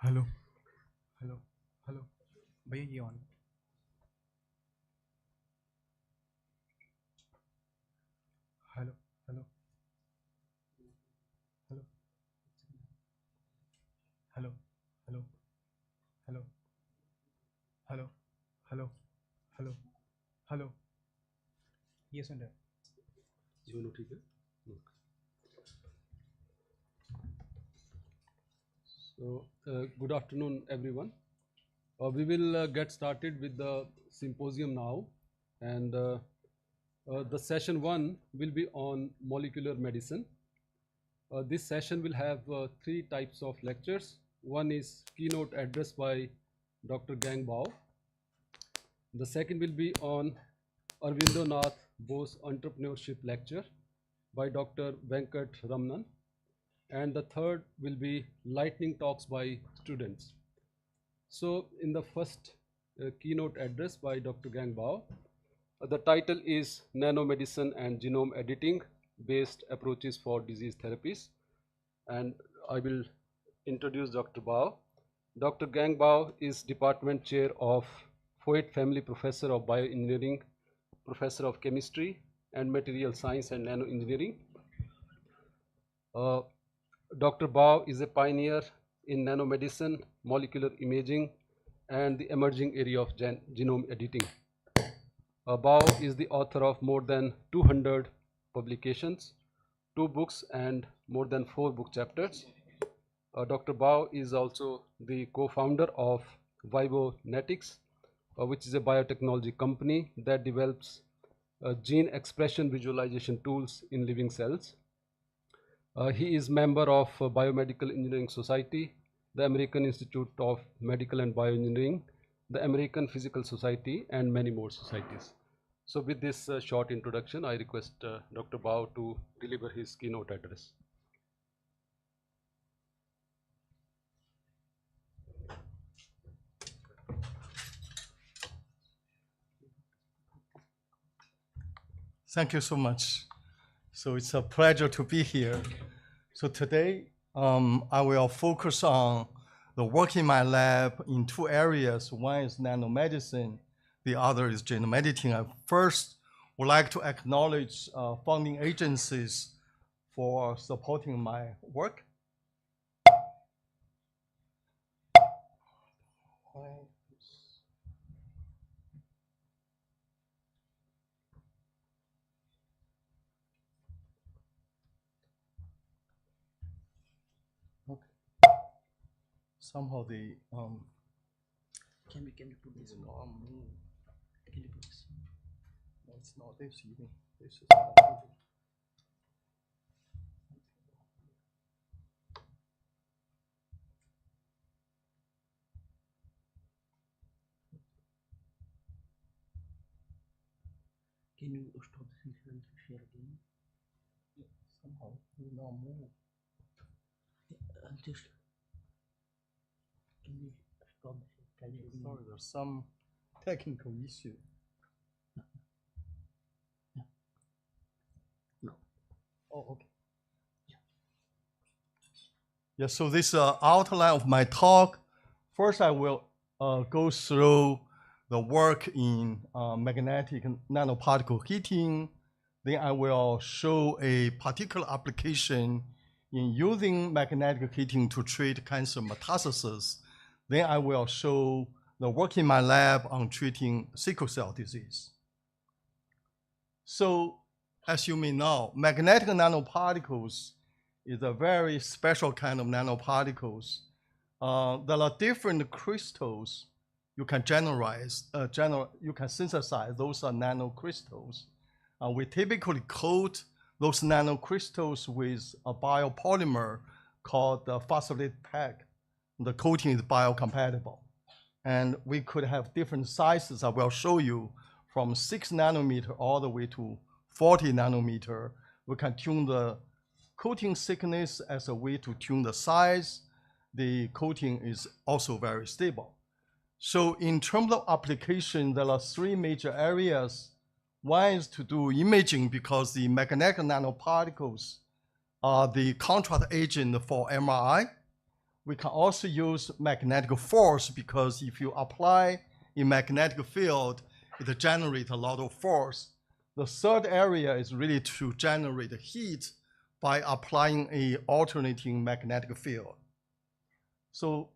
Hello hello hello भैया ये on hello hello hello hello hello hello hello hello hello hello ये सुन रहे दोनों ठीक है. So, good afternoon, everyone. We will get started with the symposium now, and the session 1 will be on molecular medicine. This session will have 3 types of lectures. One is keynote address by Dr. Gang Bao. The second will be on Arvindonath Bose Entrepreneurship lecture by Dr. Venkat Ramanan. And the third will be lightning talks by students. So in the first keynote address by Dr. Gang Bao, the title is Nanomedicine and Genome Editing Based Approaches for Disease Therapies. And I will introduce Dr. Bao. Dr. Gang Bao is Department Chair of Foyt Family Professor of Bioengineering, Professor of Chemistry and Material Science and Nanoengineering. Dr. Bao is a pioneer in nanomedicine, molecular imaging, and the emerging area of genome editing. Bao is the author of more than 200 publications, 2 books, and more than 4 book chapters. Dr. Bao is also the co-founder of Vibonetics, which is a biotechnology company that develops gene expression visualization tools in living cells. He is member of Biomedical Engineering Society, the American Institute of Medical and Bioengineering, the American Physical Society, and many more societies. So with this short introduction, I request Dr. Bao to deliver his keynote address. Thank you so much. So it's a pleasure to be here. So today I will focus on the work in my lab in 2 areas. One is nanomedicine, the other is genome editing. I first would like to acknowledge funding agencies for supporting my work. Somehow the Can we put this one? Can you put this? no, it's not this even. This is not moving. Can you stop this and share again? Somehow it will not move. Just can you stop this? Can you Sorry, there's some technical issue. No. Oh, okay. Yeah, so this outline of my talk. First, I will go through the work in magnetic nanoparticle heating. Then I will show a particular application in using magnetic heating to treat cancer metastasis. Then I will show the work in my lab on treating sickle cell disease. So, as you may know, magnetic nanoparticles is a very special kind of nanoparticles. There are different crystals you can you can synthesize. Those are nanocrystals. We typically coat those nanocrystals with a biopolymer called the phospholipid PEG. The coating is biocompatible. And we could have different sizes. I will show you from 6 nanometer all the way to 40 nanometer. We can tune the coating thickness as a way to tune the size. The coating is also very stable. So in terms of application, there are 3 major areas. One is to do imaging because the magnetic nanoparticles are the contrast agent for MRI. we can also use magnetic force, because if you apply a magnetic field, it generates a lot of force. The third area is really to generate heat by applying a alternating magnetic field. So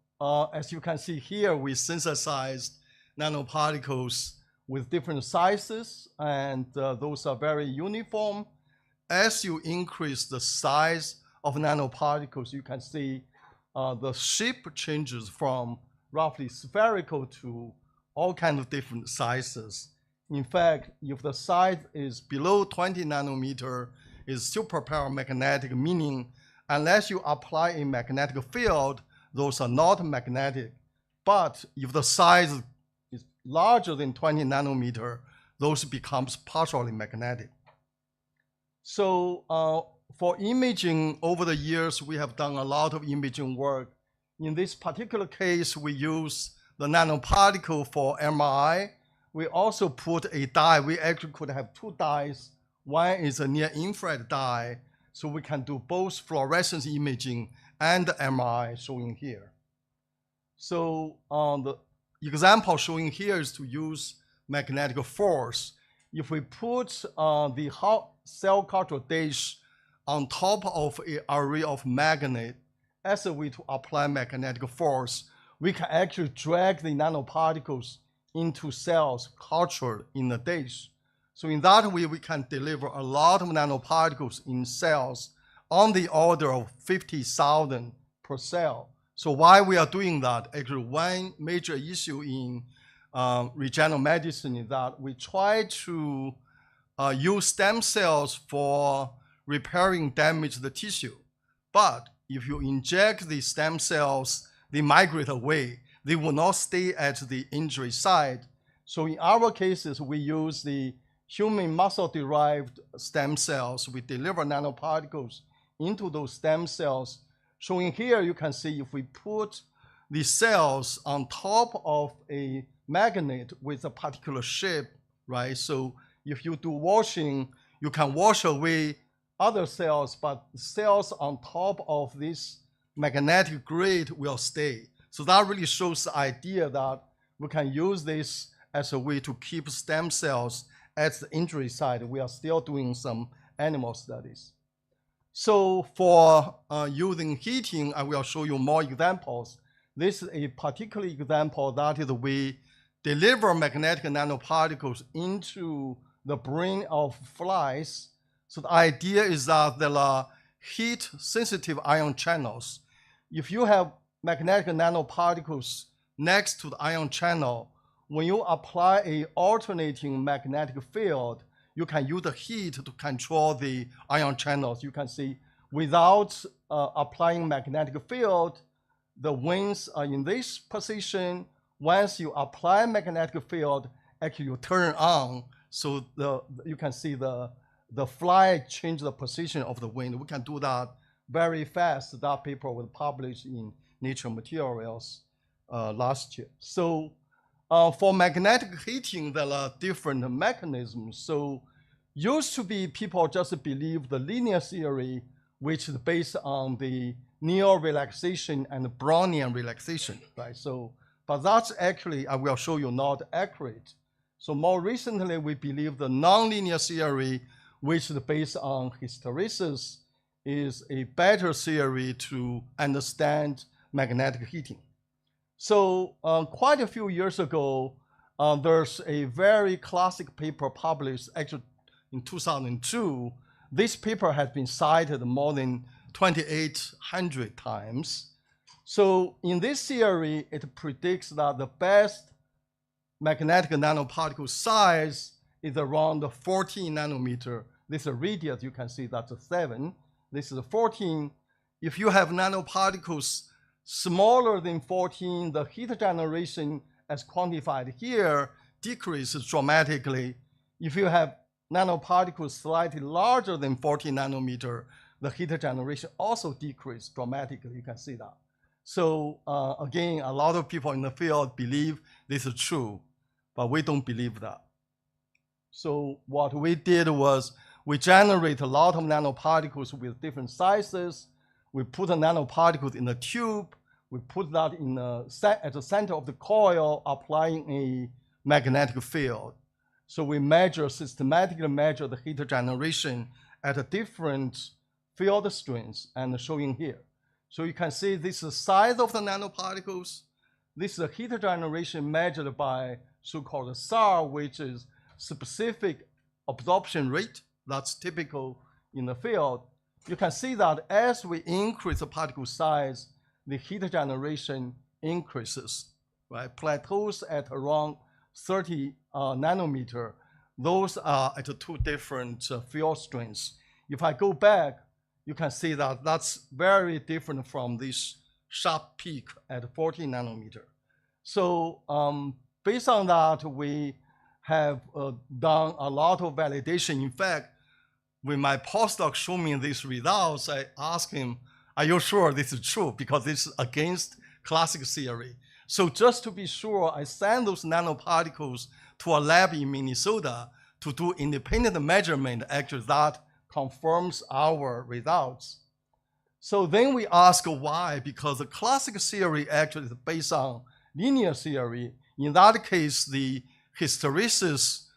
as you can see here, we synthesized nanoparticles with different sizes, and those are very uniform. As you increase the size of nanoparticles, you can see the shape changes from roughly spherical to all kinds of different sizes. In fact, if the size is below 20 nanometer, is super paramagnetic, meaning unless you apply a magnetic field, those are not magnetic. But if the size is larger than 20 nanometer, those becomes partially magnetic. So for imaging, over the years, we have done a lot of imaging work. In this particular case, we use the nanoparticle for MRI. We also put a dye. We actually could have two dyes. One is a near-infrared dye, so we can do both fluorescence imaging and MRI, showing here. So the example showing here is to use magnetic force. If we put the hot cell culture dish on top of an array of magnet as a way to apply magnetic force, we can actually drag the nanoparticles into cells cultured in the dish. So in that way, we can deliver a lot of nanoparticles in cells on the order of 50,000 per cell. So why we are doing that? Actually, one major issue in regenerative medicine is that we try to use stem cells for repairing damaged tissue. But if you inject the stem cells, they migrate away. They will not stay at the injury site. So in our cases, we use the human muscle-derived stem cells. We deliver nanoparticles into those stem cells. Showing here, you can see if we put the cells on top of a magnet with a particular shape, right? So if you do washing, you can wash away other cells, but cells on top of this magnetic grid will stay. So that really shows the idea that we can use this as a way to keep stem cells at the injury site. We are still doing some animal studies. So for using heating, I will show you more examples. This is a particular example that is we deliver magnetic nanoparticles into the brain of flies. So the idea is that there are heat-sensitive ion channels. If you have magnetic nanoparticles next to the ion channel, when you apply an alternating magnetic field, you can use the heat to control the ion channels. You can see without applying magnetic field, the wings are in this position. Once you apply magnetic field, actually you turn on, so you can see the fly change the position of the wing. We can do that very fast. That paper was published in Nature Materials last year. So for magnetic heating, there are different mechanisms. So used to be people just believe the linear theory, which is based on the Near relaxation and Brownian relaxation, right? So, but that's actually, I will show you, not accurate. So more recently, we believe the nonlinear theory, which is based on hysteresis, is a better theory to understand magnetic heating. So quite a few years ago, there's a very classic paper published actually in 2002. This paper has been cited more than 2,800 times. So in this theory, it predicts that the best magnetic nanoparticle size is around 14 nanometer. This is a radius, you can see that's a 7. This is a 14. If you have nanoparticles smaller than 14, the heat generation as quantified here decreases dramatically. If you have nanoparticles slightly larger than 14 nanometer, the heat generation also decreases dramatically. You can see that. So again, a lot of people in the field believe this is true, but we don't believe that. So what we did was we generate a lot of nanoparticles with different sizes. We put the nanoparticles in a tube. We put that in at the center of the coil, applying a magnetic field. So we systematically measure the heat generation at different field strengths and showing here. So you can see this is the size of the nanoparticles. This is the heat generation measured by so-called SAR, which is specific absorption rate. That's typical in the field. You can see that as we increase the particle size, the heat generation increases, right? Plateaus at around 30 nanometer. Those are at two different field strengths. If I go back, you can see that that's very different from this sharp peak at 40 nanometer. So based on that, we have done a lot of validation. In fact, when my postdoc showed me these results, I asked him, are you sure this is true? Because this is against classic theory. So just to be sure, I sent those nanoparticles to a lab in Minnesota to do independent measurement. Actually, that confirms our results. So then we ask why, because the classic theory actually is based on linear theory. In that case, the hysteresis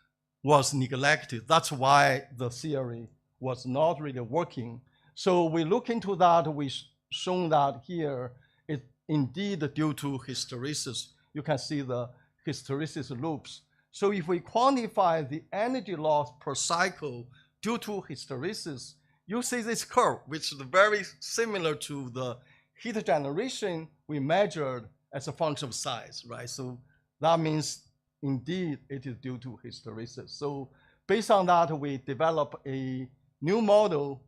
was neglected. That's why the theory was not really working. So we look into that. We've shown that here it's indeed due to hysteresis. You can see the hysteresis loops. So if we quantify the energy loss per cycle due to hysteresis, you see this curve, which is very similar to the heat generation we measured as a function of size, right? So that means indeed it is due to hysteresis. So based on that, we develop a new model,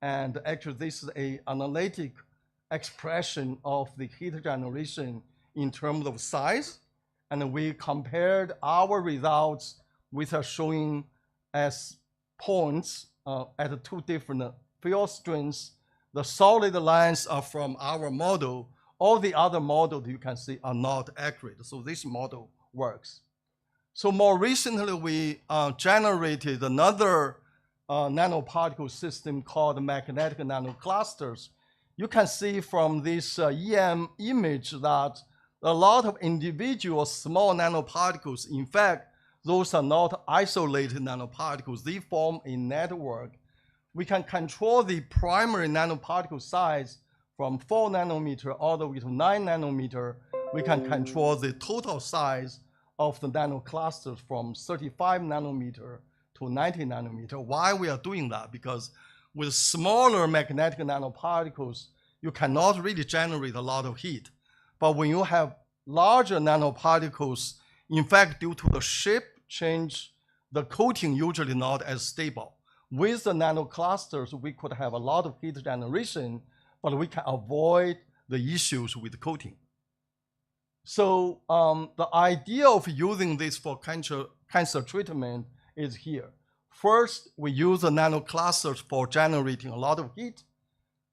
and actually this is an analytic expression of the heat generation in terms of size. And we compared our results with showing as points at two different field strengths. The solid lines are from our model. All the other models you can see are not accurate. So this model works. So more recently, we generated another nanoparticle system called magnetic nanoclusters. You can see from this EM image that a lot of individual small nanoparticles, in fact, those are not isolated nanoparticles. They form a network. We can control the primary nanoparticle size from 4 nanometer all the way to 9 nanometer. We can control the total size of the nanoclusters from 35 nanometer to 90 nanometer. Why we are doing that? Because with smaller magnetic nanoparticles, you cannot really generate a lot of heat. But when you have larger nanoparticles, in fact, due to the shape change, the coating usually not as stable. With the nanoclusters, we could have a lot of heat generation, but we can avoid the issues with coating. So the idea of using this for cancer treatment is here. First, we use the nanoclusters for generating a lot of heat.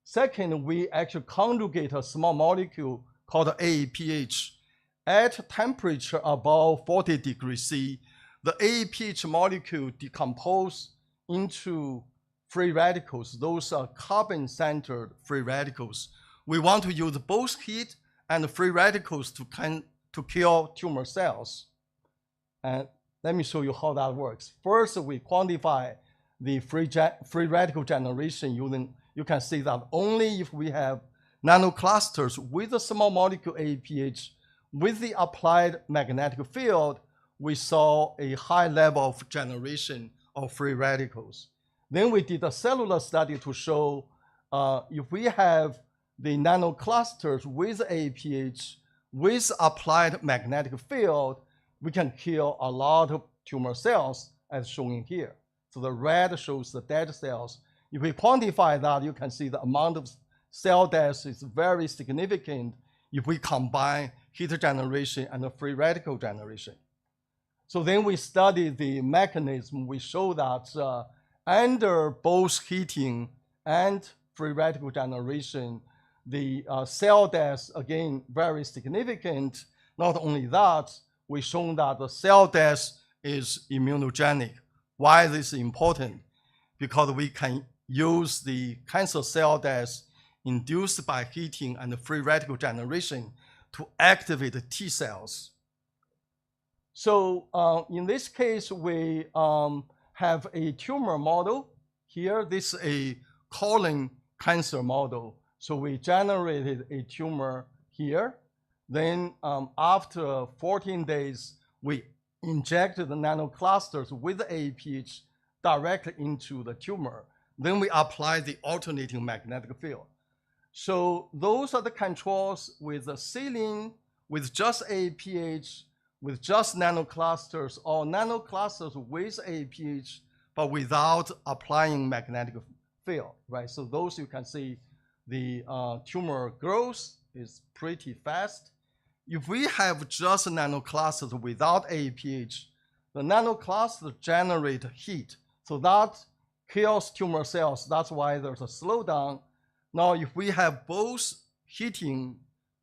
Second, we actually conjugate a small molecule called AAPH. At temperature above 40 degrees C, the AAPH molecule decomposes into free radicals. Those are carbon-centered free radicals. We want to use both heat and free radicals to kill tumor cells. And let me show you how that works. First, we quantify the free radical generation using, you can see that only if we have nanoclusters with a small molecule AAPH with the applied magnetic field, we saw a high level of generation of free radicals. Then we did a cellular study to show if we have the nanoclusters with AAPH with applied magnetic field, we can kill a lot of tumor cells as shown in here. So the red shows the dead cells. If we quantify that, you can see the amount of cell death is very significant if we combine heat generation and the free radical generation. So then we studied the mechanism. We show that under both heating and free radical generation, the cell death, again, very significant. Not only that, we've shown that the cell death is immunogenic. Why this is important? Because we can use the cancer cell death induced by heating and free radical generation to activate the T cells. So in this case, we have a tumor model here. This is a colon cancer model. So we generated a tumor here. Then after 14 days, we injected the nanoclusters with APH directly into the tumor. Then we apply the alternating magnetic field. So those are the controls with the saline, with just APH, with just nanoclusters, or nanoclusters with APH, but without applying magnetic field, right? So those you can see the tumor growth is pretty fast. If we have just nanoclusters without APH, the nanoclusters generate heat. So that kills tumor cells. That's why there's a slowdown. Now, if we have both heating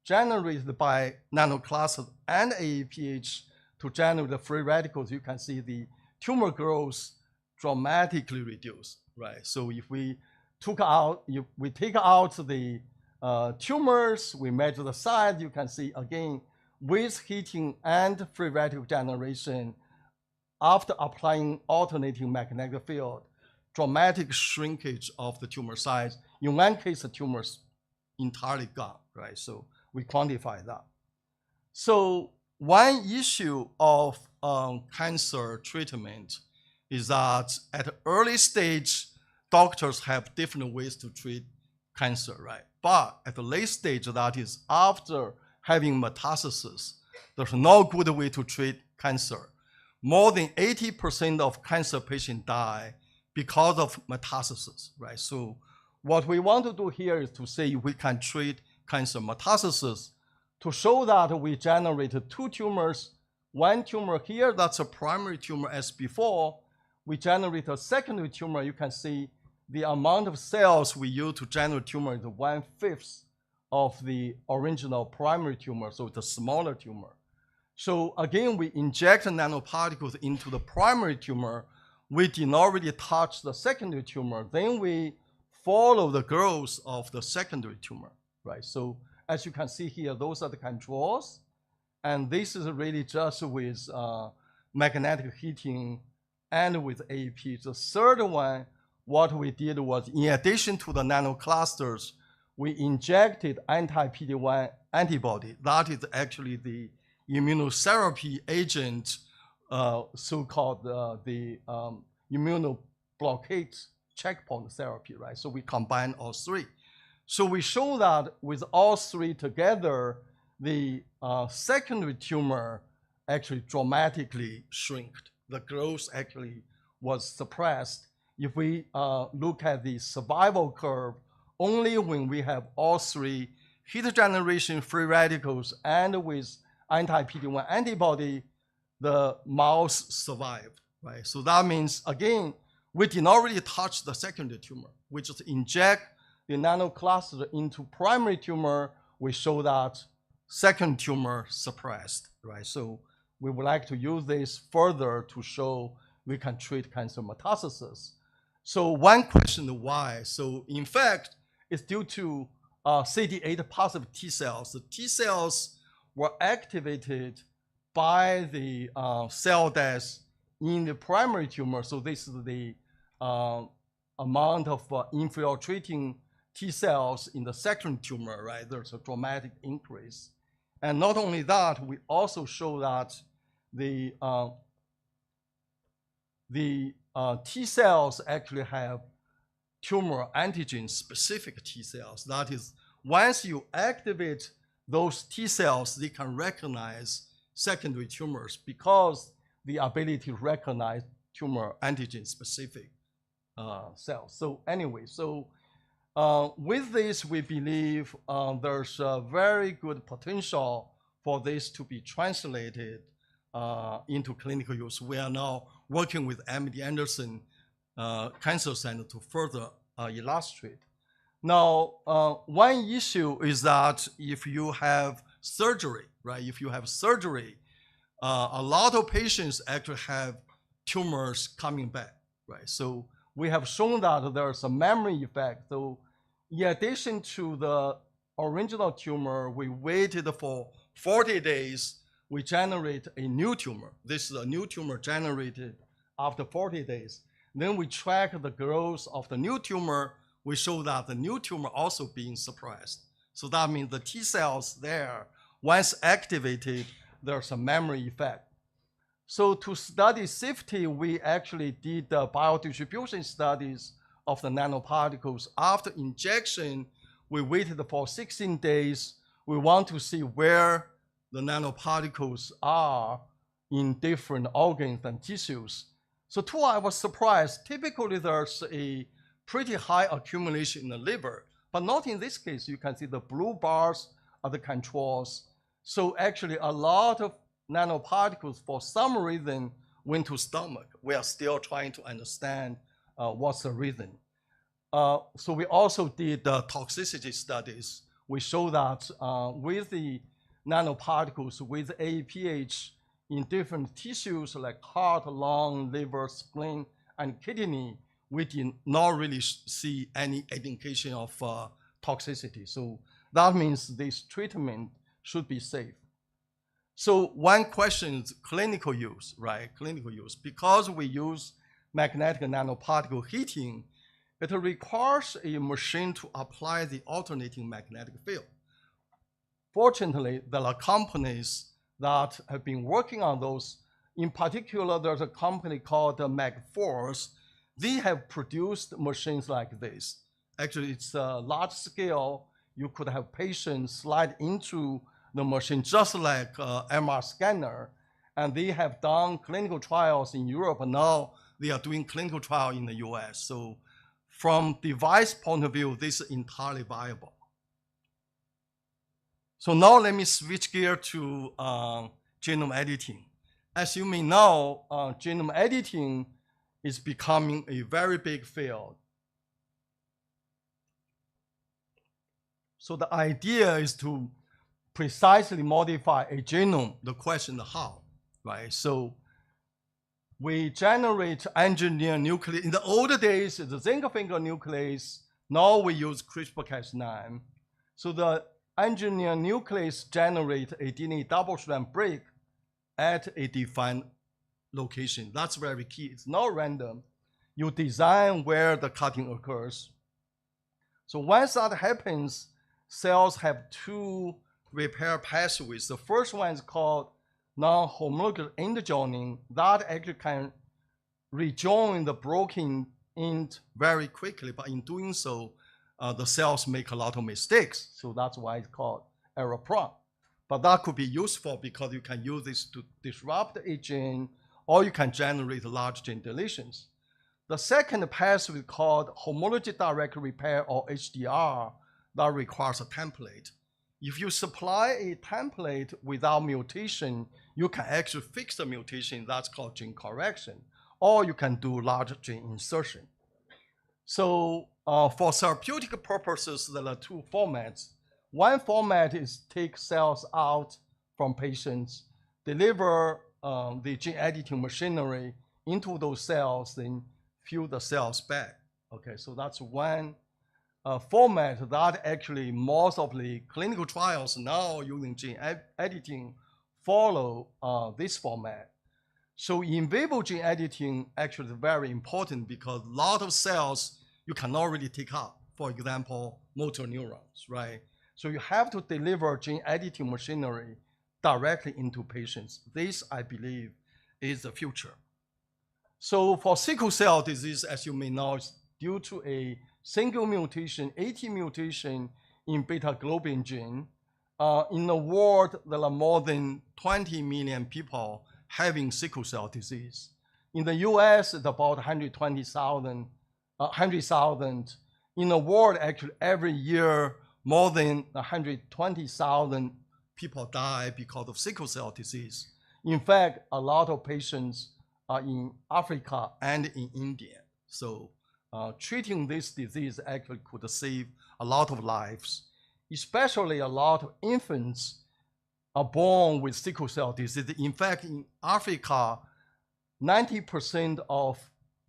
generated by nanoclusters and APH to generate the free radicals, you can see the tumor growth dramatically reduced, right? So if we take out the tumors, we measure the size, you can see again, with heating and free radical generation, after applying alternating magnetic field, dramatic shrinkage of the tumor size. In one case, the tumor's entirely gone, right? So we quantify that. So one issue of cancer treatment is that at early stage, doctors have different ways to treat cancer, right? But at the late stage, that is after having metastasis, there's no good way to treat cancer. More than 80% of cancer patients die because of metastasis, right? So what we want to do here is to say we can treat cancer metastasis to show that we generated two tumors. One tumor here, that's a primary tumor as before. We generate a secondary tumor. You can see the amount of cells we use to generate tumor is 1/5 of the original primary tumor, so it's a smaller tumor. So again, we inject nanoparticles into the primary tumor. We did not really touch the secondary tumor. Then we follow the growth of the secondary tumor, right? So as you can see here, those are the controls. And this is really just with magnetic heating and with AP. The third one, what we did was, in addition to the nanoclusters, we injected anti-PD-1 antibody. That is actually the immunotherapy agent, so-called the immunoblockade checkpoint therapy, right? So we combine all three. So we show that with all three together, the secondary tumor actually dramatically shrinked. The growth actually was suppressed. If we look at the survival curve, only when we have all three heat generation free radicals and with anti-PD-1 antibody, the mouse survived, right? So that means, again, we did not really touch the secondary tumor. We just inject the nanocluster into primary tumor. We show that second tumor suppressed, right? So we would like to use this further to show we can treat cancer metastasis. So one question, why? So in fact, it's due to CD8 positive T cells. The T cells were activated by the cell death in the primary tumor. So this is the amount of infiltrating T cells in the second tumor, right? There's a dramatic increase. And not only that, we also show that the T cells actually have tumor antigen specific T cells. That is, once you activate those T cells, they can recognize secondary tumors because the ability to recognize tumor antigen specific cells. So anyway, so with this, we believe there's a very good potential for this to be translated into clinical use. We are now working with MD Anderson Cancer Center to further illustrate. Now, one issue is that if you have surgery, right? If you have surgery, a lot of patients actually have tumors coming back, right? So we have shown that there's a memory effect. So in addition to the original tumor, we waited for 40 days, we generate a new tumor. This is a new tumor generated after 40 days. Then we track the growth of the new tumor. We show that the new tumor also being suppressed. So that means the T cells there, once activated, there's a memory effect. So to study safety, we actually did biodistribution studies of the nanoparticles. After injection, we waited for 16 days. We want to see where the nanoparticles are in different organs and tissues. So too, I was surprised. Typically, there's a pretty high accumulation in the liver, but not in this case. You can see the blue bars are the controls. So actually, a lot of nanoparticles, for some reason, went to stomach. We are still trying to understand what's the reason. So we also did toxicity studies. We show that with the nanoparticles, with APH in different tissues like heart, lung, liver, spleen, and kidney, we did not really see any indication of toxicity. So that means this treatment should be safe. So one question is clinical use, right? Clinical use. Because we use magnetic nanoparticle heating, it requires a machine to apply the alternating magnetic field. Fortunately, there are companies that have been working on those. In particular, there's a company called MagForce. They have produced machines like this. Actually, it's large scale. You could have patients slide into the machine just like MR scanner. And they have done clinical trials in Europe, and now they are doing clinical trial in the US. So from device point of view, this is entirely viable. So now let me switch gear to genome editing. As you may know, genome editing is becoming a very big field. So the idea is to precisely modify a genome. The question is how, right? So we generate engineered nuclease. In the older days, it's a zinc finger nuclease. Now we use CRISPR-Cas9. So the engineered nuclease generate a DNA double-strand break at a defined location. That's very key. It's not random. You design where the cutting occurs. So once that happens, cells have two repair pathways. The first one is called non-homologous end joining. That actually can rejoin the broken end very quickly, but in doing so, the cells make a lot of mistakes. So that's why it's called error-prone. But that could be useful because you can use this to disrupt a gene, or you can generate large gene deletions. The second pathway is called homology direct repair, or HDR, that requires a template. If you supply a template without mutation, you can actually fix the mutation. That's called gene correction. Or you can do large gene insertion. So for therapeutic purposes, there are two formats. One format is take cells out from patients, deliver the gene editing machinery into those cells, then fill the cells back. Okay, so that's one format that actually most of the clinical trials now using gene editing follow this format. So in vivo gene editing actually is very important because a lot of cells you cannot really take out. For example, motor neurons, right? So you have to deliver gene editing machinery directly into patients. This, I believe, is the future. So for sickle cell disease, as you may know, is due to a single mutation, 80 mutation in beta globin gene. In the world, there are more than 20 million people having sickle cell disease. In the US, it's about 100,000. In the world, actually, every year, more than 120,000 people die because of sickle cell disease. In fact, a lot of patients are in Africa and in India. So treating this disease actually could save a lot of lives, especially a lot of infants are born with sickle cell disease. In fact, in Africa, 90% of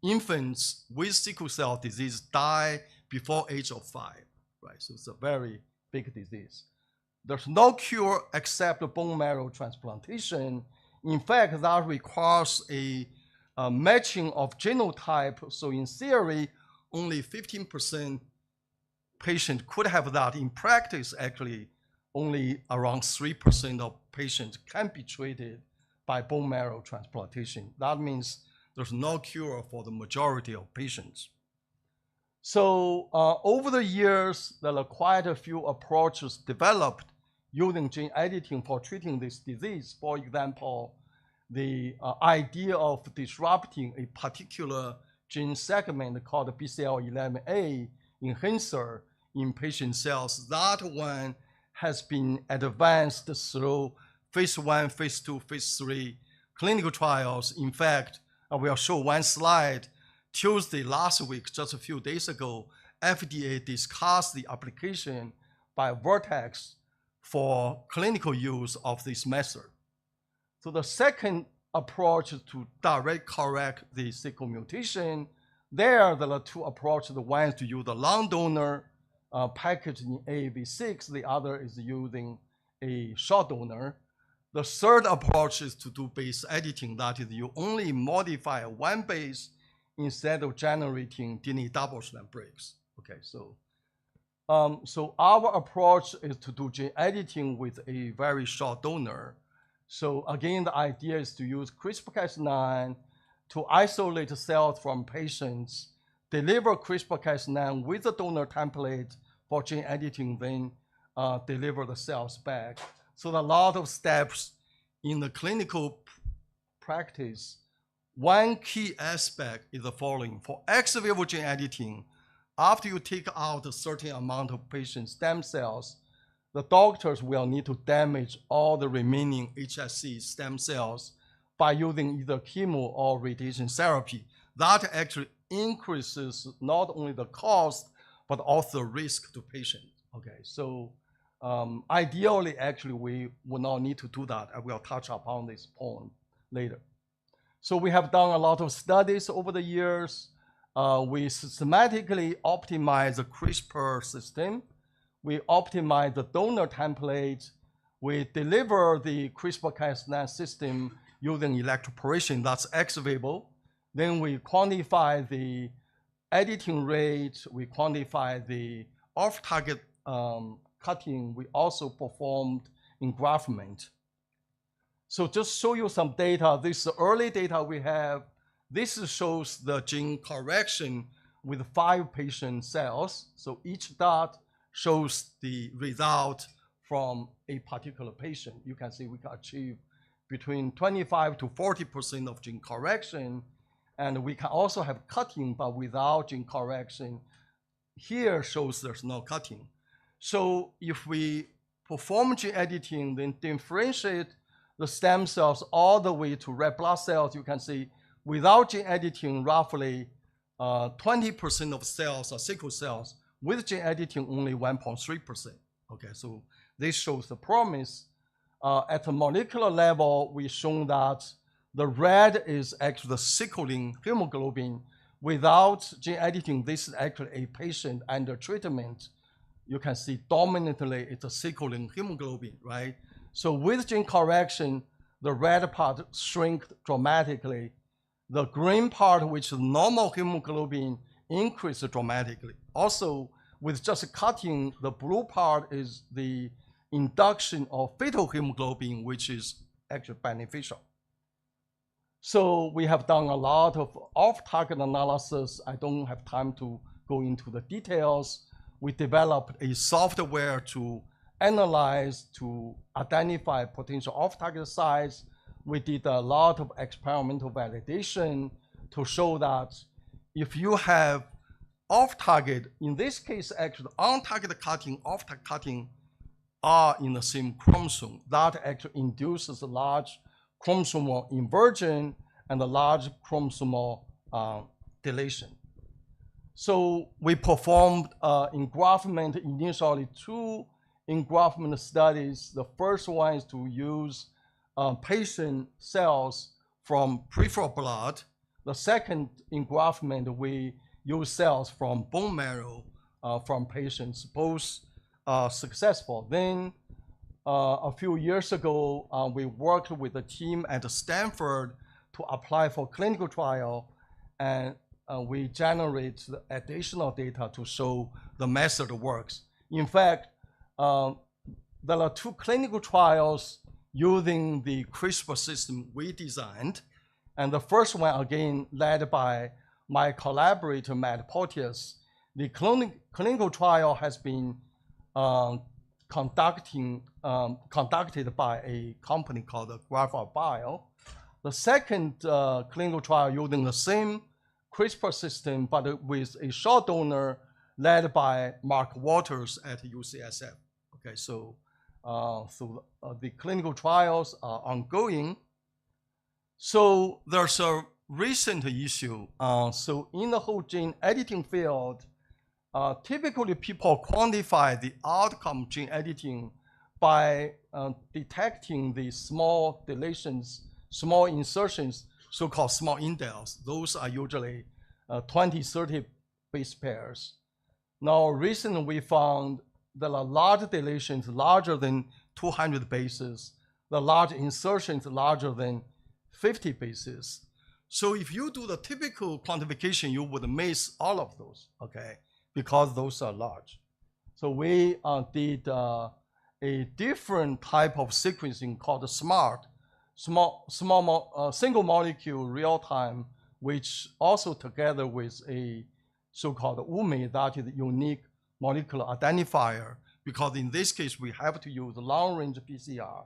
infants with sickle cell disease die before age of 5. right? So it's a very big disease. There's no cure except bone marrow transplantation. In fact, that requires a matching of genotype. So in theory, only 15% patient could have that. In practice, actually, only around 3% of patients can be treated by bone marrow transplantation. That means there's no cure for the majority of patients. So over the years, there are quite a few approaches developed using gene editing for treating this disease. For example, the idea of disrupting a particular gene segment called BCL11A enhancer in patient cells, that one has been advanced through phase 1, phase 2, phase 3 clinical trials. In fact, I will show one slide. Tuesday last week, just a few days ago, FDA discussed the application by Vertex for clinical use of this method. So the second approach is to direct correct the sickle mutation. There are two approaches. The one is to use the long donor packaged in AAV6. The other is using a short donor. The third approach is to do base editing. That is, you only modify one base instead of generating DNA double-strand breaks. Okay, so our approach is to do gene editing with a very short donor. So again, the idea is to use CRISPR-Cas9 to isolate cells from patients, deliver CRISPR-Cas9 with the donor template for gene editing, then deliver the cells back. So a lot of steps in the clinical practice. One key aspect is the following. For ex vivo gene editing, after you take out a certain amount of patient stem cells, the doctors will need to damage all the remaining HSC stem cells by using either chemo or radiation therapy. That actually increases not only the cost, but also risk to patients. Okay, so ideally, actually, we will not need to do that. I will touch upon this point later. So we have done a lot of studies over the years. We systematically optimize the CRISPR system. We optimize the donor template. We deliver the CRISPR-Cas9 system using electroporation, that's ex vivo. Then we quantify the editing rate. We quantify the off-target cutting. We also performed engraftment. So just show you some data. This is early data we have. This shows the gene correction with 5 patient cells. So each dot shows the result from a particular patient. You can see we can achieve between 25 to 40% of gene correction. And we can also have cutting, but without gene correction. Here shows there's no cutting. So if we perform gene editing, then differentiate the stem cells all the way to red blood cells, you can see without gene editing, roughly 20% of cells are sickle cells. With gene editing, only 1.3%. Okay, so this shows the promise. At the molecular level, we've shown that the red is actually the sickling hemoglobin. Without gene editing, this is actually a patient under treatment. You can see dominantly it's a sickling hemoglobin, right? So with gene correction, the red part shrinks dramatically. The green part, which is normal hemoglobin, increases dramatically. Also, with just cutting, the blue part is the induction of fetal hemoglobin, which is actually beneficial. So we have done a lot of off-target analysis. I don't have time to go into the details. We developed a software to analyze, to identify potential off-target sites. We did a lot of experimental validation to show that if you have off-target, in this case, actually on-target cutting, off-target cutting are in the same chromosome. That actually induces a large chromosomal inversion and a large chromosomal deletion. So we performed engraftment, initially 2 engraftment studies. The first one is to use patient cells from peripheral blood. The second engraftment, we use cells from bone marrow from patients, both successful. Then a few years ago, we worked with a team at Stanford to apply for clinical trial, and we generate the additional data to show the method works. In fact, there are 2 clinical trials using the CRISPR system we designed. And the first one, again, led by my collaborator, Matt Porteous. The clinical trial has been conducted by a company called Graphite Bio. The second clinical trial using the same CRISPR system, but with a short donor led by Mark Waters at UCSF. Okay, so the clinical trials are ongoing. So there's a recent issue. So in the whole gene editing field, typically people quantify the outcome gene editing by detecting the small deletions, small insertions, so-called small indels. Those are usually 20, 30 base pairs. Now, recently we found there are large deletions larger than 200 bases, the large insertions larger than 50 bases. So if you do the typical quantification, you would miss all of those, okay, because those are large. So we did a different type of sequencing called SMART, single molecule real time, which also together with a so-called UMI, that is unique molecular identifier, because in this case, we have to use long-range PCR.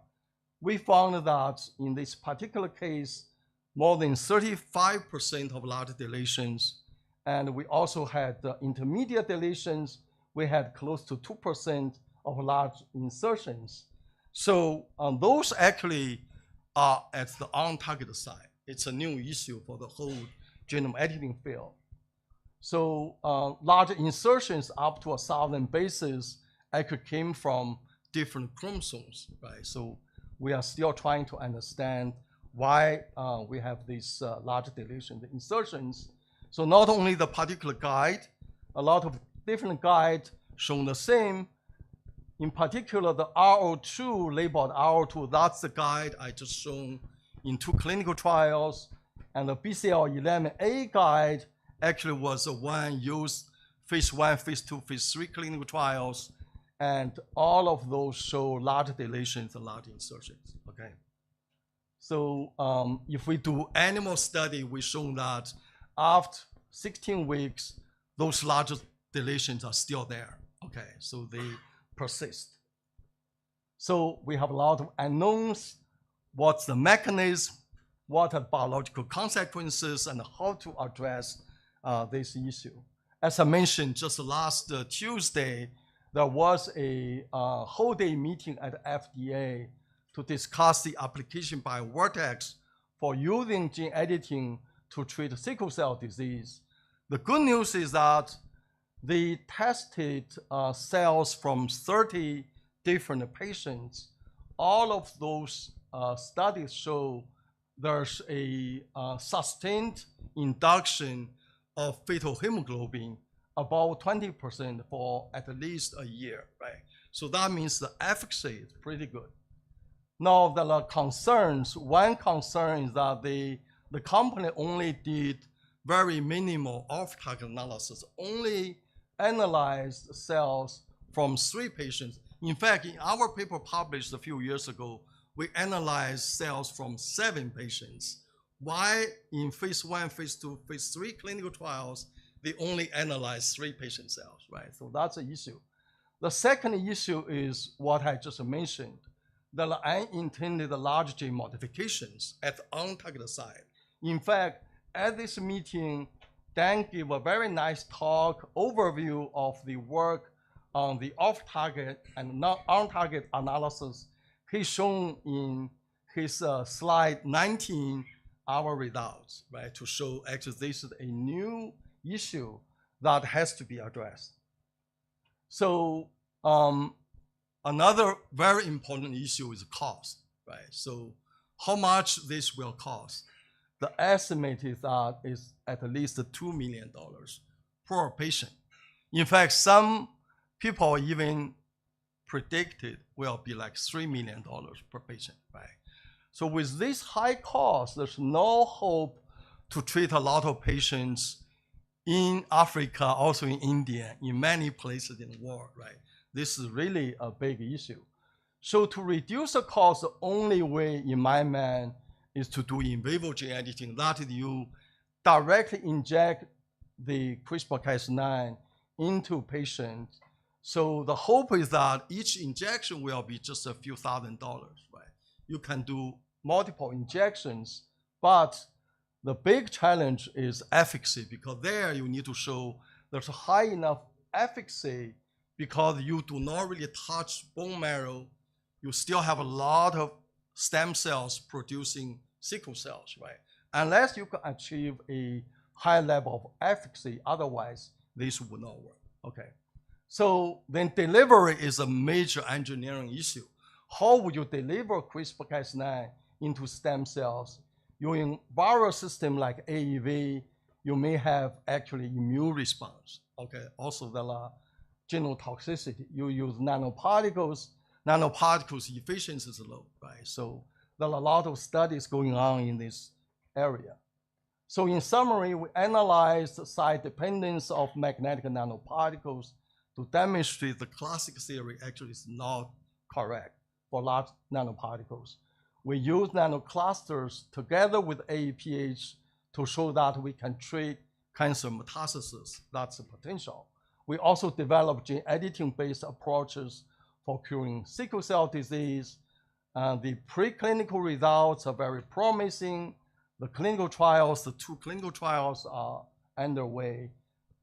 We found that in this particular case, more than 35% of large deletions, and we also had intermediate deletions. We had close to 2% of large insertions. So those actually are at the on-target side. It's a new issue for the whole genome editing field. So large insertions up to 1,000 bases actually came from different chromosomes, right? So we are still trying to understand why we have these large deletion insertions. So not only the particular guide, a lot of different guides shown the same. In particular, the RO2, labeled RO2, that's the guide I just shown in 2 clinical trials. And the BCL11A guide actually was the one used phase 1, phase 2, phase 3 clinical trials. And all of those show large deletions and large insertions, okay? So if we do animal study, we show that after 16 weeks, those large deletions are still there, okay? So they persist. So we have a lot of unknowns. What's the mechanism? What are biological consequences, and how to address this issue? As I mentioned, just last Tuesday, there was a whole day meeting at FDA to discuss the application by Vertex for using gene editing to treat sickle cell disease. The good news is that they tested cells from 30 different patients. All of those studies show there's a sustained induction of fetal hemoglobin, about 20% for at least a year, right? So that means the efficacy is pretty good. Now, there are concerns. One concern is that the company only did very minimal off-target analysis, only analyzed cells from 3 patients. In fact, in our paper published a few years ago, we analyzed cells from 7 patients. Why in phase 1, phase 2, phase 3 clinical trials, they only analyzed 3 patient cells, right? So that's an issue. The second issue is what I just mentioned. There are unintended large gene modifications at the on-target side. In fact, at this meeting, Dan gave a very nice talk, overview of the work on the off-target and on-target analysis. He's shown in his slide 19 our results, right, to show actually this is a new issue that has to be addressed. So another very important issue is cost, right? So how much this will cost? The estimate is that is at least $2 million per patient. In fact, some people even predicted will be like $3 million per patient, right? So with this high cost, there's no hope to treat a lot of patients in Africa, also in India, in many places in the world, right? This is really a big issue. So to reduce the cost, the only way, in my mind, is to do in vivo gene editing. That is, you directly inject the CRISPR-Cas9 into patients. So the hope is that each injection will be just a few $1,000s, right? You can do multiple injections, but the big challenge is efficacy, because there you need to show there's a high enough efficacy because you do not really touch bone marrow. You still have a lot of stem cells producing sickle cells, right? Unless you can achieve a high level of efficacy, otherwise this would not work, okay? So then delivery is a major engineering issue. How would you deliver CRISPR-Cas9 into stem cells? Using viral system like AEV, you may have actually immune response, okay? Also there are genotoxicity. You use nanoparticles efficiency is low, right? So there are a lot of studies going on in this area. So in summary, we analyzed the site dependence of magnetic nanoparticles to demonstrate the classic theory actually is not correct for large nanoparticles. We use nanoclusters together with AEPH to show that we can treat cancer metastasis. That's the potential. We also developed gene editing-based approaches for curing sickle cell disease. The preclinical results are very promising. The clinical trials, the 2 clinical trials are underway.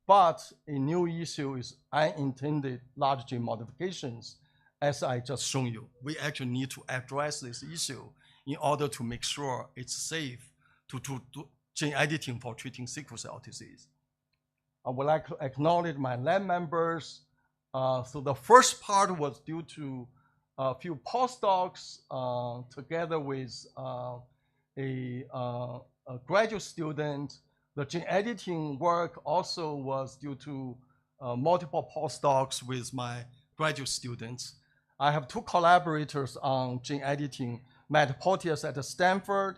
But a new issue is unintended large gene modifications. As I just shown you, we actually need to address this issue in order to make sure it's safe to do gene editing for treating sickle cell disease. I would like to acknowledge my lab members. So the first part was due to a few postdocs together with a graduate student. The gene editing work also was due to multiple postdocs with my graduate students. I have 2 collaborators on gene editing, Matt Porteous at Stanford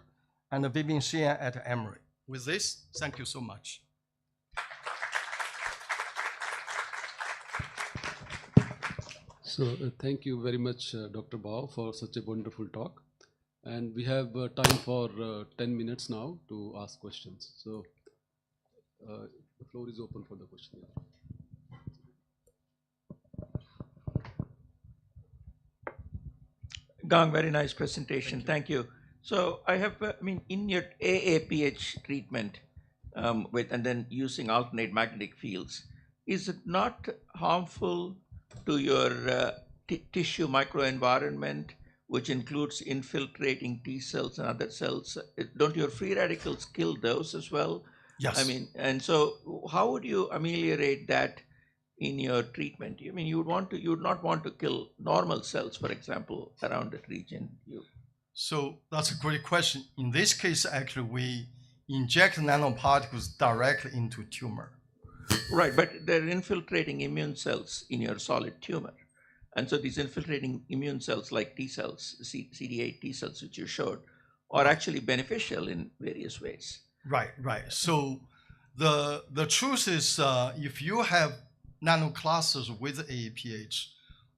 and Vivian Xian at Emory. With this, thank you so much. So thank you very much, Dr. Bao, for such a wonderful talk. And we have time for 10 minutes now to ask questions. So the floor is open for the question. Gang, very nice presentation. Thank you. So I have, in your AAPH treatment and then using alternate magnetic fields, is it not harmful to your tissue microenvironment, which includes infiltrating T cells and other cells? Don't your free radicals kill those as well? Yes. And so how would you ameliorate that in your treatment? You would not want to kill normal cells, for example, around that region. So that's a great question. In this case, actually, we inject nanoparticles directly into tumor. Right, but they're infiltrating immune cells in your solid tumor. And so these infiltrating immune cells like T cells, CD8 T cells, which you showed, are actually beneficial in various ways. Right. So the truth is, if you have nanoclusters with AAPH,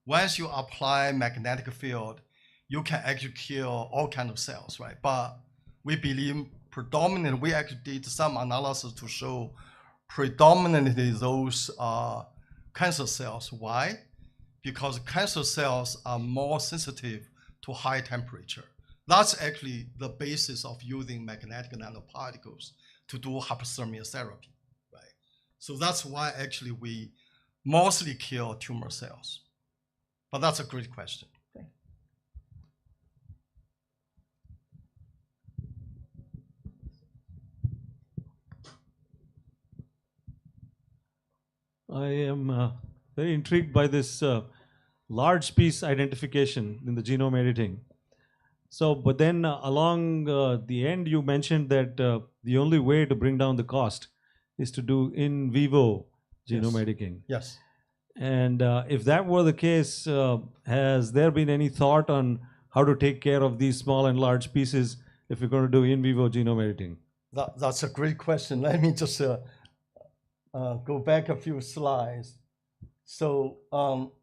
once you apply magnetic field, you can actually kill all kinds of cells, right? But we believe predominantly, we actually did some analysis to show predominantly those are cancer cells. Why? Because cancer cells are more sensitive to high temperature. That's actually the basis of using magnetic nanoparticles to do hypothermia therapy, right? So that's why actually we mostly kill tumor cells. But that's a great question. I am very intrigued by this large piece identification in the genome editing. So, but then along the end, you mentioned that the only way to bring down the cost is to do in vivo genome Yes. editing. Yes. And if that were the case, has there been any thought on how to take care of these small and large pieces if you're going to do in vivo genome editing? That's a great question. Let me just go back a few slides. So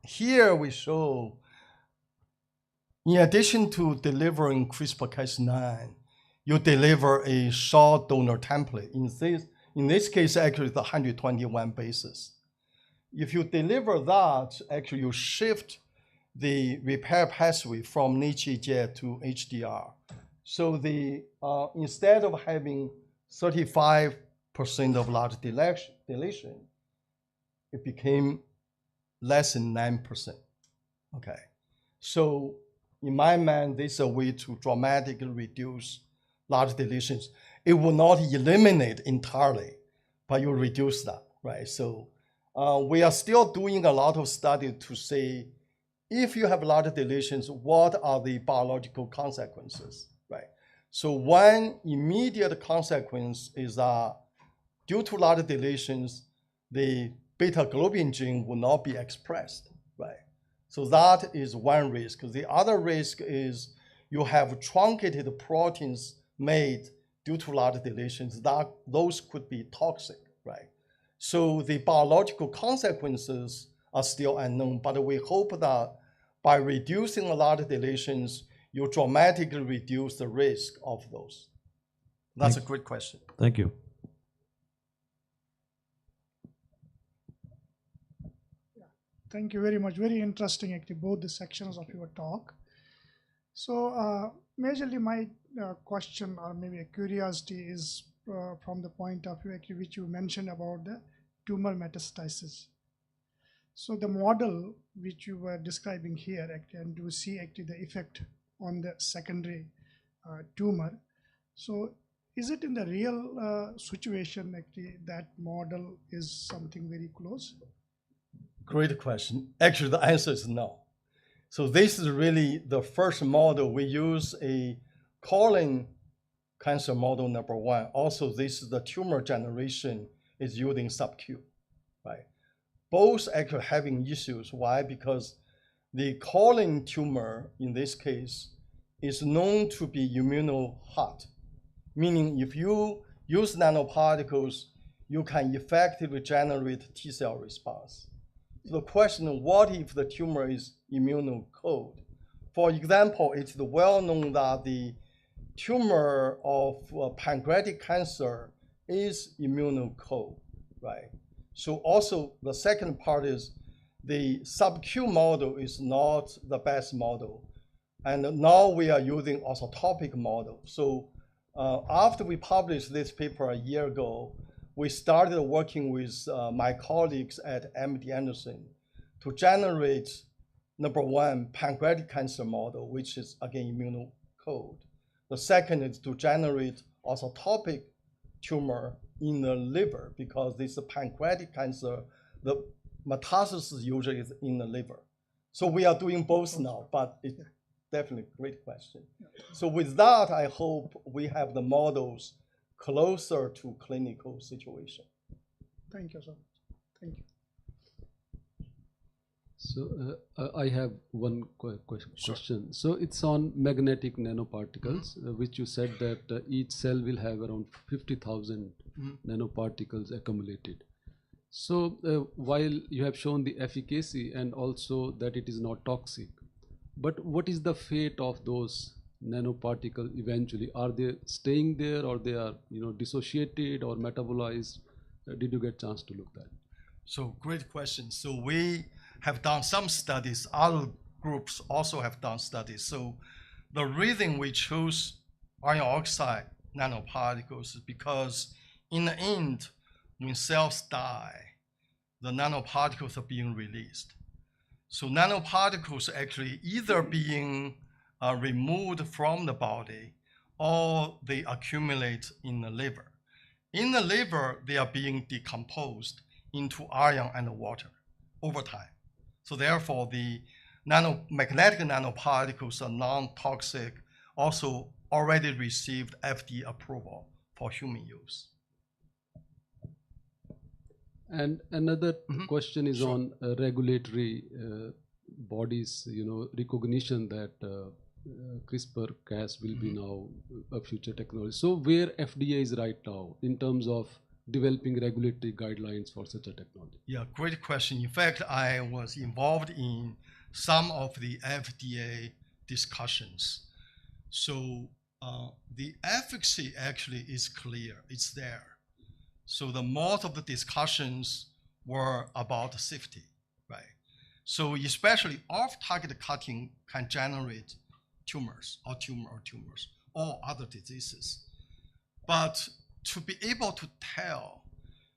here we show, in addition to delivering CRISPR-Cas9, you deliver a short donor template. In this case, actually, the 121 bases. If you deliver that, actually, you shift the repair pathway from NHEJ to HDR. So instead of having 35% of large deletion, it became less than 9%. Okay. So in my mind, this is a way to dramatically reduce large deletions. It will not eliminate entirely, but you reduce that, right? So we are still doing a lot of study to say, if you have large deletions, what are the biological consequences, right? So one immediate consequence is that due to large deletions, the beta globin gene will not be expressed, right? So that is one risk. The other risk is you have truncated proteins made due to large deletions. Those could be toxic, right? So the biological consequences are still unknown, but we hope that by reducing a lot of deletions, you dramatically reduce the risk of those. That's a great question. Thank you. Thank you very much. Very interesting, actually, both the sections of your talk. So majorly my question or maybe a curiosity is from the point of view actually, which you mentioned about the tumor metastasis. So the model which you were describing here, actually, and you see actually the effect on the secondary tumor. So is it in the real situation actually that model is something very close? Great question. Actually, the answer is no. So this is really the first model. We use a colon cancer model, number one. Also, this is the tumor generation is using sub-Q, right? Both actually having issues. Why? Because the colon tumor, in this case, is known to be immunohot, meaning if you use nanoparticles, you can effectively generate T-cell response. So the question, what if the tumor is immunocold? For example, it's well known that the tumor of pancreatic cancer is immunocold, right? So also the second part is the sub-Q model is not the best model. And now we are using orthotopic model. So after we published this paper a year ago, we started working with my colleagues at MD Anderson to generate, number one, pancreatic cancer model, which is again immunocold. The second is to generate orthotopic tumor in the liver, because this pancreatic cancer, the metastasis usually is in the liver. So we are doing both now, but it's definitely a great question. So with that, I hope we have the models closer to clinical situation. Thank you so much. Thank you. So I have one question. So it's on magnetic nanoparticles, which you said that each cell will have around 50,000 nanoparticles accumulated. So while you have shown the efficacy and also that it is not toxic, but what is the fate of those nanoparticles eventually? Are they staying there, or they are dissociated or metabolized? Did you get a chance to look at that? So great question. So we have done some studies. Other groups also have done studies. So the reason we chose iron oxide nanoparticles is because in the end, when cells die, the nanoparticles are being released. So nanoparticles actually either being removed from the body or they accumulate in the liver. In the liver, they are being decomposed into iron and water over time. So therefore, the magnetic nanoparticles are non-toxic, also already received FDA approval for human use. And another Mhm. question is Sure. on regulatory bodies, recognition that CRISPR-Cas will be now a future technology. So where FDA is right now in terms of developing regulatory guidelines for such a technology? Yeah, great question. In fact, I was involved in some of the FDA discussions. So the efficacy actually is clear, it's there. So the most of the discussions were about safety, right? So especially off-target cutting can generate tumors or tumors or other diseases. But to be able to tell,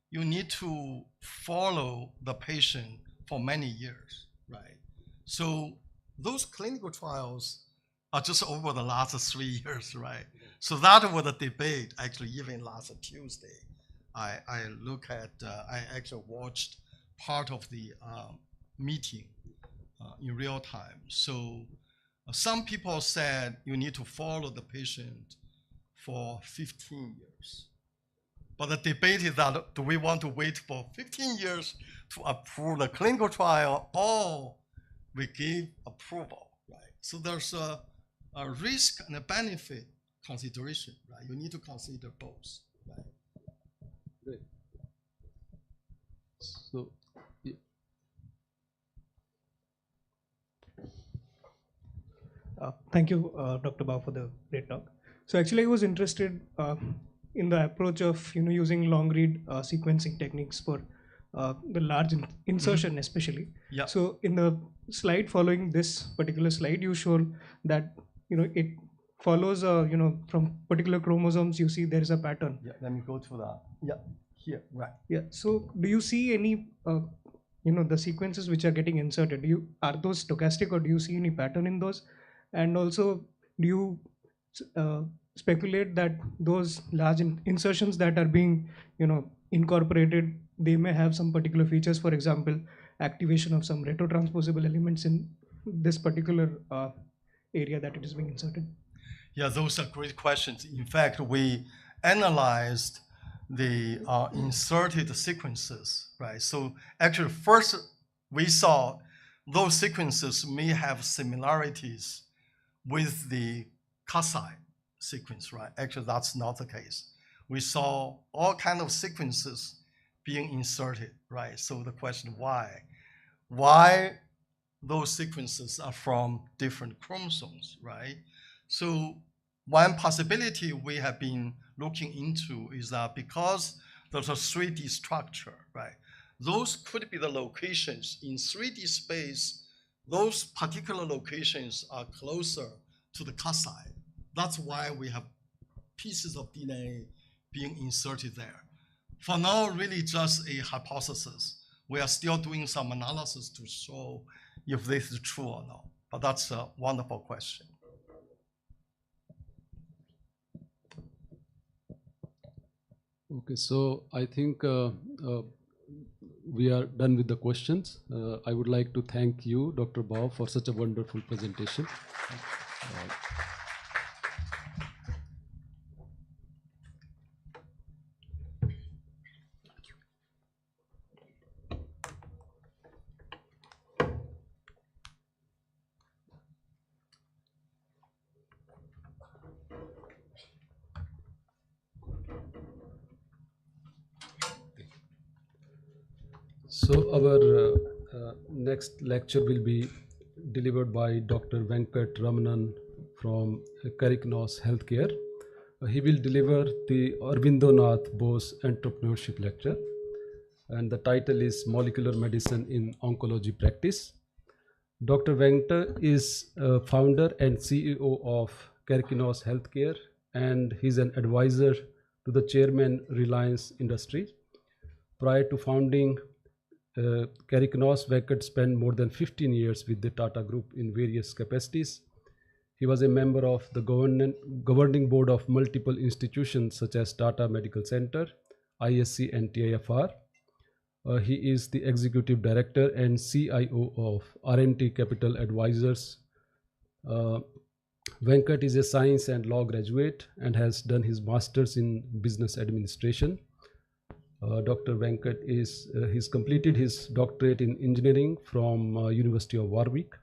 you need to follow the patient for many years, right? So those clinical trials are just over the last 3 years, right? So that was a debate actually even last Tuesday. I actually watched part of the meeting in real time. So some people said you need to follow the patient for 15 years. But the debate is that do we want to wait for 15 years to approve the clinical trial or we give approval, right? So there's a risk and a benefit consideration, right? You need to consider both, right? Great. So, yeah. Thank you, Dr. Bao, for the great talk. So actually, I was interested in the approach of using long read sequencing techniques for the large insertion, especially. Yeah. So in the slide following this particular slide, you show that it follows from particular chromosomes. You see there is a pattern. Yeah. Let me go to that. Yeah. Here. Right. Yeah. So do you see any the sequences which are getting inserted? Are those stochastic, or do you see any pattern in those? And also, do you speculate that those large insertions that are being incorporated, they may have some particular features, for example, activation of some retrotransposable elements in this particular area that it is being inserted? Yeah, those are great questions. In fact, we analyzed the inserted sequences, right? So actually, first we saw those sequences may have similarities with the Kasai sequence, right? Actually, that's not the case. We saw all kind of sequences being inserted, right? So the question, why? Why those sequences are from different chromosomes, right? So one possibility we have been looking into is that because there's a 3D structure, right? Those could be the locations in 3D space. Those particular locations are closer to the Kasai. That's why we have pieces of DNA being inserted there. For now, really just a hypothesis. We are still doing some analysis to show if this is true or not. But that's a wonderful question. Okay, so I think we are done with the questions. I would like to thank you, Dr. Bao, for such a wonderful presentation. So our next lecture will be delivered by Dr. Venkat Ramanan from Caricnos Healthcare. He will deliver the Arbindonath Bose Entrepreneurship Lecture, and the title is Molecular Medicine in Oncology Practice. Dr. Venkat is founder and CEO of Caricnos Healthcare, and he's an advisor to the chairman Reliance Industries. Prior to founding Caricnos, Venkat spent more than 15 years with the Tata Group in various capacities. He was a member of the governing board of multiple institutions such as Tata Medical Center, ISC and TIFR. He is the executive director and CIO of R&T Capital Advisors. Venkat is a science and law graduate and has done his master's in business administration. Dr. Venkat he's completed his doctorate in engineering from University of Warwick.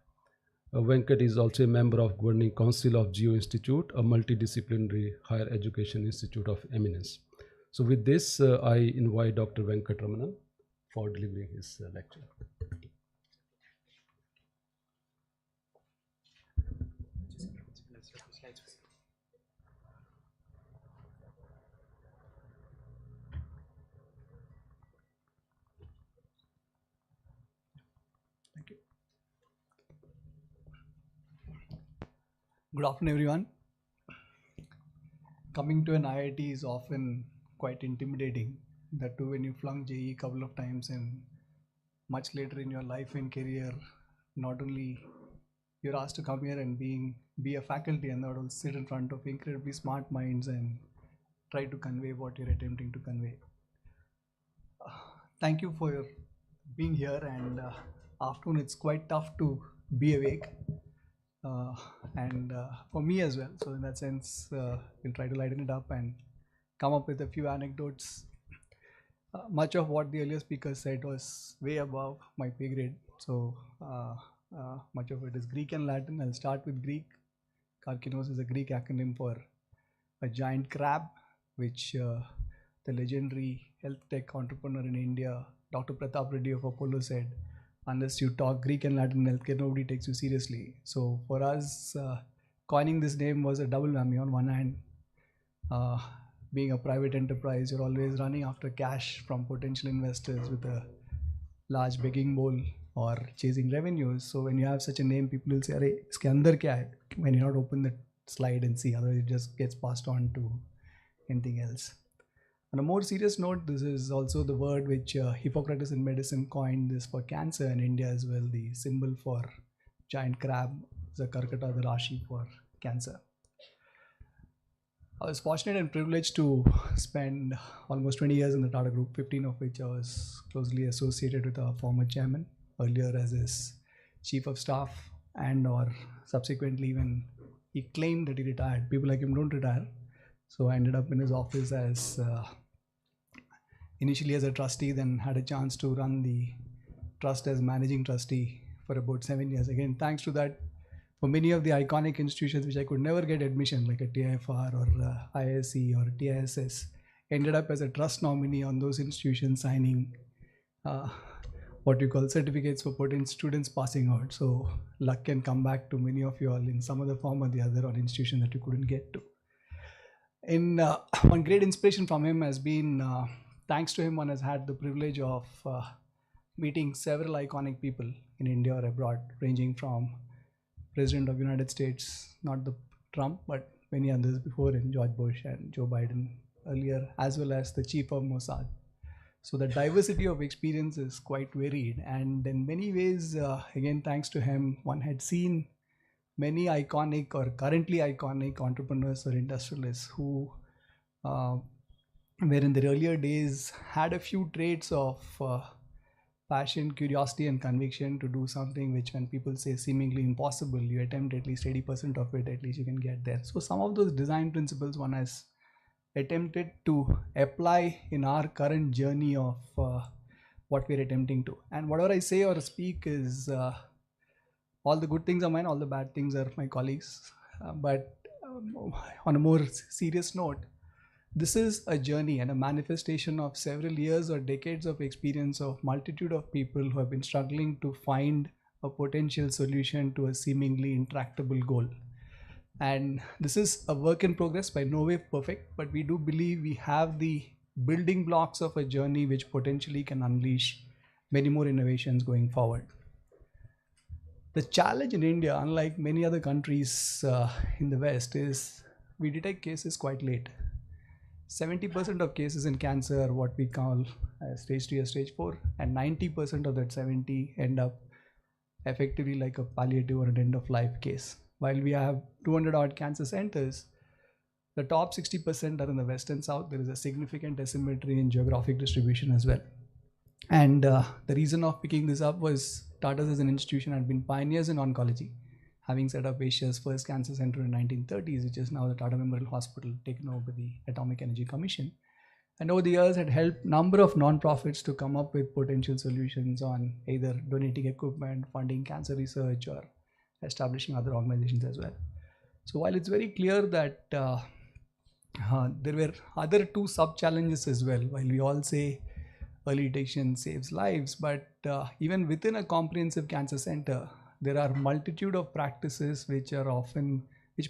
Venkat is also a member of Governing Council of Geo Institute, a multidisciplinary higher education institute of eminence. So with this, I invite Dr. Venkat Ramanan for delivering his lecture. Thank you. Good afternoon, everyone. Coming to an IIT is often quite intimidating. That too, when you flunk JEE a couple of times and much later in your life and career, not only you're asked to come here and be a faculty and not also sit in front of incredibly smart minds and try to convey what you're attempting to convey. Thank you for being here, and afternoon it's quite tough to be awake. And for me as well. So in that sense, we'll try to lighten it up and come up with a few anecdotes. Much of what the earlier speaker said was way above my pay grade. So much of it is Greek and Latin. I'll start with Greek. Karkinos is a Greek acronym for a giant crab, which the legendary health tech entrepreneur in India, Dr. Pratap Reddy of Apollo, said, unless you talk Greek and Latin healthcare, nobody takes you seriously. So for us, coining this name was a double whammy. On one hand, being a private enterprise, you're always running after cash from potential investors with a large begging bowl or chasing revenues. So when you have such a name, people will say, "Arey, iske andar kya hai?" When you not open the slide and see, otherwise it just gets passed on to anything else. On a more serious note, this is also the word which Hippocrates in medicine coined this for cancer in India as well. The symbol for giant crab is a Karkata, the Rashi for cancer. I was fortunate and privileged to spend almost 20 years in the Tata Group, 15 of which I was closely associated with our former chairman, earlier as his chief of staff, and or subsequently when he claimed that he retired. People like him don't retire. So I ended up in his office as initially as a trustee, then had a chance to run the trust as managing trustee for about 7 years. Again, thanks to that, for many of the iconic institutions which I could never get admission, like a TIFR or ISC or TISS, ended up as a trust nominee on those institutions, signing what you call certificates for potent students passing out. So luck can come back to many of you all in some other form or the other on institution that you couldn't get to. One great inspiration from him has been, thanks to him, one has had the privilege of meeting several iconic people in India or abroad, ranging from President of United States, not the Trump, but many others before him, George Bush and Joe Biden earlier, as well as the chief of Mossad. So the diversity of experience is quite varied, and in many ways, again, thanks to him, one had seen many iconic or currently iconic entrepreneurs or industrialists who were in their earlier days had a few traits of passion, curiosity and conviction to do something which, when people say seemingly impossible, you attempt at least 80% of it, at least you can get there. So some of those design principles one has attempted to apply in our current journey of what we're attempting to. And whatever I say or speak is all the good things are mine, all the bad things are my colleagues. But on a more serious note, this is a journey and a manifestation of several years or decades of experience of multitude of people who have been struggling to find a potential solution to a seemingly intractable goal. And this is a work in progress, by no way perfect, but we do believe we have the building blocks of a journey which potentially can unleash many more innovations going forward. The challenge in India, unlike many other countries in the West, is we detect cases quite late. 70% of cases in cancer are what we call stage 3 or stage 4, and 90% of that 70 end up effectively like a palliative or an end of life case. While we have 200 odd cancer centers, the top 60% are in the West and South. There is a significant asymmetry in geographic distribution as well. And the reason of picking this up was Tata as an institution had been pioneers in oncology, having set up Asia's first cancer center in 1930s, which is now the Tata Memorial Hospital, taken over by the Atomic Energy Commission. and over the years had helped number of non-profits to come up with potential solutions on either donating equipment, funding cancer research, or establishing other organizations as well. So while it's very clear that there were other two sub-challenges as well, while we all say early detection saves lives, but even within a comprehensive cancer center, there are multitude of practices which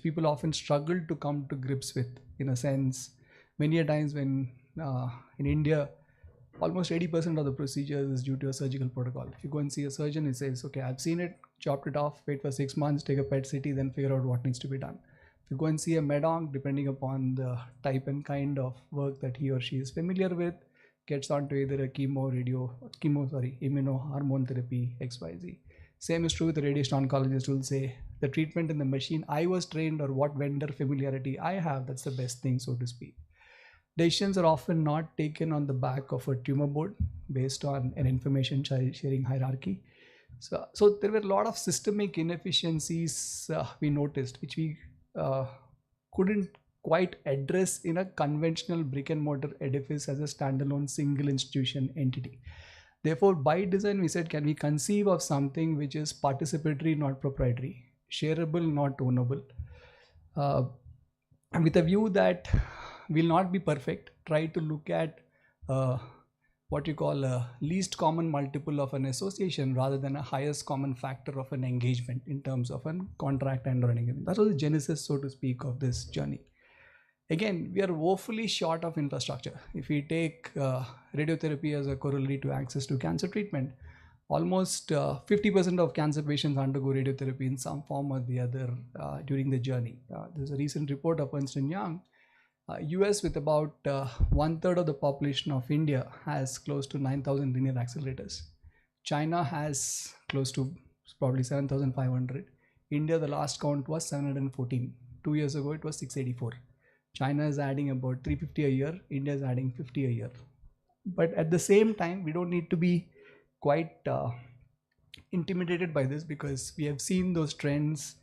people often struggle to come to grips with. In a sense, many a times when in India, almost 80% of the procedures is due to a surgical protocol. If you go and see a surgeon, he says, okay, I've seen it, chopped it off, wait for 6 months, take a PET CT, then figure out what needs to be done. If you go and see a med-onc, depending upon the type and kind of work that he or she is familiar with, gets onto either a immunohormone therapy, XYZ. Same is true with the radiation oncologist who will say, the treatment in the machine I was trained or what vendor familiarity I have, that's the best thing, so to speak. Decisions are often not taken on the back of a tumor board based on an information sharing hierarchy. So there were a lot of systemic inefficiencies we noticed, which we couldn't quite address in a conventional brick and mortar edifice as a standalone single institution entity. Therefore, by design, we said, can we conceive of something which is participatory, not proprietary, shareable, not ownable, and with a view that will not be perfect, try to look at what you call a least common multiple of an association rather than a highest common factor of an engagement in terms of a contract and or an agreement. That was the genesis, so to speak, of this journey. Again, we are woefully short of infrastructure. If we take radiotherapy as a corollary to access to cancer treatment, almost 50% of cancer patients undergo radiotherapy in some form or the other during the journey. There's a recent report of Ernst & Young. US, with about 1/3 of the population of India, has close to 9,000 linear accelerators. China has close to probably 7,500. India, the last count was 714. 2 years ago, it was 684. China is adding about 350 a year. India is adding 50 a year. But at the same time, we don't need to be quite intimidated by this, because we have seen those trends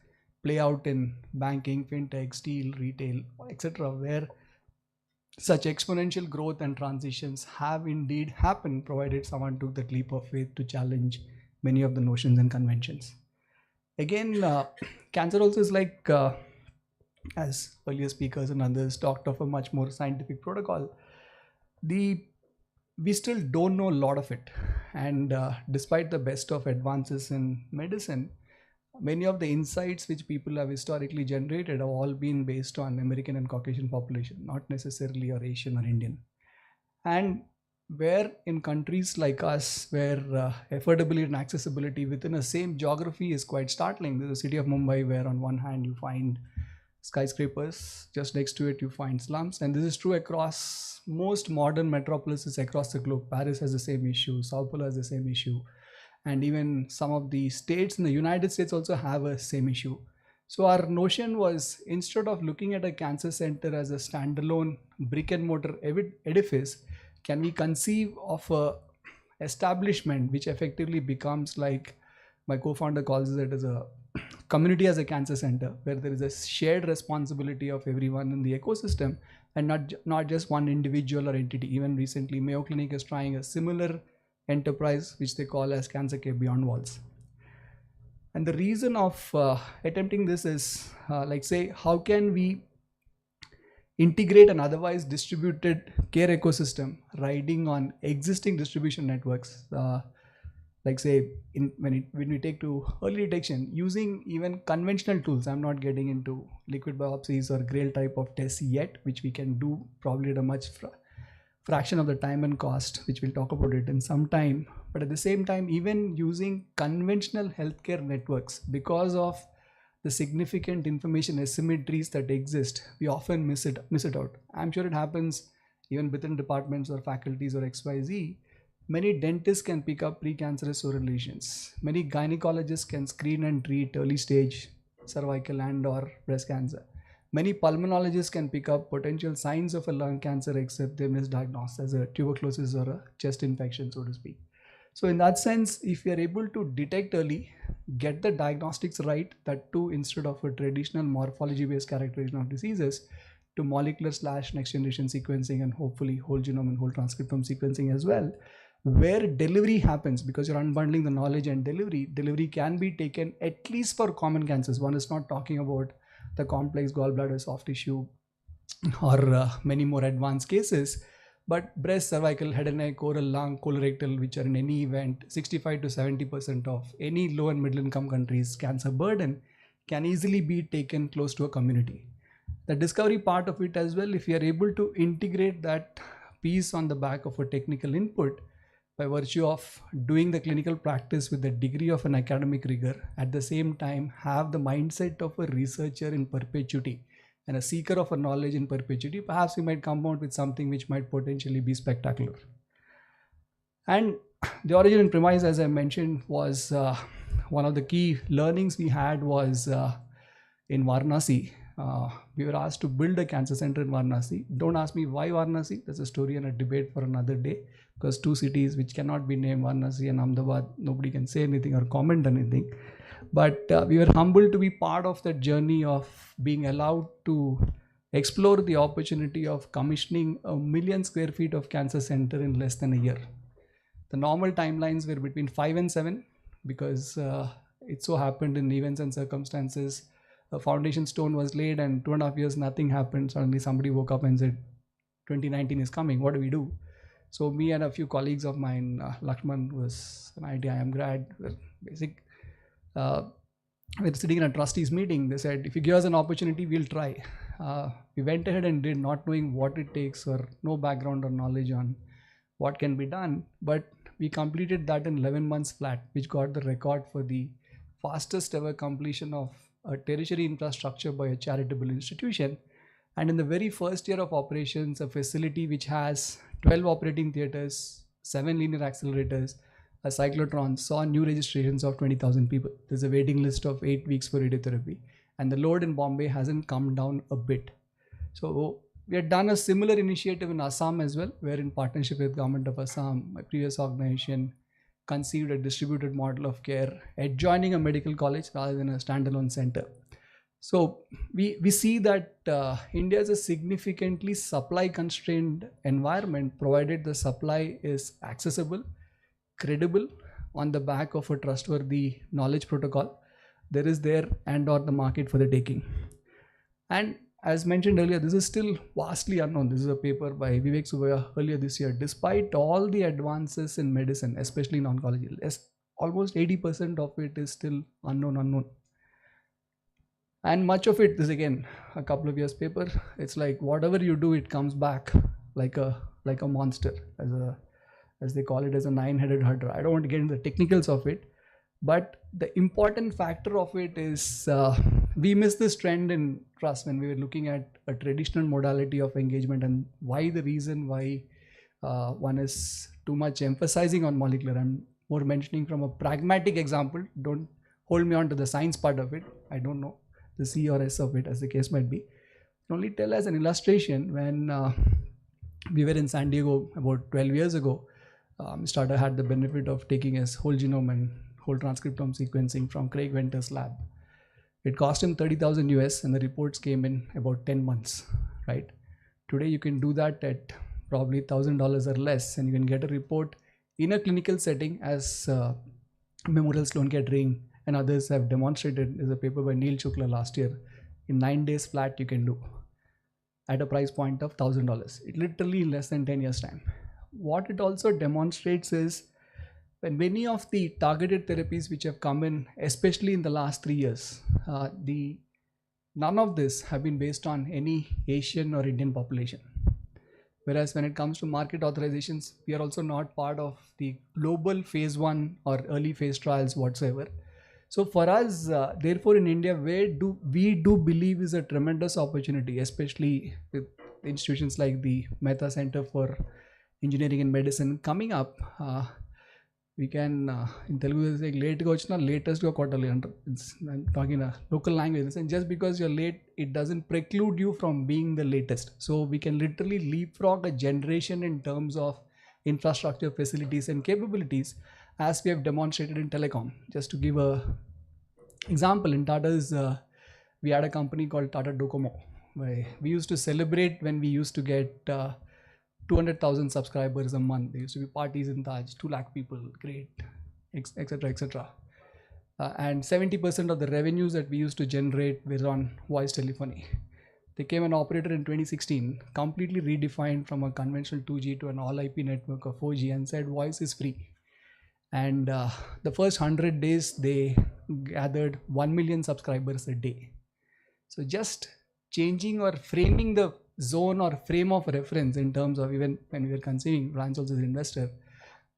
play out in banking, fintech, steel, retail, etc., where such exponential growth and transitions have indeed happened, provided someone took that leap of faith to challenge many of the notions and conventions. Again, cancer also is like, as earlier speakers and others talked of, a much more scientific protocol. We still don't know a lot of it, and despite the best of advances in medicine, many of the insights which people have historically generated have all been based on American and Caucasian population, not necessarily or Asian or Indian. And where in countries like us, where affordability and accessibility within a same geography is quite startling. There's a city of Mumbai where on one hand you find skyscrapers, just next to it you find slums, and this is true across most modern metropolises across the globe. Paris has the same issue, Sao Paulo has the same issue, and even some of the states in the United States also have a same issue. So our notion was, instead of looking at a cancer center as a standalone brick and mortar edifice, can we conceive of a establishment which effectively becomes, like my co-founder calls it, as a community as a cancer center, where there is a shared responsibility of everyone in the ecosystem and not just one individual or entity. Even recently, Mayo Clinic is trying a similar enterprise which they call as Cancer Care Beyond Walls. And the reason of attempting this is like, say, how can we integrate an otherwise distributed care ecosystem riding on existing distribution networks, like say when we take to early detection using even conventional tools. I'm not getting into liquid biopsies or Grail type of tests yet, which we can do probably at a much fraction of the time and cost, which we'll talk about it in some time. But at the same time, even using conventional healthcare networks, because of the significant information asymmetries that exist, we often miss it out. I'm sure it happens even within departments or faculties or XYZ. Many dentists can pick up precancerous oral lesions. Many gynecologists can screen and treat early stage cervical and or breast cancer. Many pulmonologists can pick up potential signs of a lung cancer, except they misdiagnose as a tuberculosis or a chest infection, so to speak. So in that sense, if we are able to detect early, get the diagnostics right, that too instead of a traditional morphology-based characterization of diseases, to molecular / next generation sequencing, and hopefully whole genome and whole transcriptome sequencing as well, where delivery happens, because you're unbundling the knowledge and delivery can be taken at least for common cancers. One is not talking about the complex gallbladder, soft tissue, or many more advanced cases, but breast, cervical, head and neck, oral, lung, colorectal, which are in any event 65 to 70% of any low and middle income countries' cancer burden, can easily be taken close to a community. The discovery part of it as well, if you are able to integrate that piece on the back of a technical input by virtue of doing the clinical practice with the degree of an academic rigor, at the same time have the mindset of a researcher in perpetuity and a seeker of a knowledge in perpetuity, perhaps we might come out with something which might potentially be spectacular. And the origin and premise, as I mentioned, was one of the key learnings we had was in Varanasi. We were asked to build a cancer center in Varanasi. Don't ask me why Varanasi. There's a story and a debate for another day, because two cities which cannot be named, Varanasi and Ahmedabad, nobody can say anything or comment on anything. But we were humbled to be part of that journey of being allowed to explore the opportunity of commissioning 1 million square feet of cancer center in less than a year. The normal timelines were between 5 and 7, because it so happened in events and circumstances, a foundation stone was laid and 2.5 years nothing happened. Suddenly somebody woke up and said 2019 is coming, what do we do? So me and a few colleagues of mine, Lakshman was an IIM grad, we're sitting in a trustees meeting. They said, if you give us an opportunity, we'll try. We went ahead and did, not knowing what it takes or no background or knowledge on what can be done. But we completed that in 11 months flat, which got the record for the fastest ever completion of a tertiary infrastructure by a charitable institution. And in the very first year of operations, a facility which has 12 operating theaters, 7 linear accelerators, a cyclotron, saw new registrations of 20,000 people. There's a waiting list of 8 weeks for radiotherapy. And the load in Bombay hasn't come down a bit. So we had done a similar initiative in Assam as well, where in partnership with Government of Assam, my previous organization conceived a distributed model of care adjoining a medical college rather than a standalone center. So we see that India is a significantly supply constrained environment, provided the supply is accessible, credible, on the back of a trustworthy knowledge protocol. There is there and or the market for the taking. And as mentioned earlier, this is still vastly unknown. This is a paper by Vivek Subaya earlier this year. Despite all the advances in medicine, especially in oncology, almost 80% of it is still unknown. And much of it is, again, a couple of years paper. It's like whatever you do, it comes back like a monster, as they call it, as a 9-headed hydra. I don't want to get into the technicals of it, but the important factor of it is we missed this trend in trust when we were looking at a traditional modality of engagement, and why the reason why one is too much emphasizing on molecular. I'm more mentioning from a pragmatic example. Don't hold me on to the science part of it. I don't know the C or S of it, as the case might be. Only tell as an illustration, when we were in San Diego about 12 years ago, Mr. Atta had the benefit of taking his whole genome and whole transcriptome sequencing from Craig Venter's lab. It cost him 30,000 US, and the reports came in about 10 months, right? Today you can do that at probably $1,000 or less, and you can get a report in a clinical setting, as Memorial Sloan Kettering and others have demonstrated. There's a paper by Neil Shukla last year. In 9 days flat you can do at a price point of $1,000. It literally in less than 10 years time. What it also demonstrates is, when many of the targeted therapies which have come in, especially in the last 3 years, none of this have been based on any Asian or Indian population. Whereas when it comes to market authorizations, we are also not part of the global phase 1 or early phase trials whatsoever. So for us, therefore in India, where we do believe is a tremendous opportunity, especially with institutions like the Mehta Center for Engineering and Medicine coming up. We can, in Telugu, say, late go chna latest go quarterly. I'm talking a local language. And just because you're late, it doesn't preclude you from being the latest. So we can literally leapfrog a generation in terms of infrastructure, facilities, and capabilities, as we have demonstrated in telecom. Just to give a example, in Tata's, we had a company called Tata Docomo, We used to celebrate when we used to get 200,000 subscribers a month. There used to be parties in Taj, 2 lakh people, great, etc., etc. And 70% of the revenues that we used to generate were on voice telephony. They came an operator in 2016, completely redefined from a conventional 2G to an all IP network of 4G, and said voice is free. And the first 100 days, they gathered 1 million subscribers a day. So just changing or framing the zone or frame of reference in terms of, even when we were conceiving, Ryan also as an investor,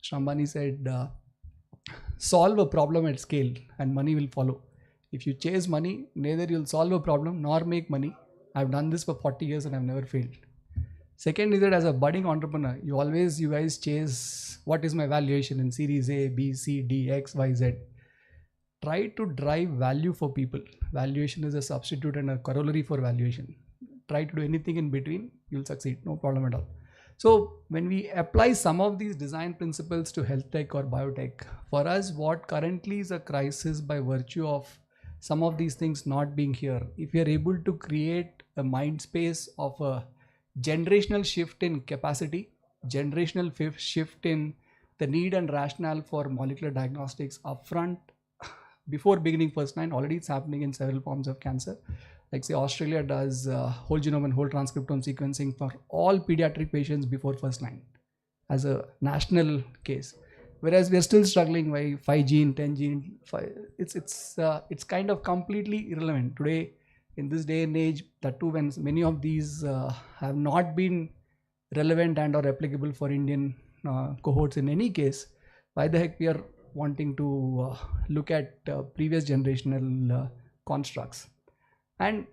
Shambhani said, solve a problem at scale and money will follow. If you chase money, neither you'll solve a problem nor make money. I've done this for 40 years and I've never failed. Second is that as a budding entrepreneur, you guys chase what is my valuation in series A, B, C, D, X, Y, Z. Try to drive value for people. Valuation is a substitute and a corollary for valuation. Try to do anything in between, you'll succeed, no problem at all. So when we apply some of these design principles to health tech or biotech, for us, what currently is a crisis by virtue of some of these things not being here, if we are able to create a mind space of a generational shift in capacity, generational shift in the need and rationale for molecular diagnostics upfront, before beginning first line, already it's happening in several forms of cancer. Like say Australia does whole genome and whole transcriptome sequencing for all pediatric patients before first line as a national case. Whereas we are still struggling by 5 gene, 10 gene, it's kind of completely irrelevant. Today, in this day and age, that too when many of these have not been relevant and or applicable for Indian cohorts in any case, why the heck we are wanting to look at previous generational constructs. And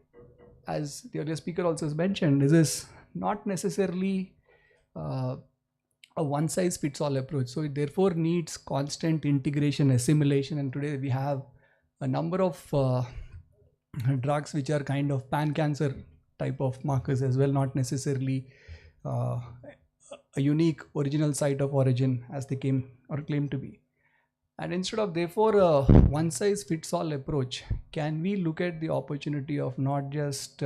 as the earlier speaker also has mentioned, this is not necessarily a one-size-fits-all approach. So it therefore needs constant integration, assimilation. And today we have a number of drugs which are kind of pan-cancer type of markers as well, not necessarily a unique original site of origin as they came or claim to be. And instead of therefore a one-size-fits-all approach, can we look at the opportunity of not just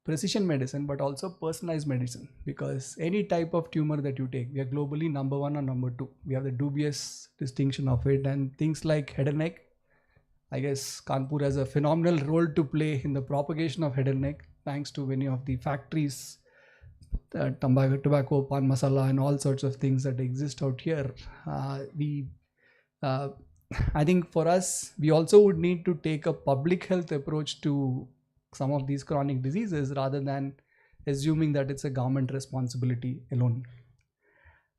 precision medicine, but also personalized medicine? Because any type of tumor that you take, we are globally number 1 or number 2. We have the dubious distinction of it, and things like head and neck. I guess Kanpur has a phenomenal role to play in the propagation of head and neck, thanks to many of the factories, tobacco, pan masala, and all sorts of things that exist out here. I think for us, we also would need to take a public health approach to some of these chronic diseases rather than assuming that it's a government responsibility alone.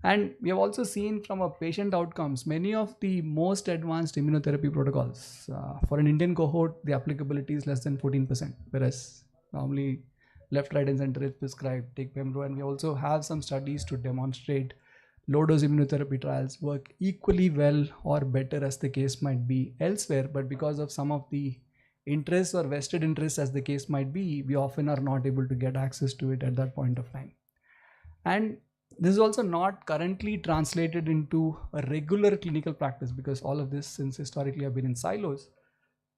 And we have also seen from a patient outcomes, many of the most advanced immunotherapy protocols, for an Indian cohort, the applicability is less than 14%, whereas normally left, right and center is prescribed, take Pembro. And we also have some studies to demonstrate low-dose immunotherapy trials work equally well or better as the case might be elsewhere, but because of some of the interests or vested interests as the case might be, we often are not able to get access to it at that point of time. And this is also not currently translated into a regular clinical practice, because all of this since historically have been in silos.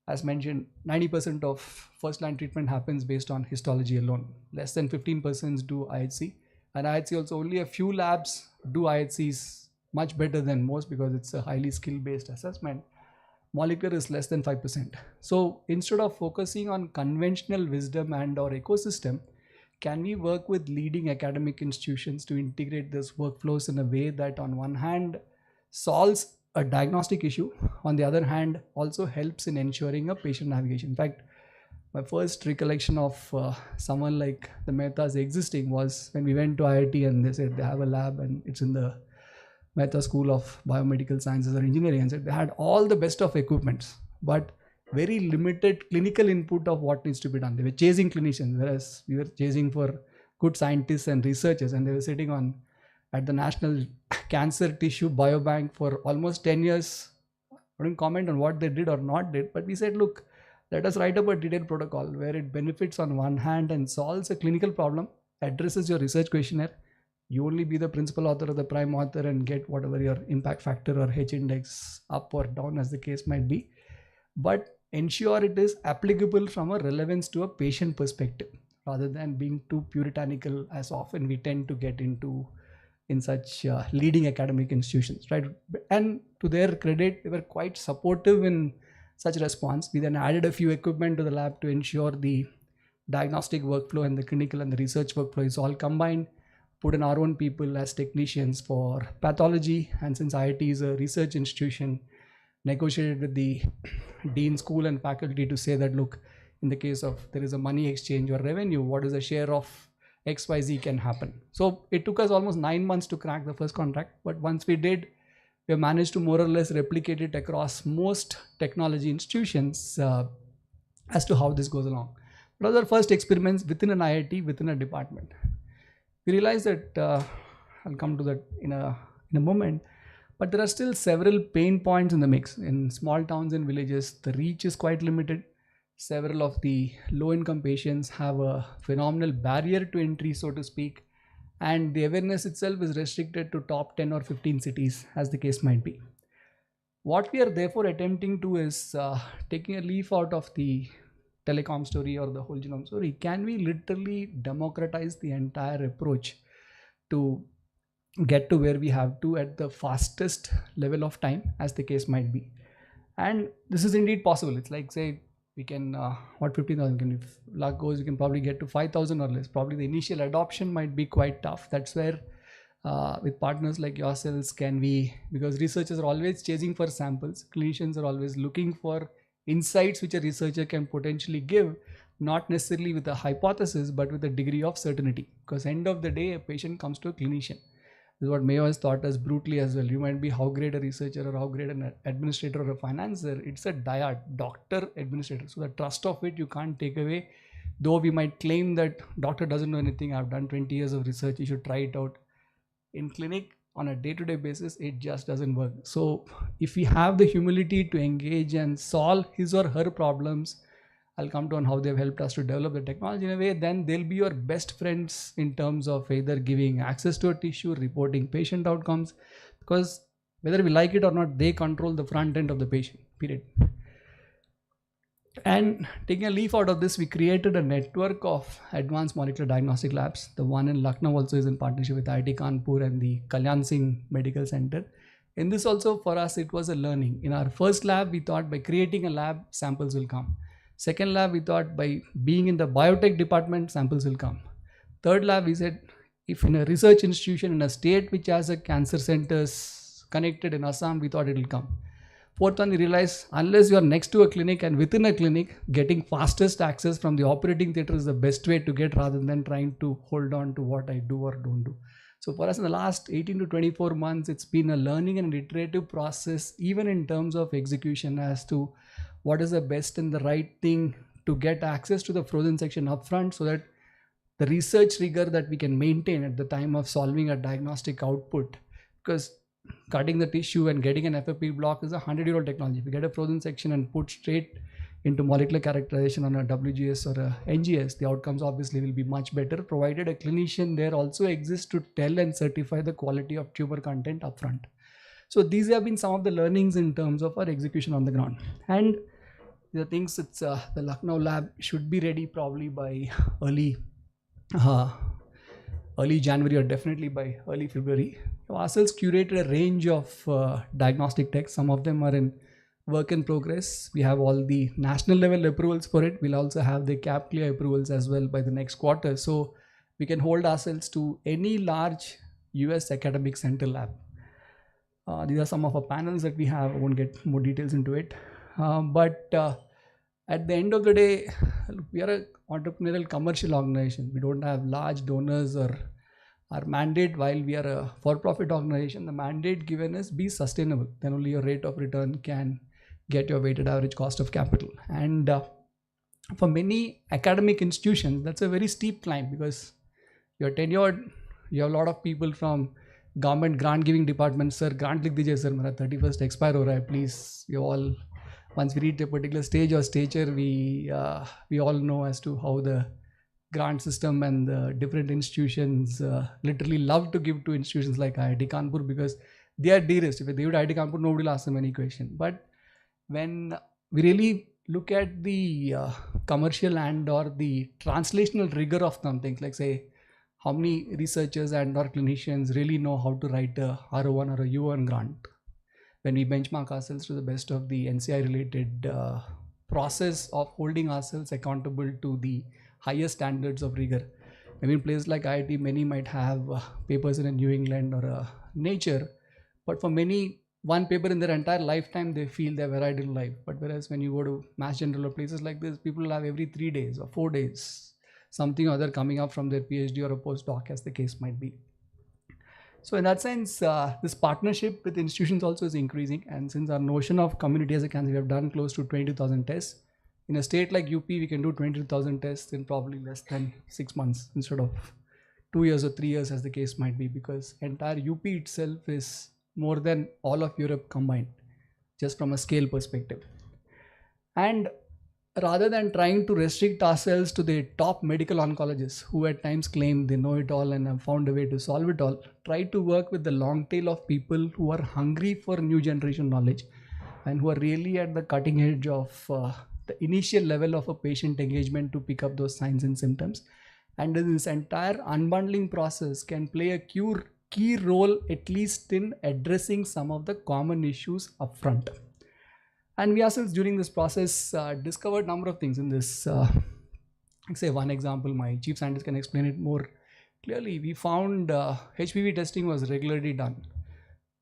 As mentioned, 90% of first-line treatment happens based on histology alone. Less than 15% do IHC. And IHC also, only a few labs do IHCs much better than most because it's a highly skill-based assessment. Molecular is less than 5%. So instead of focusing on conventional wisdom and or ecosystem, can we work with leading academic institutions to integrate these workflows in a way that on one hand solves a diagnostic issue, on the other hand also helps in ensuring a patient navigation? In fact, my first recollection of someone like the Mehtas existing was when we went to IIT and they said they have a lab and it's in the Mehta School of Biomedical Sciences or Engineering, and said they had all the best of equipments, but very limited clinical input of what needs to be done. They were chasing clinicians, whereas we were chasing for good scientists and researchers, and they were sitting at the National Cancer Tissue Biobank for almost 10 years. I wouldn't comment on what they did or not did, but we said, look, let us write up a detailed protocol where it benefits on one hand and solves a clinical problem, addresses your research questionnaire. You only be the principal author or the prime author and get whatever your impact factor or H index up or down as the case might be. But ensure it is applicable from a relevance to a patient perspective. rather than being too puritanical as often we tend to get into in such leading academic institutions, right? And to their credit, they were quite supportive in such response. We then added a few equipment to the lab to ensure the diagnostic workflow and the clinical and the research workflow is all combined, put in our own people as technicians for pathology. And since IIT is a research institution, negotiated with the dean, school and faculty to say that, look, in the case of there is a money exchange or revenue, what is the share of XYZ can happen. So it took us almost 9 months to crack the first contract. But once we did, we managed to more or less replicate it across most technology institutions as to how this goes along. But those are first experiments within an IIT, within a department. We realized that, I'll come to that in a moment, but there are still several pain points in the mix. In small towns and villages, the reach is quite limited. Several of the low-income patients have a phenomenal barrier to entry, so to speak, and the awareness itself is restricted to top 10 or 15 cities, as the case might be. What we are therefore attempting to is taking a leaf out of the telecom story or the whole genome story. Can we literally democratize the entire approach to get to where we have to at the fastest level of time, as the case might be? And this is indeed possible. It's like, say, we can, 15,000 can, if luck goes, we can probably get to 5,000 or less. Probably the initial adoption might be quite tough. That's where with partners like yourselves can we, because researchers are always chasing for samples, clinicians are always looking for insights which a researcher can potentially give, not necessarily with a hypothesis, but with a degree of certainty. Because end of the day, a patient comes to a clinician. This is what Mayo has taught us brutally as well. You might be how great a researcher or how great an administrator or a financer. It's a dyad, doctor, administrator. So the trust of it you can't take away. Though we might claim that doctor doesn't know anything, I've done 20 years of research, you should try it out. In clinic, on a day-to-day basis, it just doesn't work. So if we have the humility to engage and solve his or her problems, I'll come to on how they've helped us to develop the technology in a way, then they'll be your best friends in terms of either giving access to a tissue, reporting patient outcomes, because whether we like it or not, they control the front end of the patient, period. And taking a leaf out of this, we created a network of advanced molecular diagnostic labs. The one in Lucknow also is in partnership with IIT Kanpur and the Kalyan Singh Medical Center. In this also, for us, it was a learning. In our first lab, we thought by creating a lab, samples will come. Second lab, we thought by being in the biotech department, samples will come. Third lab, we said, if in a research institution in a state which has a cancer centers connected in Assam, we thought it will come. Fourth one, we realized unless you are next to a clinic and within a clinic, getting fastest access from the operating theater is the best way to get rather than trying to hold on to what I do or don't do. So for us in the last 18 to 24 months, it's been a learning and iterative process, even in terms of execution as to what is the best and the right thing to get access to the frozen section upfront so that the research rigor that we can maintain at the time of solving a diagnostic output, because cutting the tissue and getting an FFP block is a 100-year-old technology. If we get a frozen section and put straight into molecular characterization on a WGS or a NGS, the outcomes obviously will be much better, provided a clinician there also exists to tell and certify the quality of tumor content upfront. So these have been some of the learnings in terms of our execution on the ground. And the things, it's the Lucknow lab should be ready probably by early January or definitely by early February. So ourselves curated a range of diagnostic techs. Some of them are in work in progress. We have all the national level approvals for it. We'll also have the CAP clear approvals as well by the next quarter. So we can hold ourselves to any large US academic center lab. These are some of our panels that we have. I won't get more details into it. But at the end of the day, we are an entrepreneurial commercial organization. We don't have large donors or our mandate. While we are a for-profit organization, the mandate given is be sustainable. Then only your rate of return can get your weighted average cost of capital. And for many academic institutions, that's a very steep climb because you're tenured. You have a lot of people from government grant giving departments. Sir, grant lik dijiye sir, mera 31st expire ho raha hai. Please, you all, once we reach a particular stage or stature, we all know as to how the grant system and the different institutions literally love to give to institutions like IIT Kanpur because they are de-risked. If they would IIT Kanpur, nobody will ask them any question. But when we really look at the commercial and or the translational rigor of some things, like say how many researchers and or clinicians really know how to write a R01 or a U1 grant, when we benchmark ourselves to the best of the NCI related process of holding ourselves accountable to the highest standards of rigor. Maybe in places like IIT, many might have papers in a New England or a Nature, but for many, one paper in their entire lifetime, they feel they've arrived in life. But whereas when you go to Mass General or places like this, people have every 3 days or 4 days, something or other coming up from their PhD or a postdoc, as the case might be. So in that sense, this partnership with institutions also is increasing. And since our notion of community as a cancer, we have done close to 22,000 tests. In a state like UP, we can do 22,000 tests in probably less than 6 months instead of 2 years or 3 years, as the case might be, because entire UP itself is more than all of Europe combined, just from a scale perspective. And rather than trying to restrict ourselves to the top medical oncologists who at times claim they know it all and have found a way to solve it all, try to work with the long tail of people who are hungry for new generation knowledge and who are really at the cutting edge of the initial level of a patient engagement to pick up those signs and symptoms. And this entire unbundling process can play a key role, at least in addressing some of the common issues upfront. And we ourselves during this process discovered a number of things in this. Say one example, my chief scientist can explain it more clearly. We found HPV testing was regularly done.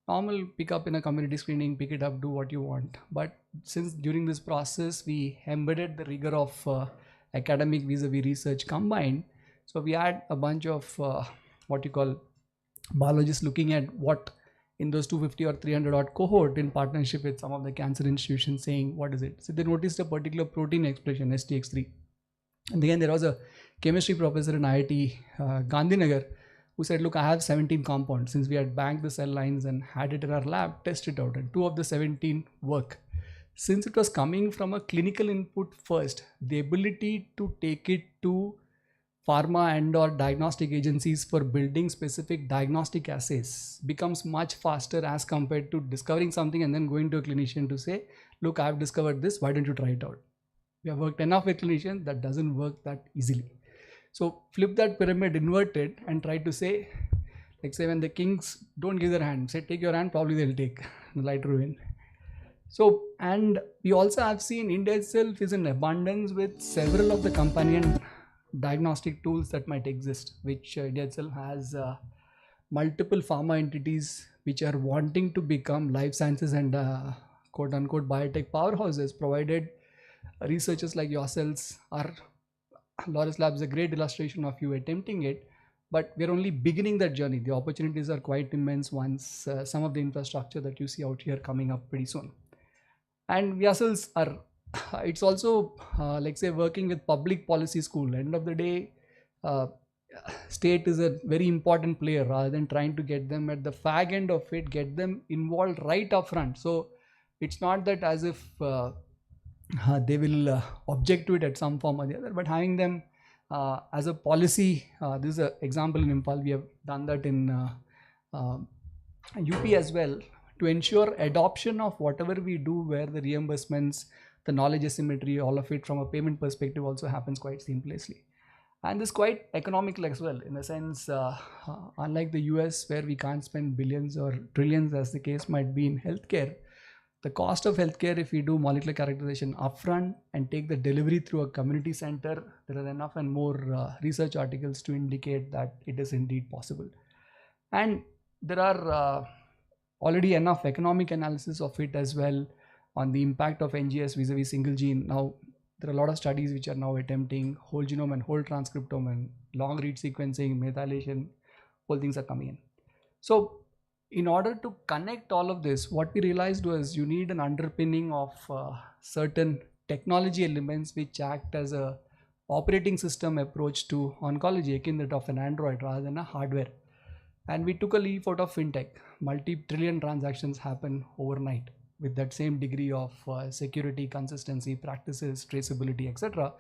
Normal pick up in a community screening, pick it up, do what you want. But since during this process, we embedded the rigor of academic vis-a-vis research combined. So we had a bunch of what you call biologists looking at what in those 250 or 300 odd cohort in partnership with some of the cancer institutions, saying what is it. So they noticed a particular protein expression, STX3. And again, there was a chemistry professor in IIT Gandhinagar who said, look, I have 17 compounds. Since we had banked the cell lines and had it in our lab, test it out, and 2 of the 17 work. Since it was coming from a clinical input first, the ability to take it to pharma and or diagnostic agencies for building specific diagnostic assays becomes much faster as compared to discovering something and then going to a clinician to say, look, I've discovered this, why don't you try it out? We have worked enough with clinicians, that doesn't work that easily. So flip that pyramid inverted and try to say, like say when the kings don't give their hand, say take your hand, probably they'll take the light ruin. So, and we also have seen India itself is in abundance with several of the companion diagnostic tools that might exist, which India itself has multiple pharma entities which are wanting to become life sciences and quote unquote biotech powerhouses, provided researchers like yourselves are. Loris Labs is a great illustration of you attempting it, but we're only beginning that journey. The opportunities are quite immense once some of the infrastructure that you see out here coming up pretty soon. And we ourselves are, it's also like say working with public policy school. End of the day, state is a very important player. Rather than trying to get them at the fag end of it, get them involved right up front. So it's not that as if they will object to it at some form or the other, but having them as a policy, this is an example in Impal, we have done that in UP as well, to ensure adoption of whatever we do, where the reimbursements, the knowledge asymmetry, all of it from a payment perspective also happens quite seamlessly. And this is quite economical as well, in a sense, unlike the US where we can't spend billions or trillions as the case might be in healthcare. The cost of healthcare, if we do molecular characterization upfront and take the delivery through a community center, there are enough and more research articles to indicate that it is indeed possible. And there are already enough economic analysis of it as well on the impact of NGS vis-a-vis single gene. Now, there are a lot of studies which are now attempting whole genome and whole transcriptome and long read sequencing, methylation, whole things are coming in. So, in order to connect all of this, what we realized was you need an underpinning of certain technology elements which act as a operating system approach to oncology, akin that of an Android rather than a hardware. And we took a leap out of fintech. Multi-trillion transactions happen overnight with that same degree of security, consistency, practices, traceability, etc.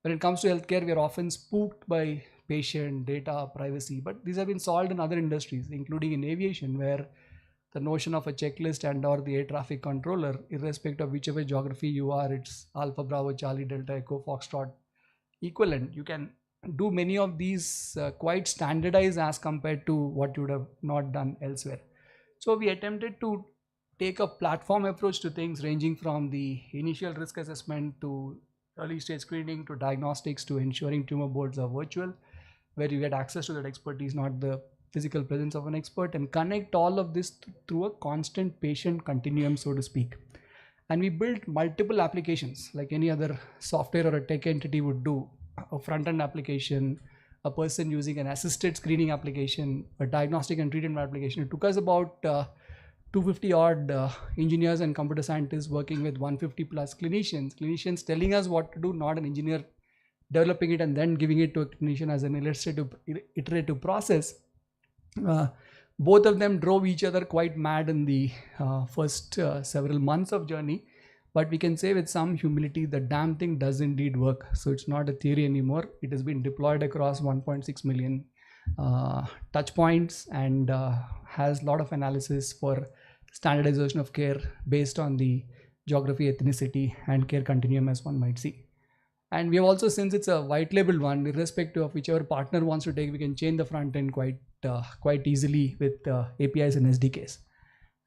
When it comes to healthcare, we are often spooked by patient data, privacy, but these have been solved in other industries, including in aviation, where the notion of a checklist and or the air traffic controller, irrespective of whichever geography you are, it's Alpha, Bravo, Charlie, Delta, Echo, Foxtrot equivalent. You can do many of these quite standardized as compared to what you would have not done elsewhere. So we attempted to take a platform approach to things, ranging from the initial risk assessment to early stage screening to diagnostics to ensuring tumor boards are virtual, where you get access to that expertise, not the physical presence of an expert, and connect all of this through a constant patient continuum, so to speak. And we built multiple applications like any other software or a tech entity would do. A front-end application, a person using an assisted screening application, a diagnostic and treatment application. It took us about 250 odd engineers and computer scientists working with 150 plus clinicians telling us what to do, not an engineer developing it and then giving it to a clinician as an iterative process. Both of them drove each other quite mad in the first several months of journey. But we can say with some humility, the damn thing does indeed work. So it's not a theory anymore. It has been deployed across 1.6 million touch points and has a lot of analysis for standardization of care based on the geography, ethnicity, and care continuum, as one might see. And we have also, since it's a white labeled one, irrespective of whichever partner wants to take, we can change the front end quite easily with APIs and SDKs.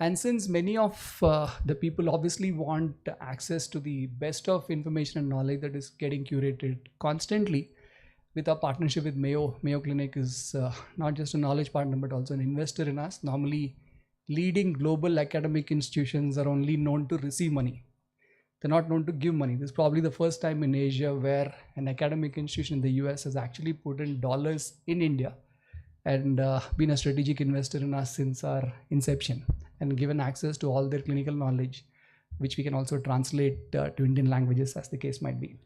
And since many of the people obviously want access to the best of information and knowledge that is getting curated constantly, with our partnership with Mayo Clinic is not just a knowledge partner, but also an investor in us. Normally, leading global academic institutions are only known to receive money. They're not known to give money. This is probably the first time in Asia where an academic institution in the US has actually put in dollars in India and been a strategic investor in us since our inception, and given access to all their clinical knowledge, which we can also translate to Indian languages as the case might be.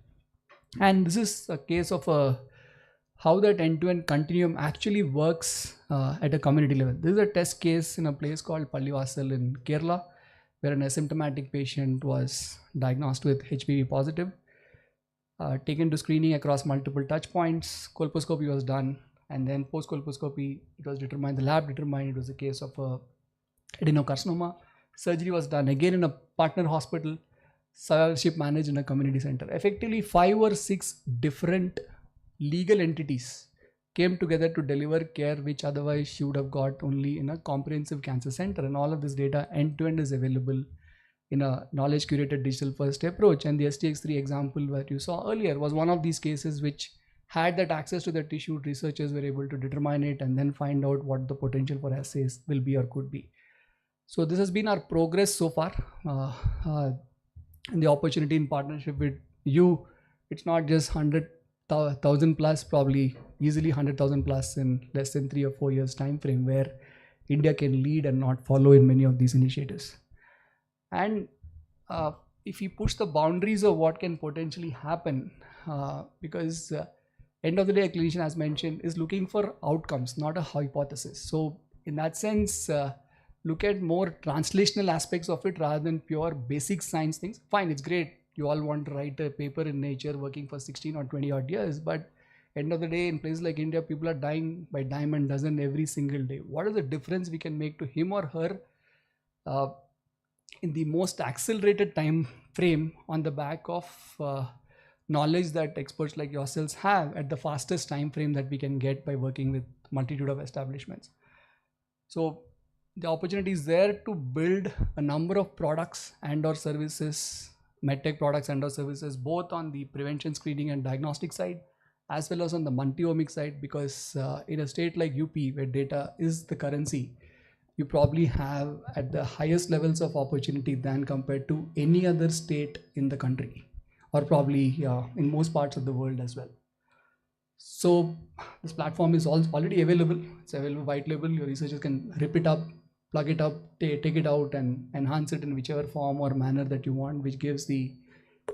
And this is a case of how that end-to-end continuum actually works at a community level. This is a test case in a place called Pallivasal in Kerala, where an asymptomatic patient was diagnosed with HPV positive, taken to screening across multiple touch points. Colposcopy was done, and then post-colposcopy, it was determined, the lab determined it was a case of adenocarcinoma. Surgery was done again in a partner hospital, survivorship managed in a community center. Effectively, 5 or 6 different legal entities came together to deliver care which otherwise she would have got only in a comprehensive cancer center. And all of this data end-to-end is available in a knowledge curated digital first approach. And the STX3 example that you saw earlier was one of these cases which had that access to the tissue. Researchers were able to determine it and then find out what the potential for assays will be or could be. So this has been our progress so far. And the opportunity in partnership with you, it's not just 100,000 plus, probably easily 100,000 plus in less than 3 or 4 years time frame, where India can lead and not follow in many of these initiatives. And if you push the boundaries of what can potentially happen, because end of the day, a clinician, as mentioned, is looking for outcomes, not a hypothesis. So in that sense, look at more translational aspects of it rather than pure basic science things. Fine, it's great. You all want to write a paper in Nature working for 16 or 20 odd years, but end of the day, in places like India, people are dying by dime and dozen every single day. What is the difference we can make to him or her in the most accelerated time frame on the back of knowledge that experts like yourselves have at the fastest time frame that we can get by working with multitude of establishments? So the opportunity is there to build a number of products and or services, medtech products and or services, both on the prevention, screening and diagnostic side, as well as on the multi-omic side, because in a state like UP, where data is the currency, you probably have at the highest levels of opportunity than compared to any other state in the country, or probably in most parts of the world as well. So this platform is already available. It's available white label. Your researchers can rip it up, plug it up, take it out and enhance it in whichever form or manner that you want, which gives the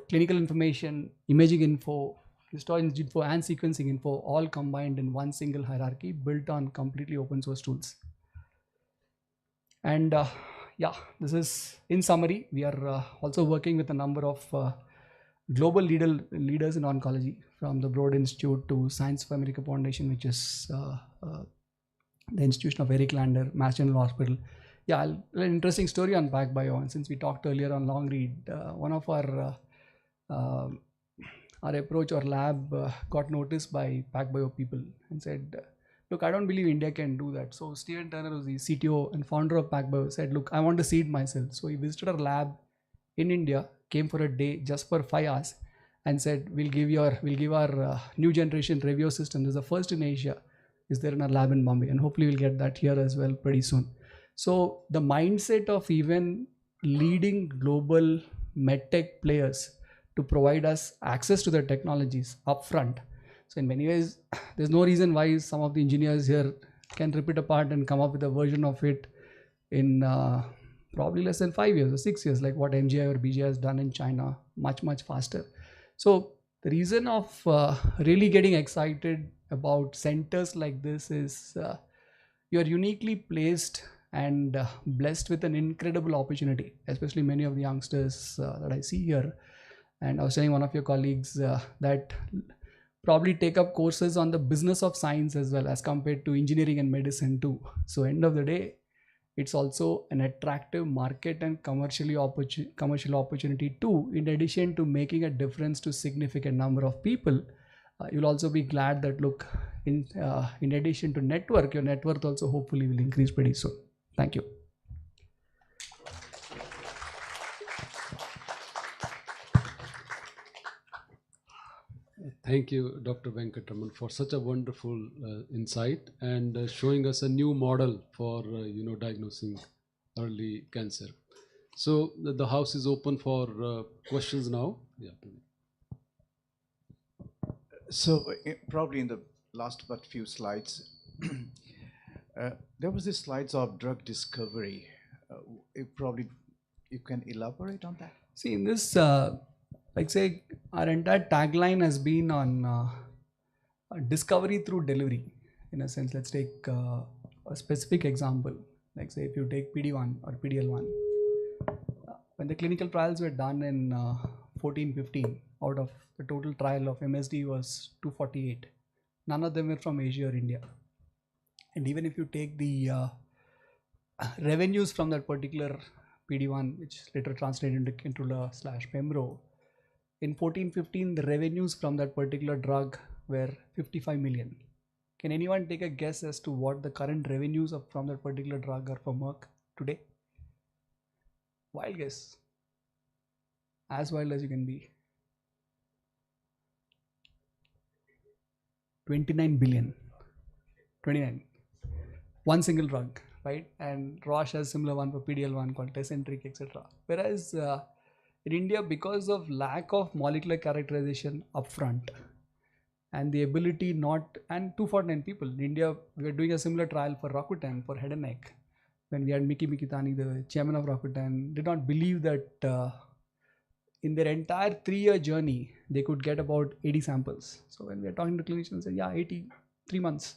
clinical information, imaging info, histology info and sequencing info all combined in one single hierarchy built on completely open source tools. And this is in summary. We are also working with a number of global leaders in oncology, from the Broad Institute to Science of America Foundation, which is the institution of Eric Lander, Mass General Hospital, Yeah, an interesting story on PacBio. And since we talked earlier on long read, one of our approach or lab got noticed by PacBio people and said, look, I don't believe India can do that. So Steven Turner, who's the CTO and founder of PacBio, said, look, I want to seed myself. So he visited our lab in India, came for a day just for 5 hours, and said, we'll give our new generation Revio system. This is the first in Asia. Is there in our lab in Bombay, and hopefully we'll get that here as well pretty soon. So the mindset of even leading global medtech players to provide us access to the technologies upfront. So in many ways, there's no reason why some of the engineers here can rip it apart and come up with a version of it in probably less than 5 years or 6 years, like what MGI or BGI has done in China, much, much faster. So the reason of really getting excited about centers like this is you're uniquely placed and blessed with an incredible opportunity, especially many of the youngsters that I see here. And I was telling one of your colleagues that probably take up courses on the business of science as well as compared to engineering and medicine too. So end of the day, it's also an attractive market and commercial opportunity too, in addition to making a difference to significant number of people. You'll also be glad that, look, in addition to network, your net worth also hopefully will increase pretty soon. Thank you. Thank you, Dr. Venkatraman, for such a wonderful insight and showing us a new model for diagnosing early cancer. So the house is open for questions now. Yeah. So probably in the last but few slides, there was this slides of drug discovery. You can elaborate on that. See, in this, like say, our entire tagline has been on discovery through delivery. In a sense, let's take a specific example. Like say, if you take PD-1 or PD-L1, when the clinical trials were done in 14-15, out of the total trial of MSD was 248. None of them were from Asia or India. And even if you take the revenues from that particular PD-1, which later translated into Keynote/Pembro, in 14-15, the revenues from that particular drug were 55 million. Can anyone take a guess as to what the current revenues from that particular drug are for Merck today? Wild guess. As wild as you can be. 29 billion. 29. One single drug, right? And Roche has similar one for PDL1 called Tecentriq, etc. Whereas in India, because of lack of molecular characterization upfront and the ability and 249 people in India, we were doing a similar trial for Rakuten for head and neck. When we had Miki Mikitani, the chairman of Rakuten, did not believe that in their entire 3-year journey, they could get about 80 samples. So when we are talking to clinicians, they said, yeah, 80, 3 months.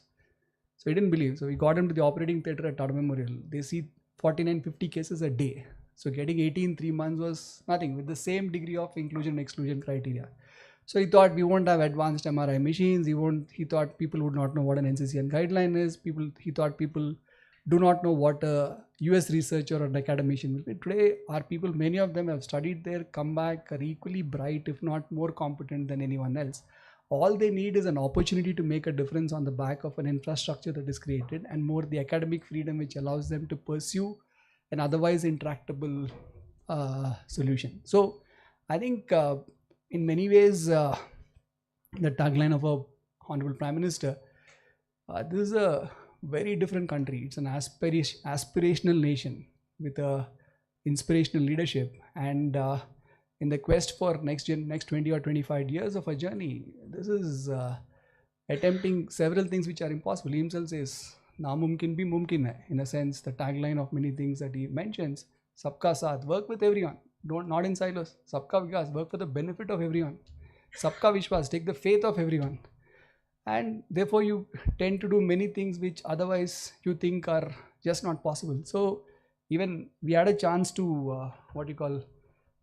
So he didn't believe. So we got him to the operating theatre at Tata Memorial. They see 49, 50 cases a day. So getting 80 in 3 months was nothing with the same degree of inclusion and exclusion criteria. So he thought we won't have advanced MRI machines. He thought people would not know what an NCCN guideline is. He thought people do not know what a US researcher or an academician will be. Today, our people, many of them have studied there, come back, are equally bright, if not more competent than anyone else. All they need is an opportunity to make a difference on the back of an infrastructure that is created, and more the academic freedom which allows them to pursue an otherwise intractable solution. So I think in many ways, the tagline of our Honorable Prime Minister, this is a very different country. It's an aspirational nation with a inspirational leadership, and in the quest for next 20 or 25 years of a journey, this is attempting several things which are impossible. He himself says, "Namumkin bhi mumkin hai." In a sense, the tagline of many things that he mentions, "Sabka Saath," work with everyone. Not in silos. "Sabka Vikas," work for the benefit of everyone. "Sabka Vishwas," take the faith of everyone. And therefore, you tend to do many things which otherwise you think are just not possible. So even we had a chance to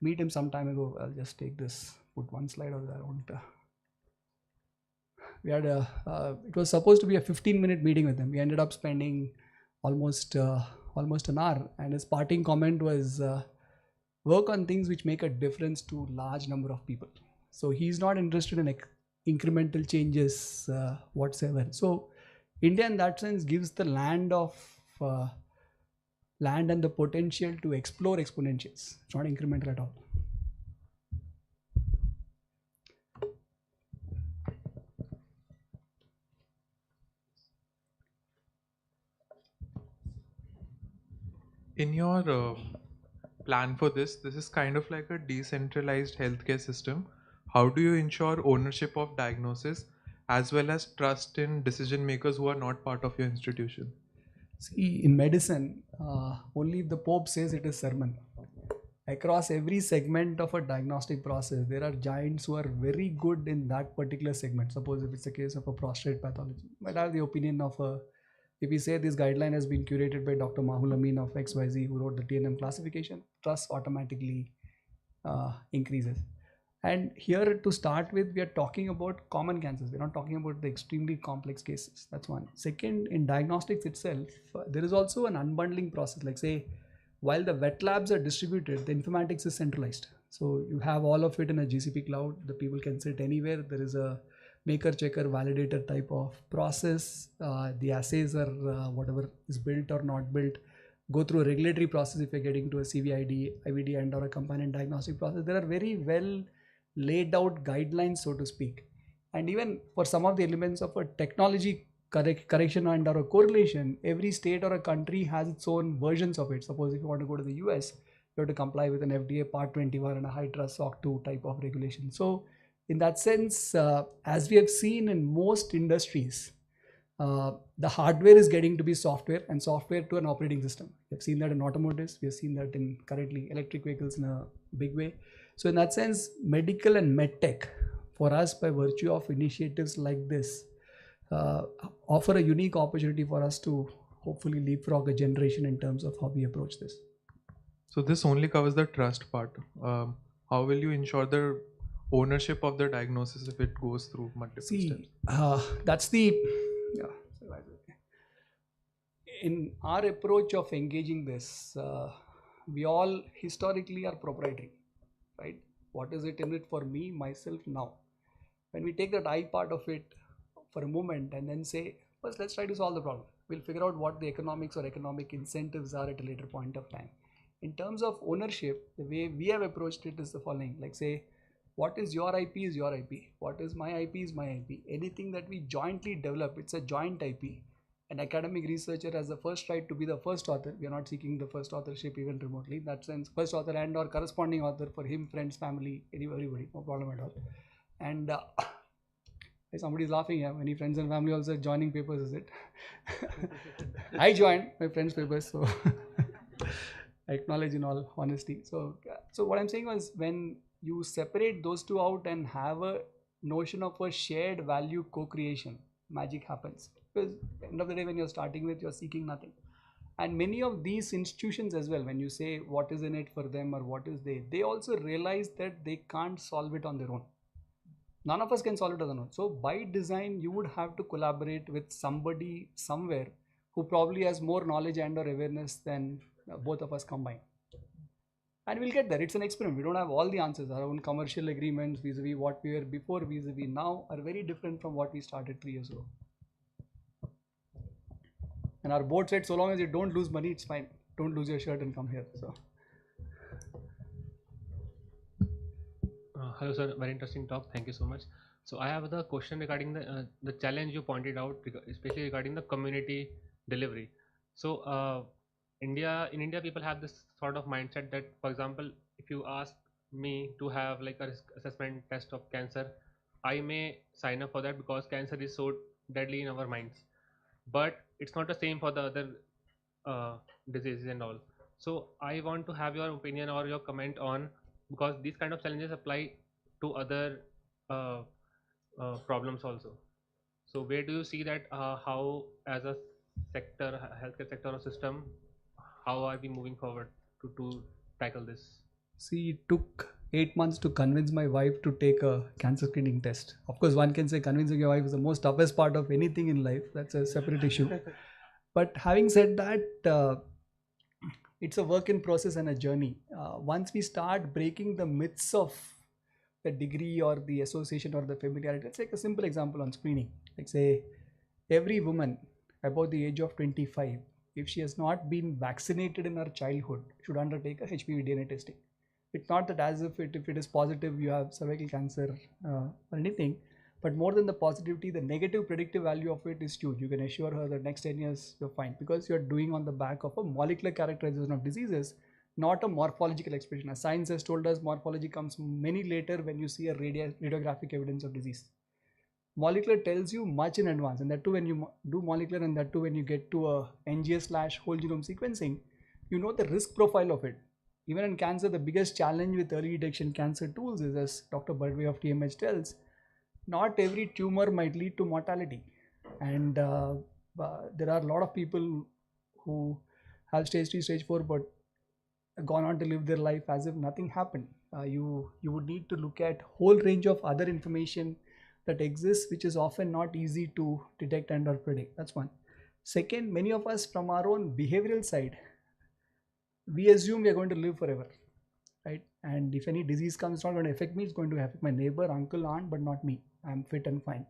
meet him some time ago. I'll just take this, put one slide over there. We had it was supposed to be a 15-minute meeting with him. We ended up spending almost almost an hour, and his parting comment was work on things which make a difference to large number of people. So he's not interested in incremental changes whatsoever. So India in that sense gives the land and the potential to explore exponentials. It's not incremental at all. In your plan for this is kind of like a decentralized healthcare system. How do you ensure ownership of diagnosis as well as trust in decision makers who are not part of your institution? See, in medicine, only if the Pope says it is sermon. Across every segment of a diagnostic process, there are giants who are very good in that particular segment. Suppose if it's a case of a prostate pathology, might have the opinion of if we say this guideline has been curated by Dr. Mahul Amin of XYZ, who wrote the TNM classification, trust automatically increases. And here to start with, we are talking about common cancers. We're not talking about the extremely complex cases. That's one. Second, in diagnostics itself, there is also an unbundling process. Like say, while the wet labs are distributed, the informatics is centralized. So you have all of it in a GCP cloud. The people can sit anywhere. There is a maker, checker, validator type of process. The assays are whatever is built or not built. Go through a regulatory process if you're getting to a CVID, IVD and or a companion diagnostic process. There are very well laid out guidelines, so to speak. And even for some of the elements of a technology correction and or a correlation, every state or a country has its own versions of it. Suppose if you want to go to the US, you have to comply with an FDA Part 21 and a high trust SOC 2 type of regulation. So in that sense, as we have seen in most industries, the hardware is getting to be software and software to an operating system. We have seen that in automotives. We have seen that in currently electric vehicles in a big way. So in that sense, medical and medtech for us, by virtue of initiatives like this, offer a unique opportunity for us to hopefully leapfrog a generation in terms of how we approach this. So this only covers the trust part. How will you ensure the ownership of the diagnosis if it goes through multiple steps? That's the in our approach of engaging this, we all historically are proprietary, right? What is it in it for me, myself, now? When we take that I part of it for a moment and then say, first let's try to solve the problem. We'll figure out what the economics or economic incentives are at a later point of time. In terms of ownership, the way we have approached it is the following. Like say, what is your IP is your IP. What is my IP is my IP. Anything that we jointly develop, it's a joint IP. An academic researcher has the first right to be the first author. We are not seeking the first authorship even remotely. In that sense, first author and or corresponding author for him, friends, family, everybody, no problem at all. And somebody's laughing here. Many friends and family also joining papers, is it? I joined my friends' papers, so I acknowledge in all honesty. So what I'm saying was, when you separate those two out and have a notion of a shared value co-creation, magic happens. Because at the end of the day, when you're starting with, you're seeking nothing. And many of these institutions as well, when you say what is in it for them or what is they also realize that they can't solve it on their own. None of us can solve it on their own. So by design, you would have to collaborate with somebody somewhere who probably has more knowledge and or awareness than both of us combined. And we'll get there. It's an experiment. We don't have all the answers. Our own commercial agreements vis-a-vis what we were before, vis-a-vis now, are very different from what we started 3 years ago. And our board said, so long as you don't lose money, it's fine. Don't lose your shirt and come here. So. Hello, sir. Very interesting talk. Thank you so much. So I have the question regarding the challenge you pointed out, especially regarding the community delivery. So in India, people have this sort of mindset that, for example, if you ask me to have like a risk assessment test of cancer, I may sign up for that because cancer is so deadly in our minds. But it's not the same for the other diseases and all. So I want to have your opinion or your comment on, because these kind of challenges apply to other problems also. So where do you see that how as a sector, healthcare sector or system, how are we moving forward to tackle this? See, it took 8 months to convince my wife to take a cancer screening test. Of course, one can say convincing your wife is the most toughest part of anything in life. That's a separate issue. But having said that, it's a work in process and a journey. Once we start breaking the myths of the degree or the association or the familiarity, let's take a simple example on screening. Like say, every woman above the age of 25, if she has not been vaccinated in her childhood, should undertake a HPV DNA testing. It's not that as if it is positive, you have cervical cancer or anything, but more than the positivity, the negative predictive value of it is huge. You can assure her that next 10 years you're fine, because you're doing on the back of a molecular characterization of diseases, not a morphological expression. As science has told us, morphology comes many later when you see a radiographic evidence of disease. Molecular tells you much in advance, and that too when you do molecular, and that too when you get to a NGS/whole genome sequencing, you know the risk profile of it. Even in cancer, the biggest challenge with early detection cancer tools is, as Dr. Burdway of TMH tells, not every tumor might lead to mortality. And there are a lot of people who have stage 3, stage 4, but gone on to live their life as if nothing happened. You would need to look at whole range of other information that exists, which is often not easy to detect and or predict. That's one. Second, many of us from our own behavioral side, we assume we are going to live forever, right? And if any disease comes, it's not going to affect me, it's going to affect my neighbor, uncle, aunt, but not me. I'm fit and fine.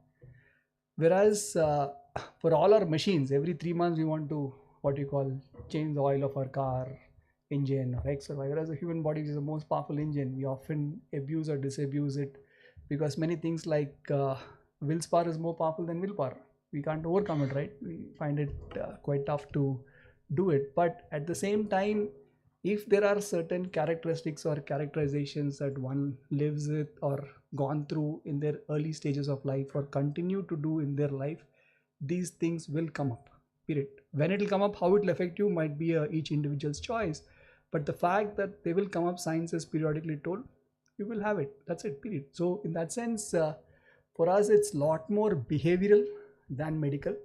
Whereas for all our machines, every 3 months we want to, what you call, change the oil of our car, engine, or X or Y. Whereas the human body is the most powerful engine. We often abuse or disabuse it, because many things like willpower is more powerful than willpower. We can't overcome it, right? We find it quite tough to do it. But at the same time, if there are certain characteristics or characterizations that one lives with or gone through in their early stages of life or continue to do in their life, these things will come up, period. When it will come up, how it will affect you might be each individual's choice. But the fact that they will come up, science is periodically told, you will have it. That's it, period. So in that sense, for us, it's a lot more behavioral than medical.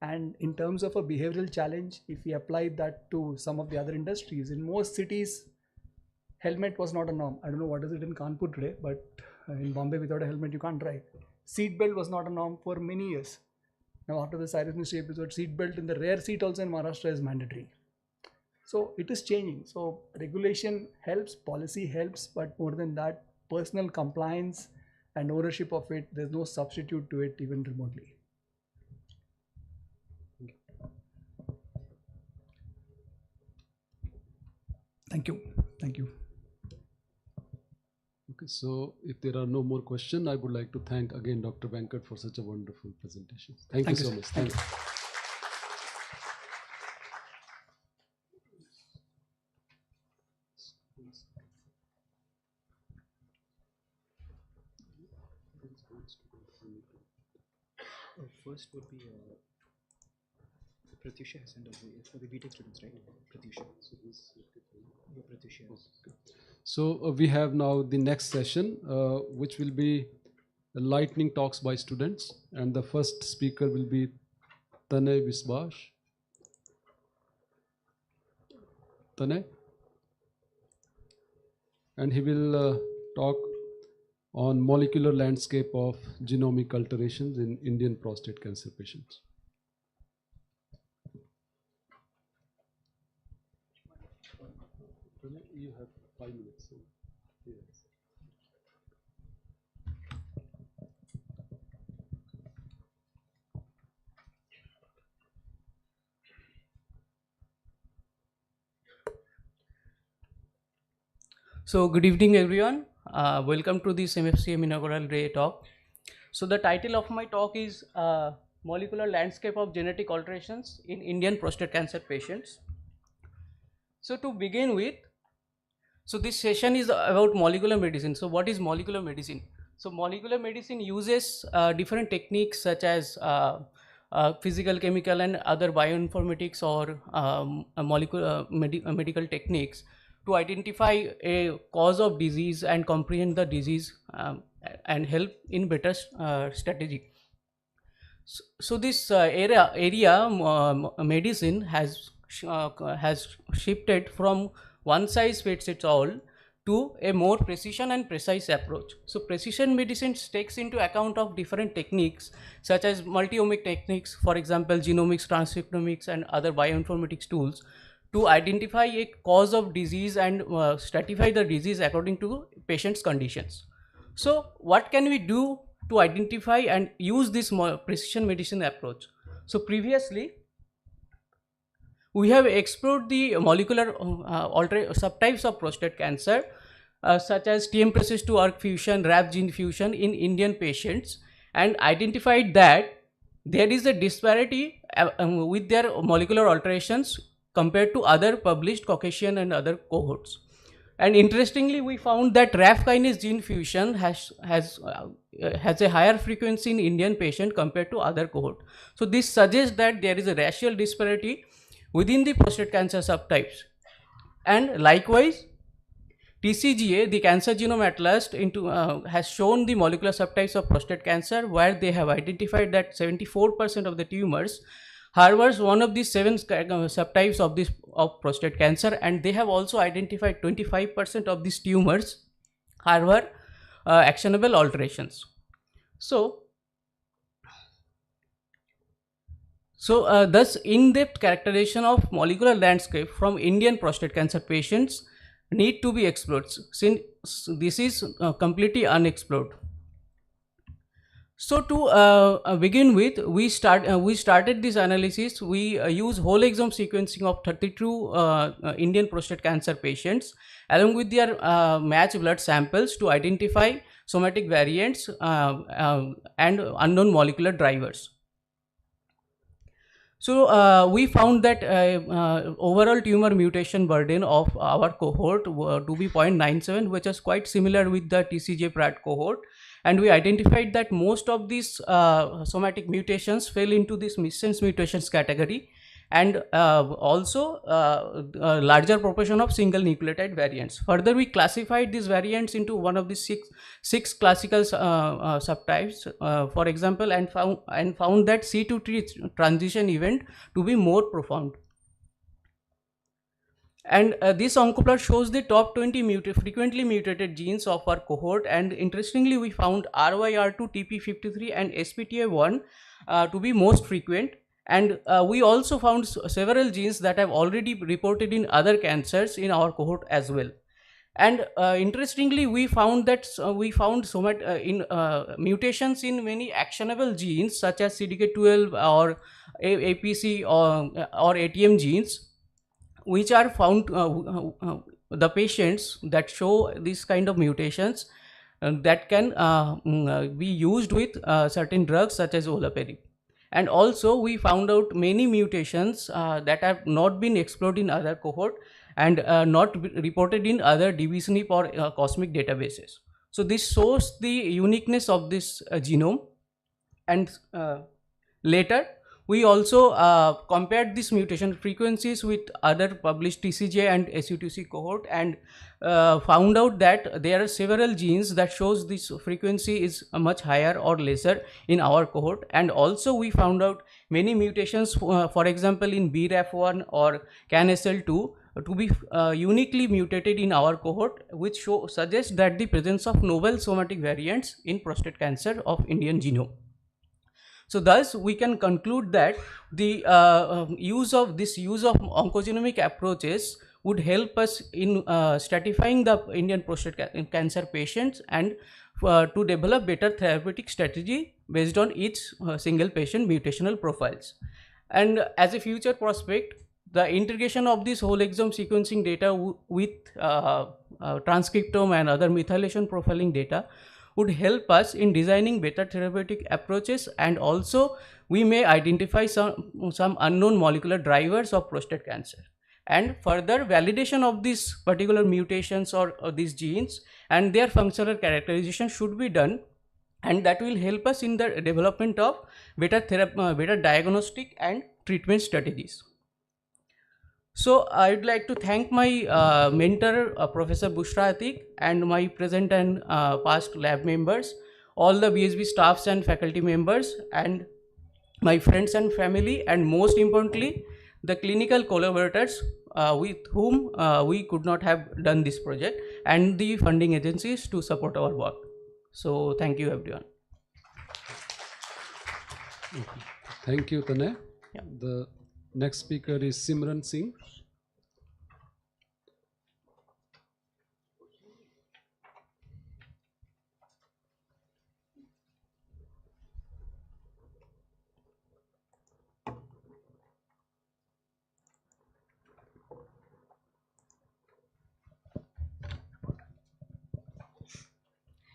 And in terms of a behavioral challenge, if we apply that to some of the other industries, in most cities, helmet was not a norm. I don't know what is it in Kanpur today, but in Bombay, without a helmet, you can't drive. Seatbelt was not a norm for many years. Now, after the Cyrus Mystery episode, seatbelt in the rear seat also in Maharashtra is mandatory. So it is changing. So regulation helps, policy helps, but more than that, personal compliance and ownership of it, there's no substitute to it even remotely. Thank you. Thank you. Okay, so if there are no more questions, I would like to thank again Dr. Venkat for such a wonderful presentation. Thank you so much. Thank you. First would be Pratyusha has sent us for the BTech students, right? Pratyusha. Yeah, Pratyusha. So we have now the next session, which will be lightning talks by students, and the first speaker will be Tanay Visbash. Tanay, and he will talk on molecular landscape of genomic alterations in Indian prostate cancer patients. You have 5 minutes. So yes. So good evening everyone. Welcome to this MFCM inaugural day talk. So the title of my talk is Molecular Landscape of Genetic Alterations in Indian Prostate Cancer Patients. So to begin with, so this session is about molecular medicine. So what is molecular medicine? So molecular medicine uses different techniques such as physical, chemical and other bioinformatics or medical techniques to identify a cause of disease and comprehend the disease and help in better strategy. So this area medicine has shifted from one size fits it all to a more precision and precise approach. So precision medicine takes into account of different techniques such as multi-omic techniques, for example genomics, transcriptomics and other bioinformatics tools, to identify a cause of disease and stratify the disease according to patient's conditions. So what can we do to identify and use this precision medicine approach? So previously, we have explored the molecular subtypes of prostate cancer, such as TM2 ERK fusion, RAF gene fusion in Indian patients, and identified that there is a disparity with their molecular alterations compared to other published Caucasian and other cohorts. And interestingly, we found that RAF kinase gene fusion has a higher frequency in Indian patient compared to other cohort. So this suggests that there is a racial disparity within the prostate cancer subtypes. And likewise, TCGA, the Cancer Genome Atlas, has shown the molecular subtypes of prostate cancer, where they have identified that 74% of the tumors harbors one of these 7 subtypes of prostate cancer, and they have also identified 25% of these tumors harbor actionable alterations. So thus, in-depth characterization of molecular landscape from Indian prostate cancer patients need to be explored, since this is completely unexplored. So to begin with, we started this analysis. We use whole exome sequencing of 32 Indian prostate cancer patients along with their matched blood samples to identify somatic variants and unknown molecular drivers. So we found that overall tumor mutation burden of our cohort to be 0.97, which is quite similar with the TCJ Pratt cohort. And we identified that most of these somatic mutations fell into this missense mutations category, and also a larger proportion of single nucleotide variants. Further, we classified these variants into one of the six classical subtypes, for example, and found that C2T transition event to be more profound. And this oncoplot shows the top 20 frequently mutated genes of our cohort, and interestingly, we found RYR2, TP53 and SPTA1 to be most frequent. And we also found several genes that have already reported in other cancers in our cohort as well. And interestingly, we found that mutations in many actionable genes such as CDK12 or APC or ATM genes, which are found the patients that show this kind of mutations that can be used with certain drugs such as olaparib. And also we found out many mutations that have not been explored in other cohort and not reported in other DBSNP or cosmic databases. So this shows the uniqueness of this genome. And later we also compared these mutation frequencies with other published TCJ and SU2C cohort, and found out that there are several genes that shows this frequency is much higher or lesser in our cohort. And also we found out many mutations, for example in BRAF1 or CANSL2 to be uniquely mutated in our cohort, which suggests that the presence of novel somatic variants in prostate cancer of Indian genome. So thus we can conclude that the use of oncogenomic approaches would help us in stratifying the Indian prostate cancer patients and to develop better therapeutic strategy based on each single patient mutational profiles. And as a future prospect, the integration of this whole exome sequencing data with transcriptome and other methylation profiling data would help us in designing better therapeutic approaches, and also we may identify some unknown molecular drivers of prostate cancer. And further validation of these particular mutations or these genes and their functional characterization should be done, and that will help us in the development of better diagnostic and treatment strategies. So I would like to thank my mentor, Professor Bushra Atik, and my present and past lab members, all the BSB staffs and faculty members, and my friends and family, and most importantly, the clinical collaborators with whom we could not have done this project, and the funding agencies to support our work. So thank you everyone. Thank you, Tanay. Yeah. The next speaker is Simran Singh.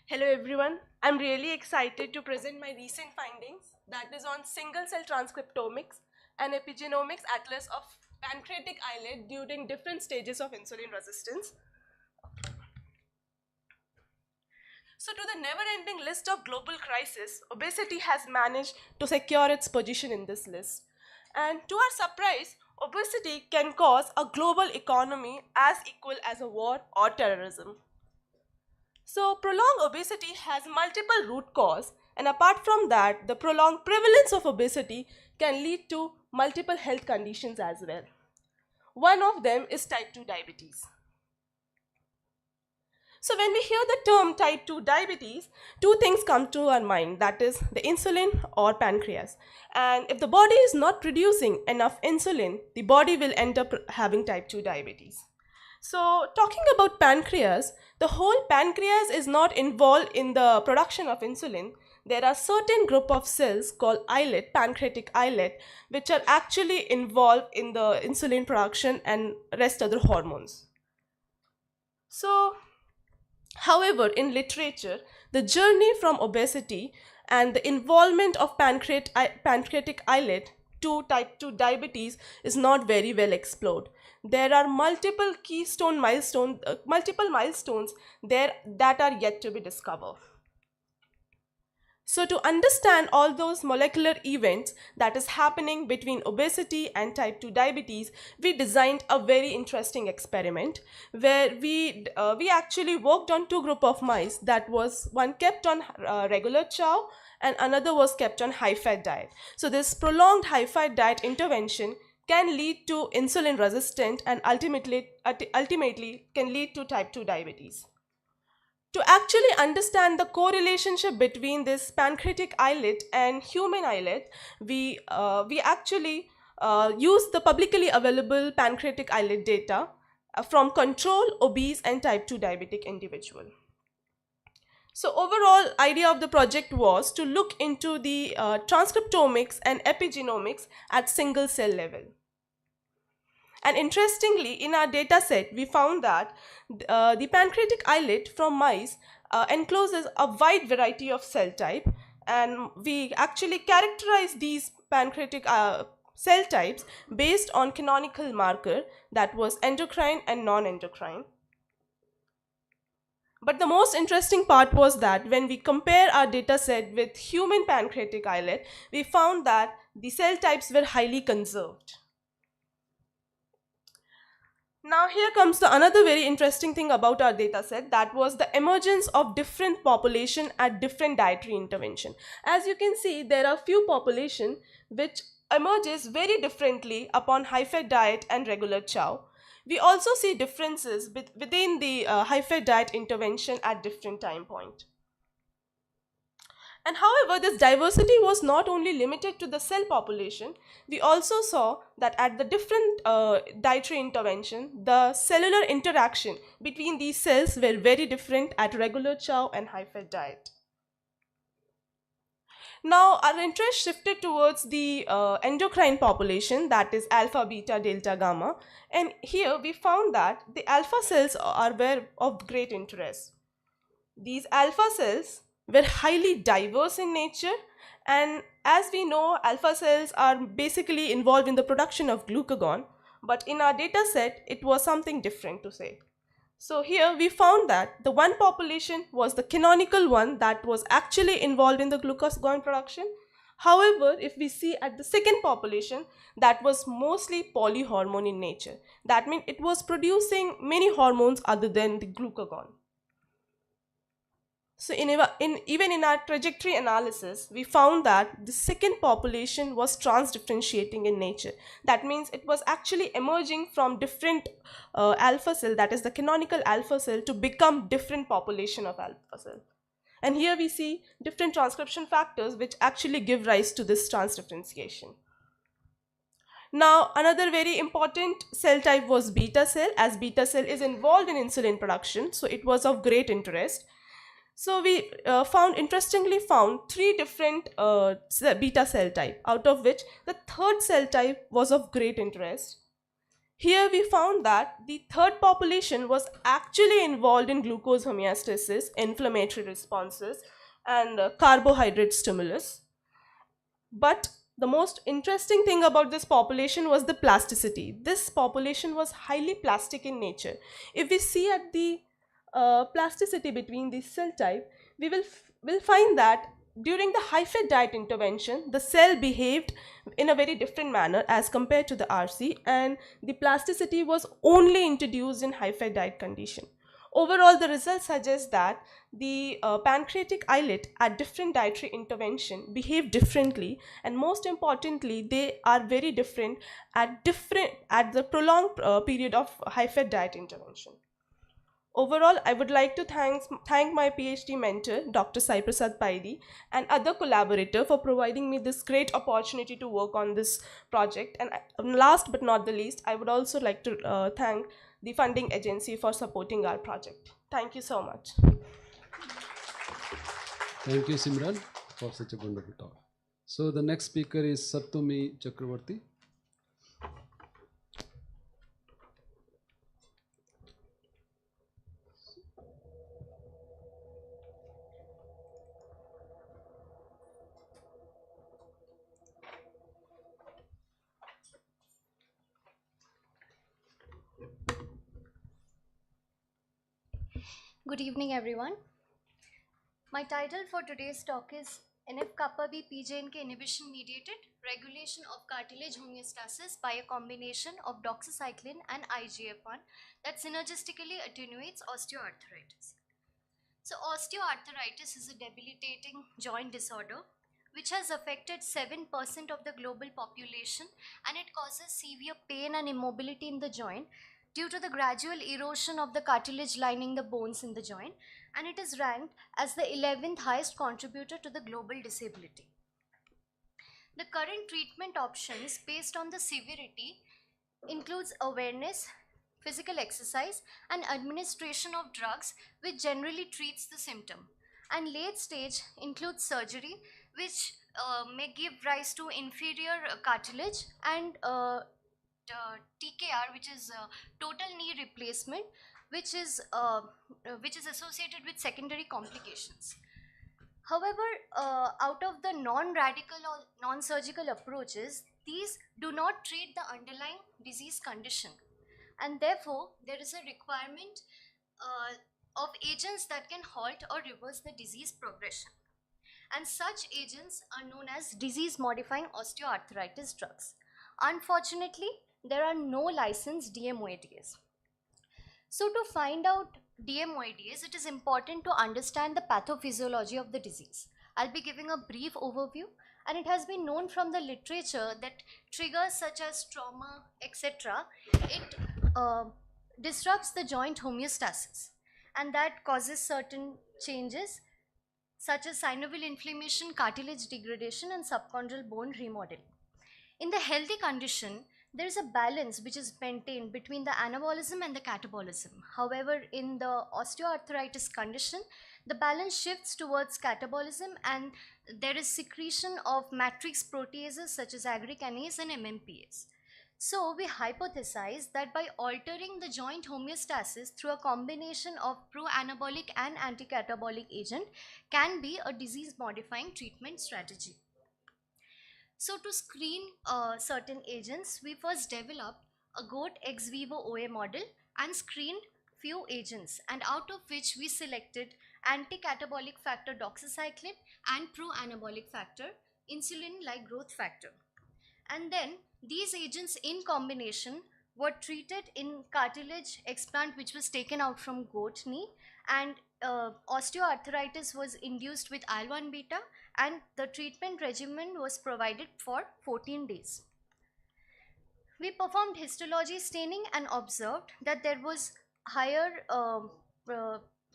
Hello everyone, I'm really excited to present my recent findings that is on single cell transcriptomics and epigenomics atlas of pancreatic islet during different stages of insulin resistance. So to the never-ending list of global crises, obesity has managed to secure its position in this list. And to our surprise, obesity can cause a global economy as equal as a war or terrorism. So prolonged obesity has multiple root causes, and apart from that, the prolonged prevalence of obesity can lead to multiple health conditions as well. One of them is type 2 diabetes. So when we hear the term type 2 diabetes, two things come to our mind, that is the insulin or pancreas. And if the body is not producing enough insulin, the body will end up having type 2 diabetes. So talking about pancreas, the whole pancreas is not involved in the production of insulin. There are certain group of cells called islet, pancreatic islet, which are actually involved in the insulin production and rest other hormones. So, however, in literature, the journey from obesity and the involvement of pancreatic islet to type 2 diabetes is not very well explored. There are multiple milestones there that are yet to be discovered. So to understand all those molecular events that is happening between obesity and type 2 diabetes, we designed a very interesting experiment where we actually worked on two groups of mice. That was one kept on regular chow and another was kept on high-fat diet. So this prolonged high-fat diet intervention can lead to insulin resistant and ultimately can lead to type 2 diabetes. To actually understand the correlationship between this pancreatic islet and human islet, we actually use the publicly available pancreatic islet data from control, obese and type 2 diabetic individual. So overall idea of the project was to look into the transcriptomics and epigenomics at single cell level. And interestingly, in our data set, we found that the pancreatic islet from mice encloses a wide variety of cell type, and we actually characterize these pancreatic cell types based on canonical marker that was endocrine and non-endocrine. But the most interesting part was that when we compare our data set with human pancreatic islet, we found that the cell types were highly conserved. Now here comes another very interesting thing about our data set, that was the emergence of different population at different dietary intervention. As you can see, there are few population which emerges very differently upon high-fat diet and regular chow. We also see differences within the high-fat diet intervention at different time point. And however, this diversity was not only limited to the cell population, we also saw that at the different dietary intervention, the cellular interaction between these cells were very different at regular chow and high-fat diet. Now, our interest shifted towards the endocrine population, that is alpha, beta, delta, gamma. And here we found that the alpha cells were of great interest. These alpha cells were highly diverse in nature, and as we know, alpha cells are basically involved in the production of glucagon, but in our data set, it was something different to say. So here we found that the one population was the canonical one that was actually involved in the glucagon production. However, if we see at the second population, that was mostly polyhormone in nature. That means it was producing many hormones other than the glucagon. So even in our trajectory analysis, we found that the second population was transdifferentiating in nature. That means it was actually emerging from different alpha cell, that is the canonical alpha cell, to become different population of alpha cell. And here we see different transcription factors which actually give rise to this transdifferentiation. Now, another very important cell type was beta cell, as beta cell is involved in insulin production, so it was of great interest. So we interestingly found three different beta cell type, out of which the third cell type was of great interest. Here we found that the third population was actually involved in glucose homeostasis, inflammatory responses, and carbohydrate stimulus. But the most interesting thing about this population was the plasticity. This population was highly plastic in nature. If we see at the plasticity between these cell type, we will find that during the high-fat diet intervention, the cell behaved in a very different manner as compared to the RC, and the plasticity was only introduced in high-fat diet condition. Overall, the results suggest that the pancreatic islet at different dietary intervention behave differently, and most importantly, they are very different at the prolonged period of high-fat diet intervention. Overall, I would like to thank my PhD mentor, Dr. Sai Prasad Paidi, and other collaborator for providing me this great opportunity to work on this project. And last but not the least, I would also like to thank the funding agency for supporting our project. Thank you so much. Thank you, Simran, for such a wonderful talk. So the next speaker is Satyami Chakravarti. Good evening, everyone. My title for today's talk is NF-kappa B PJNK inhibition mediated regulation of cartilage homeostasis by a combination of doxycycline and IGF-1 that synergistically attenuates osteoarthritis. So osteoarthritis is a debilitating joint disorder which has affected 7% of the global population, and it causes severe pain and immobility in the joint due to the gradual erosion of the cartilage lining the bones in the joint, and it is ranked as the 11th highest contributor to the global disability. The current treatment options based on the severity includes awareness, physical exercise, and administration of drugs which generally treats the symptom, and late stage includes surgery which may give rise to inferior cartilage, and TKR, which is total knee replacement, which is associated with secondary complications. However, out of the non-radical or non-surgical approaches, these do not treat the underlying disease condition, and therefore there is a requirement of agents that can halt or reverse the disease progression, and such agents are known as disease-modifying osteoarthritis drugs. Unfortunately, there are no licensed DMOADs. So to find out DMOADs, it is important to understand the pathophysiology of the disease. I'll be giving a brief overview, and it has been known from the literature that triggers such as trauma, etc., it disrupts the joint homeostasis, and that causes certain changes such as synovial inflammation, cartilage degradation, and subchondral bone remodeling. In the healthy condition, there is a balance which is maintained between the anabolism and the catabolism. However, in the osteoarthritis condition, the balance shifts towards catabolism, and there is secretion of matrix proteases such as aggregates and MMPs. So we hypothesize that by altering the joint homeostasis through a combination of pro-anabolic and anti-catabolic agent can be a disease-modifying treatment strategy. So to screen certain agents, we first developed a goat ex vivo OA model and screened few agents, and out of which we selected anti-catabolic factor doxycycline and pro-anabolic factor insulin-like growth factor. And then these agents in combination were treated in cartilage explant which was taken out from goat knee, and osteoarthritis was induced with IL-1 beta, and the treatment regimen was provided for 14 days. We performed histology staining and observed that there was higher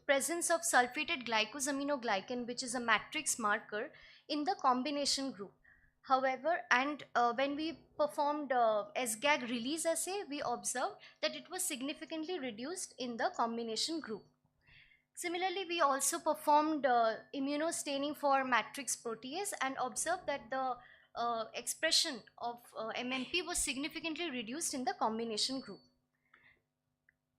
presence of sulfated glycosaminoglycan, which is a matrix marker, in the combination group. However, and when we performed SGAG release assay, we observed that it was significantly reduced in the combination group. Similarly, we also performed immunostaining for matrix protease and observed that the expression of MMP was significantly reduced in the combination group.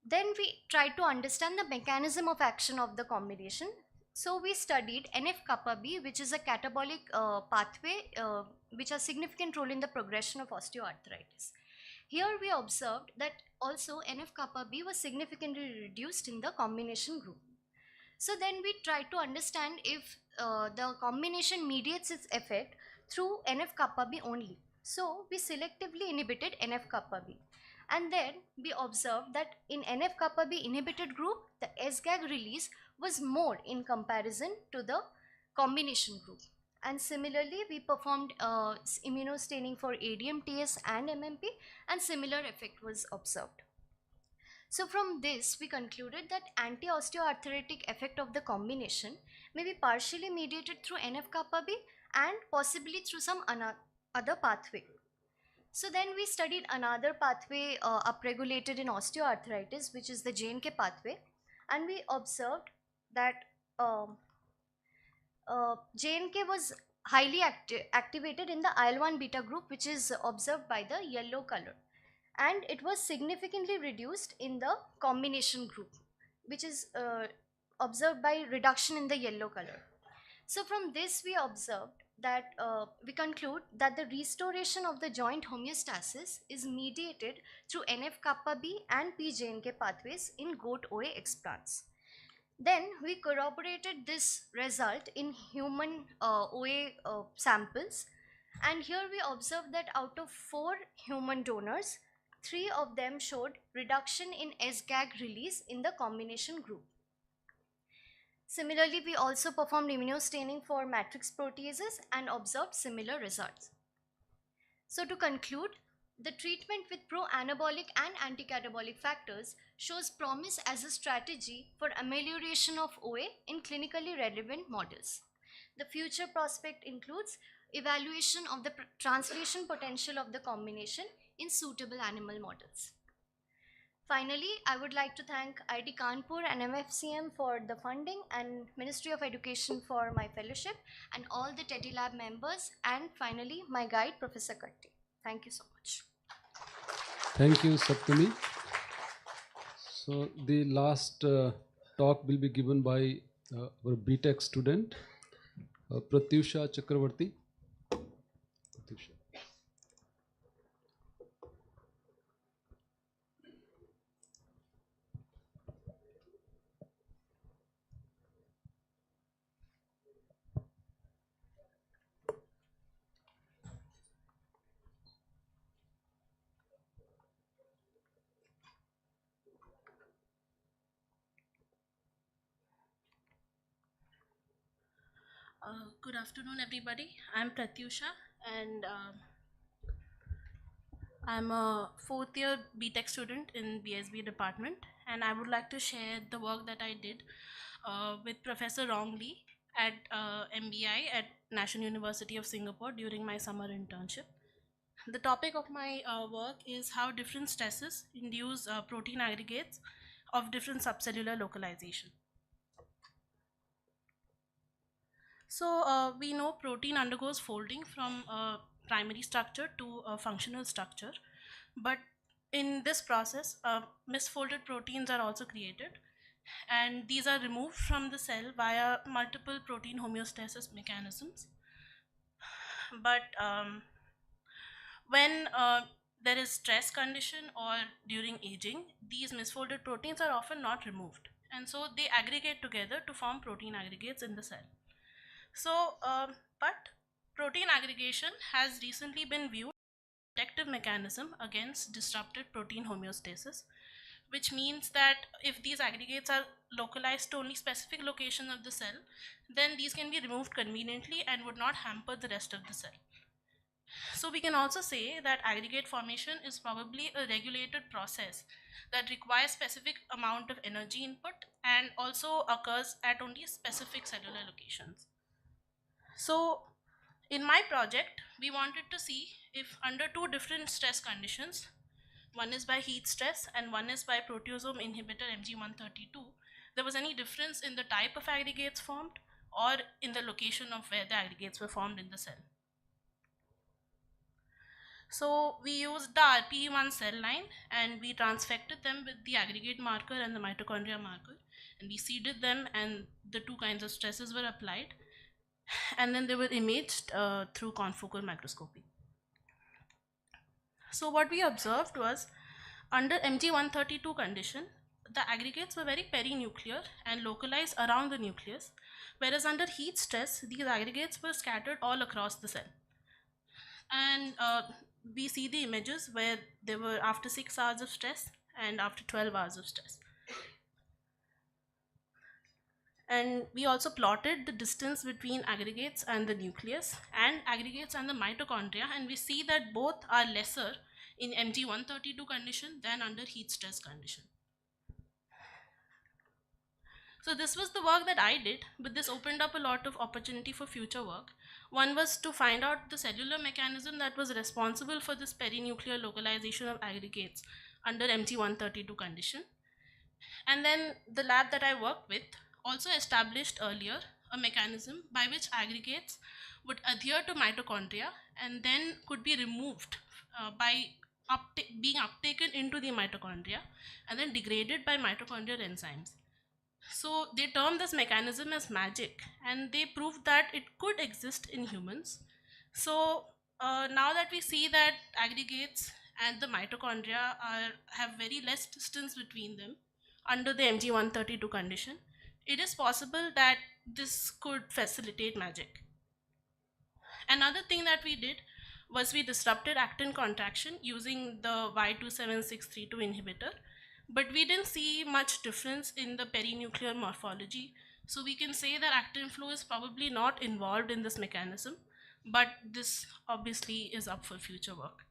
Then we tried to understand the mechanism of action of the combination. So we studied NF-kappa B, which is a catabolic pathway which has significant role in the progression of osteoarthritis. Here we observed that also NF-kappa B was significantly reduced in the combination group. So then we tried to understand if the combination mediates its effect through NF-kappa B only. So we selectively inhibited NF-kappa B. And then we observed that in NF-kappa B inhibited group, the SGAG release was more in comparison to the combination group. And similarly, we performed immunostaining for ADMTS and MMP, and similar effect was observed. So from this, we concluded that anti-osteoarthritic effect of the combination may be partially mediated through NF-kappa B and possibly through some other pathway. So then we studied another pathway upregulated in osteoarthritis, which is the JNK pathway, and we observed that JNK was highly activated in the IL-1 beta group, which is observed by the yellow color, and it was significantly reduced in the combination group, which is observed by reduction in the yellow color. So from this we observed that we conclude that the restoration of the joint homeostasis is mediated through NF-kappa B and PJNK pathways in goat OA explants. Then we corroborated this result in human OA samples, and here we observed that out of 4 human donors, 3 of them showed reduction in SGAG release in the combination group. Similarly, we also performed immunostaining for matrix proteases and observed similar results. So to conclude, the treatment with pro-anabolic and anti-catabolic factors shows promise as a strategy for amelioration of OA in clinically relevant models. The future prospect includes evaluation of the translation potential of the combination in suitable animal models. Finally, I would like to thank IIT Kanpur and MFCM for the funding, and Ministry of Education for my fellowship, and all the TEDdy Lab members, and finally my guide, Professor Katti. Thank you so much. Thank you, Saptami. So the last talk will be given by our BTech student, Pratyusha Chakravarti. Pratyusha. Good afternoon, everybody. I'm Pratyusha, and I'm a 4th year BTech student in BSB department, and I would like to share the work that I did with Professor Rong Lee at MBI at National University of Singapore during my summer internship. The topic of my work is how different stresses induce protein aggregates of different subcellular localization. So we know protein undergoes folding from a primary structure to a functional structure, but in this process, misfolded proteins are also created, and these are removed from the cell via multiple protein homeostasis mechanisms. But when there is stress condition or during aging, these misfolded proteins are often not removed, and so they aggregate together to form protein aggregates in the cell. So, but protein aggregation has recently been viewed as a protective mechanism against disrupted protein homeostasis, which means that if these aggregates are localized to only specific location of the cell, then these can be removed conveniently and would not hamper the rest of the cell. So we can also say that aggregate formation is probably a regulated process that requires specific amount of energy input and also occurs at only specific cellular locations. So in my project, we wanted to see if under 2 different stress conditions, one is by heat stress and one is by proteasome inhibitor Mg132, there was any difference in the type of aggregates formed or in the location of where the aggregates were formed in the cell. So we used the RPE1 cell line and we transfected them with the aggregate marker and the mitochondria marker, and we seeded them, and the two kinds of stresses were applied, and then they were imaged through confocal microscopy. So what we observed was, under MG132 condition, the aggregates were very perinuclear and localized around the nucleus, whereas under heat stress, these aggregates were scattered all across the cell. And we see the images where they were after 6 hours of stress and after 12 hours of stress. And we also plotted the distance between aggregates and the nucleus and aggregates and the mitochondria, and we see that both are lesser in MG132 condition than under heat stress condition. So this was the work that I did, but this opened up a lot of opportunity for future work. One was to find out the cellular mechanism that was responsible for this perinuclear localization of aggregates under MG132 condition. And then the lab that I worked with also established earlier a mechanism by which aggregates would adhere to mitochondria and then could be removed by being uptaken into the mitochondria and then degraded by mitochondrial enzymes. So they termed this mechanism as magic, and they proved that it could exist in humans. So now that we see that aggregates and the mitochondria have very less distance between them under the MG132 condition, it is possible that this could facilitate magic. Another thing that we did was we disrupted actin contraction using the Y27632 inhibitor, but we didn't see much difference in the perinuclear morphology. So we can say that actin flow is probably not involved in this mechanism, but this obviously is up for future work.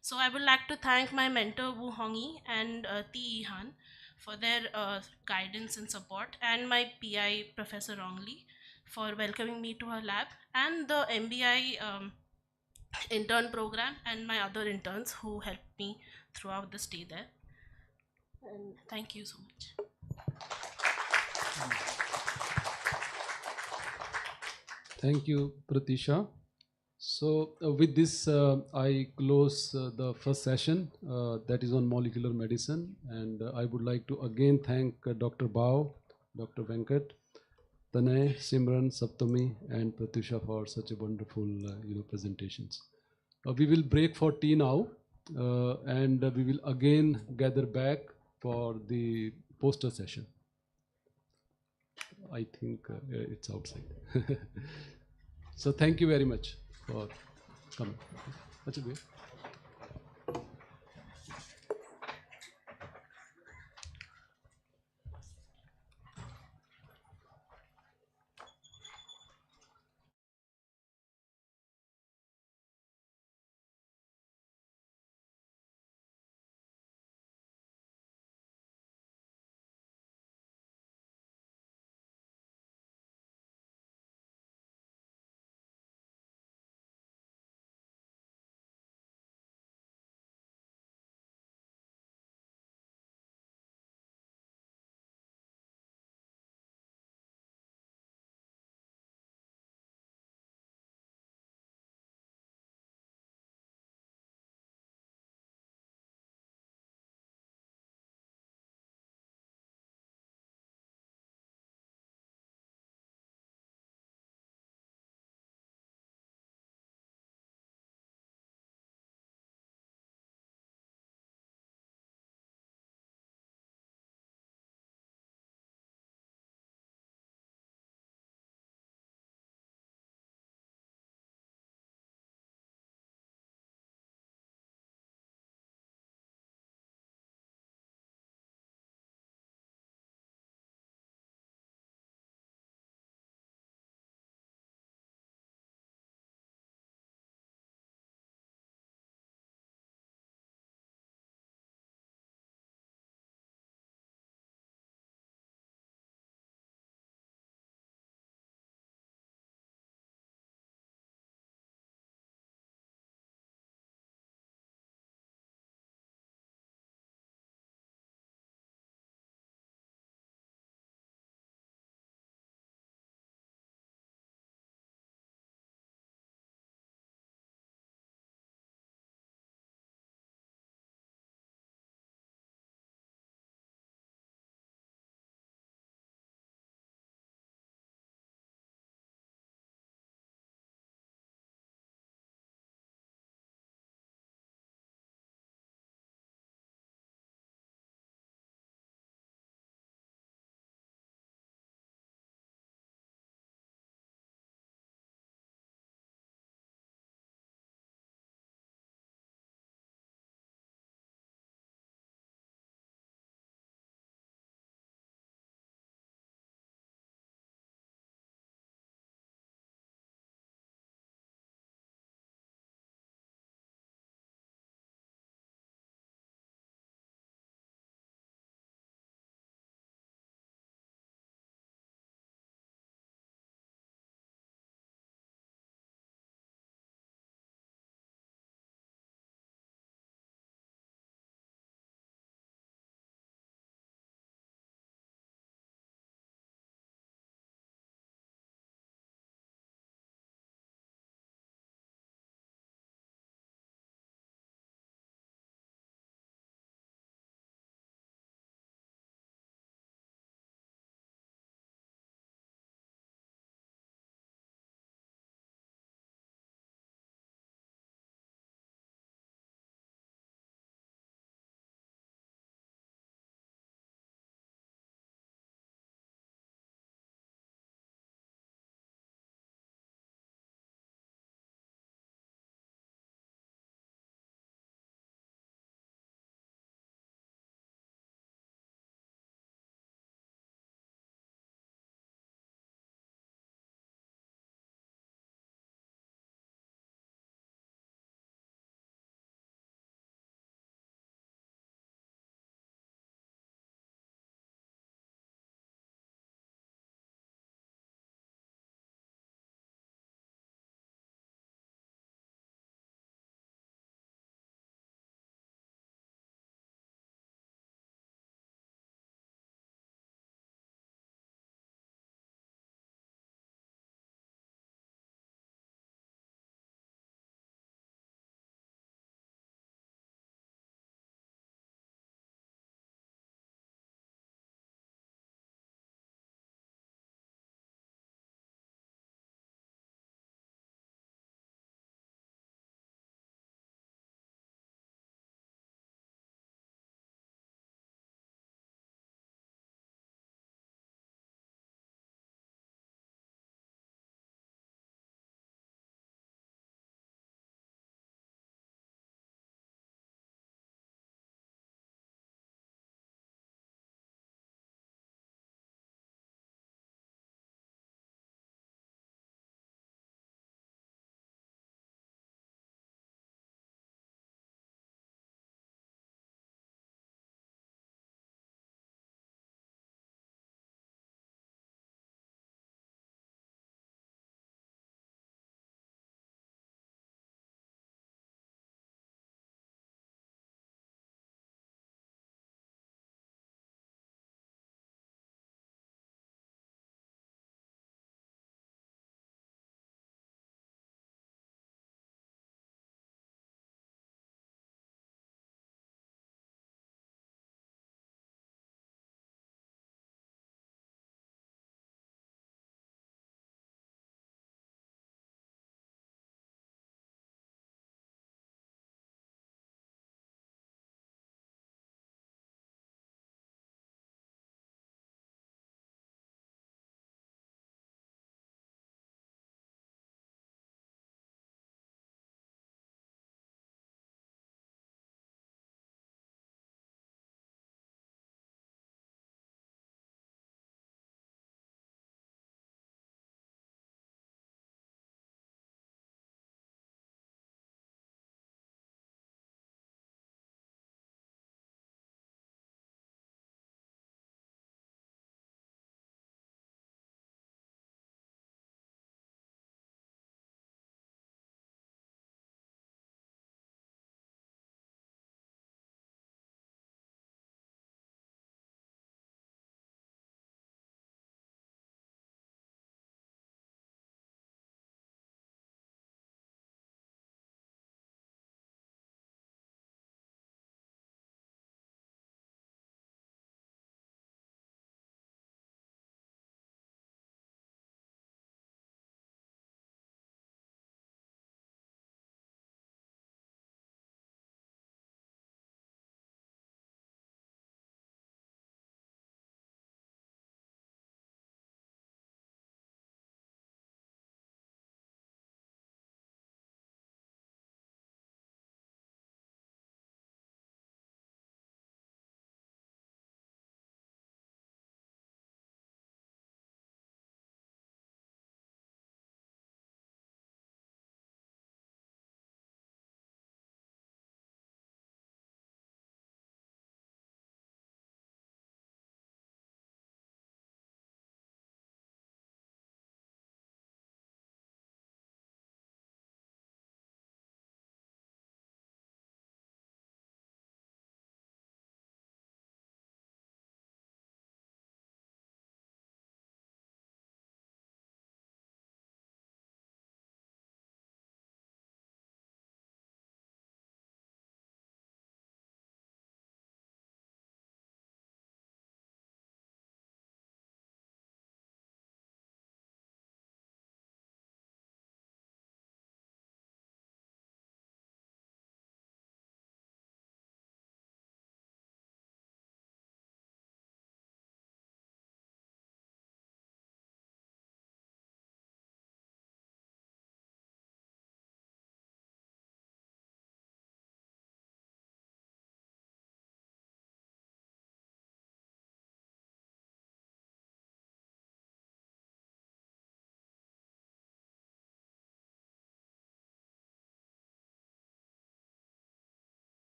So I would like to thank my mentor Wu Hongyi and Ti Han for their guidance and support, and my PI Professor Rong Li for welcoming me to her lab, and the MBI intern program and my other interns who helped me throughout the stay there. And thank you so much. Thank you, Pratisha. So with this, I close the first session that is on molecular medicine, and I would like to again thank Dr. Bao, Dr. Venkat, Tanay, Simran, Saptami, and Pratisha for such a wonderful presentations. We will break for tea now, and we will again gather back for the poster session. I think it's outside. So thank you very much for coming. That's a good.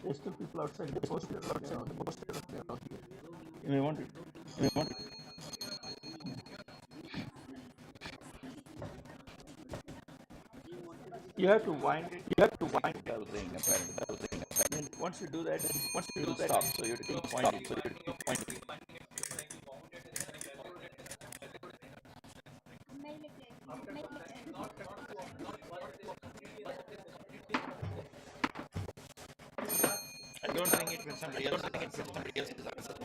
There's still people outside the poster. You may want to. You have to wind it. You have to wind bell ring apparently. And once you do that, it will stop. So you have to keep winding. And don't ring it when somebody else is outside.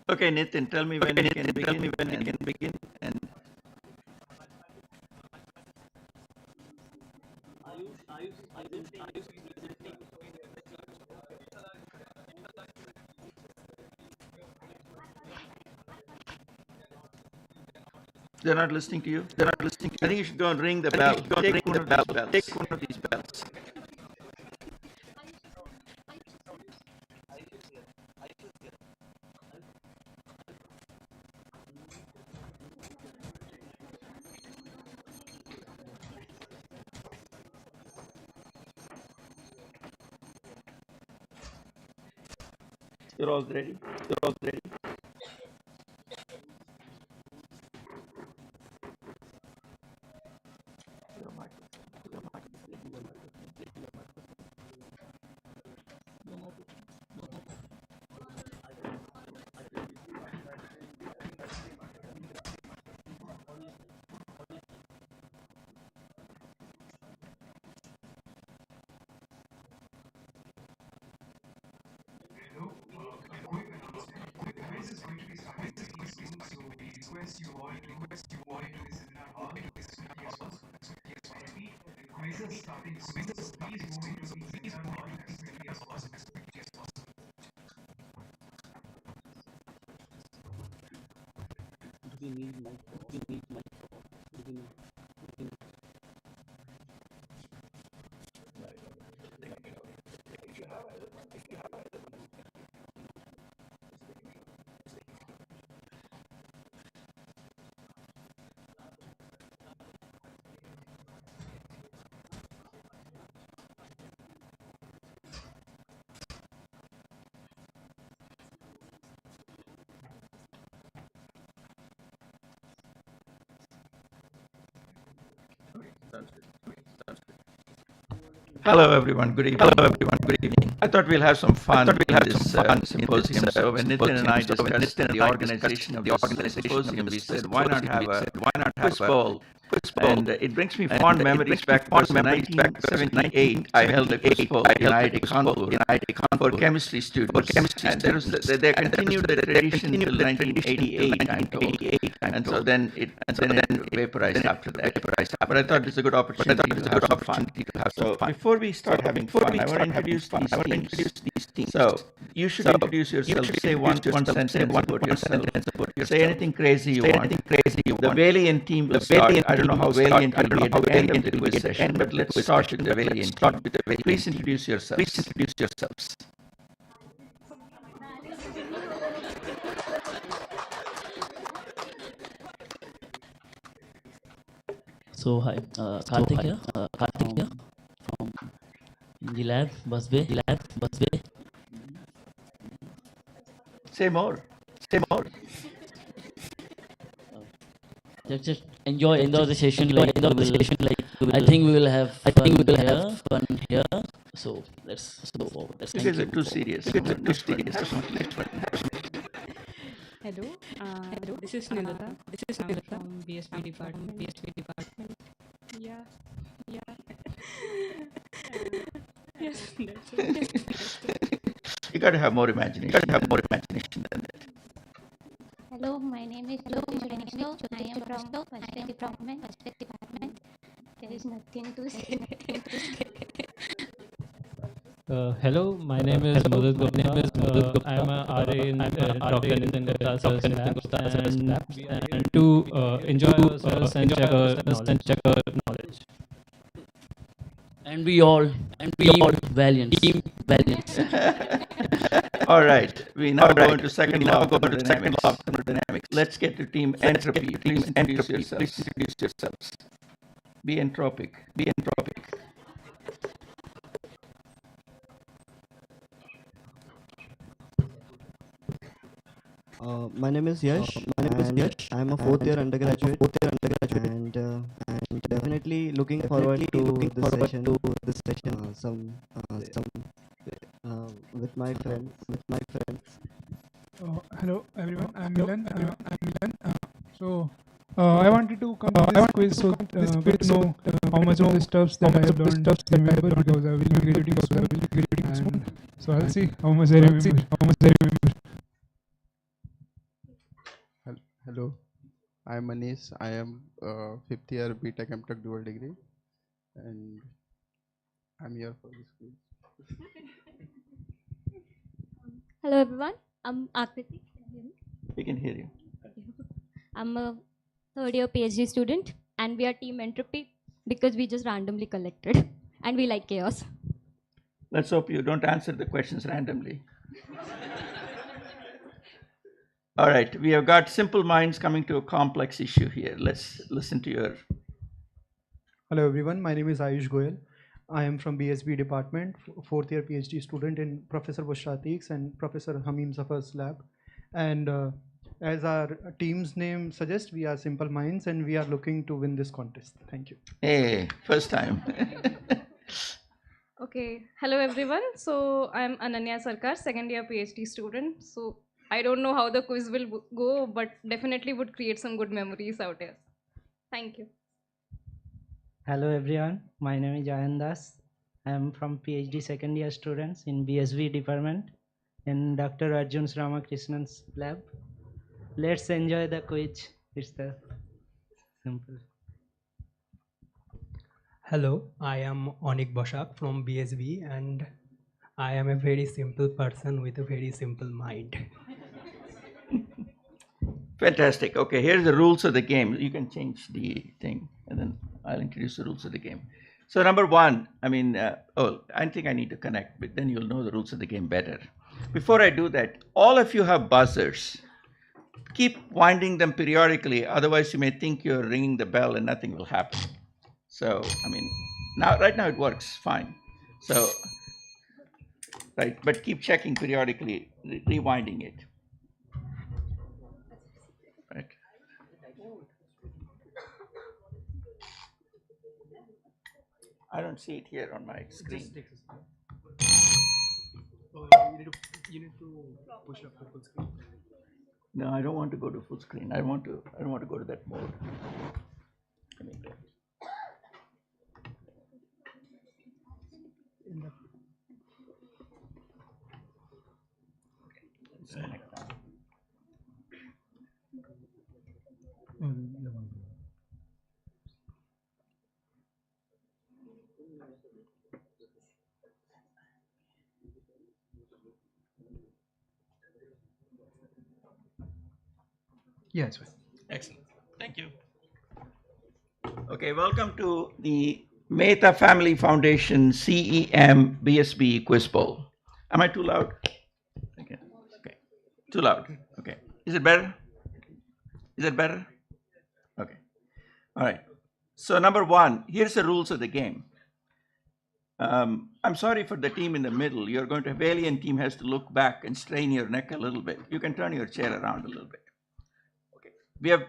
Okay, Nitin, tell me when it can begin. And they're not listening to you. I think you should go and ring the bell. Take one of these bells. You're all ready. Hello everyone, good evening. I thought we'll have some fun in this symposium. So when Nitin and I discussed the organization of this symposium, we said, why not have a quiz bowl? And it brings me fond memories back to 1978. I held a quiz bowl in IIT Kanpur for chemistry students. And they continued the tradition until 1988, I'm told. And so then it vaporized after that. But I thought it was a good opportunity to have some fun. So before we start having fun, I want to introduce these teams. So you should introduce yourself. Say one sentence about yourself. Say anything crazy you want. The Valiant team will start. I don't know how Valiant will be at the end of the quiz session, but let's start with the Valiant team. Please introduce yourselves. So hi, Karthik here. From in the lab, Busway. Say more. Just enjoy the session. I think we will have fun here. So let's go forward. You guys are too serious. Hello, this is Nilata. I'm from BSP department. Yeah. Yes, that's it. You got to have more imagination than that. Hello, my name is Jyotisha. I am from Prostate department. There is nothing to say. Hello, my name is Mudit Gupta. I am a RA in Dr. Nitin Gupta's labs and to enjoy ourselves and check our knowledge. And we all valiant. All right, we now go into second law of thermodynamics. Let's get to team entropy. Please introduce yourselves. Be entropic. My name is Yash. I'm a fourth year undergraduate, and definitely looking forward to this session. With my friends. Hello everyone, I'm Milan. I wanted to come to this quiz so get to know how much of the stuffs that I have learned remember, because I will be graduating soon. So I'll see how much I remember. Hello, I am Manish. I am 5th year BTech MTech dual degree, and I'm here for this quiz. Hello everyone, I'm Akriti. We can hear you. I'm a third year PhD student, and we are team entropy because we just randomly collected and we like chaos. Let's hope you don't answer the questions randomly. All right, we have got simple minds coming to a complex issue here. Let's listen to your... Hello everyone, my name is Ayush Goyal. I am from BSB department, 4th year PhD student in Professor Prostate and Professor Hamim Zafar's lab. And as our team's name suggests, we are simple minds and we are looking to win this contest. Thank you. Hey, first time. Okay, hello everyone. So I'm Ananya Sarkar, second year PhD student. So I don't know how the quiz will go, but definitely would create some good memories out here. Thank you. Hello everyone, my name is Jayan Das. I am from PhD second year students in BSV department in Dr. Arjun Ramakrishnan's lab. Let's enjoy the quiz. It's the simple. Hello, I am Onik Boshak from BSV, and I am a very simple person with a very simple mind. Fantastic. Okay, here's the rules of the game. You can change the thing, and then I'll introduce the rules of the game. So number one, I think I need to connect, but then you'll know the rules of the game better. Before I do that, all of you have buzzers. Keep winding them periodically, otherwise you may think you're ringing the bell and nothing will happen. So, right now it works fine. So, right, but keep checking periodically, rewinding it. Right. I don't see it here on my screen. You need to push up the full screen. No, I don't want to go to full screen. I don't want to go to that mode. Yes. Excellent. Thank you. Okay, welcome to the Mehta Family Foundation CEM BSB Quiz Bowl. Am I too loud? Okay. Too loud. Okay. Is it better? Is it better? Okay. All right. So number one, here's the rules of the game. I'm sorry for the team in the middle. You're going to have alien team has to look back and strain your neck a little bit. You can turn your chair around a little bit. We have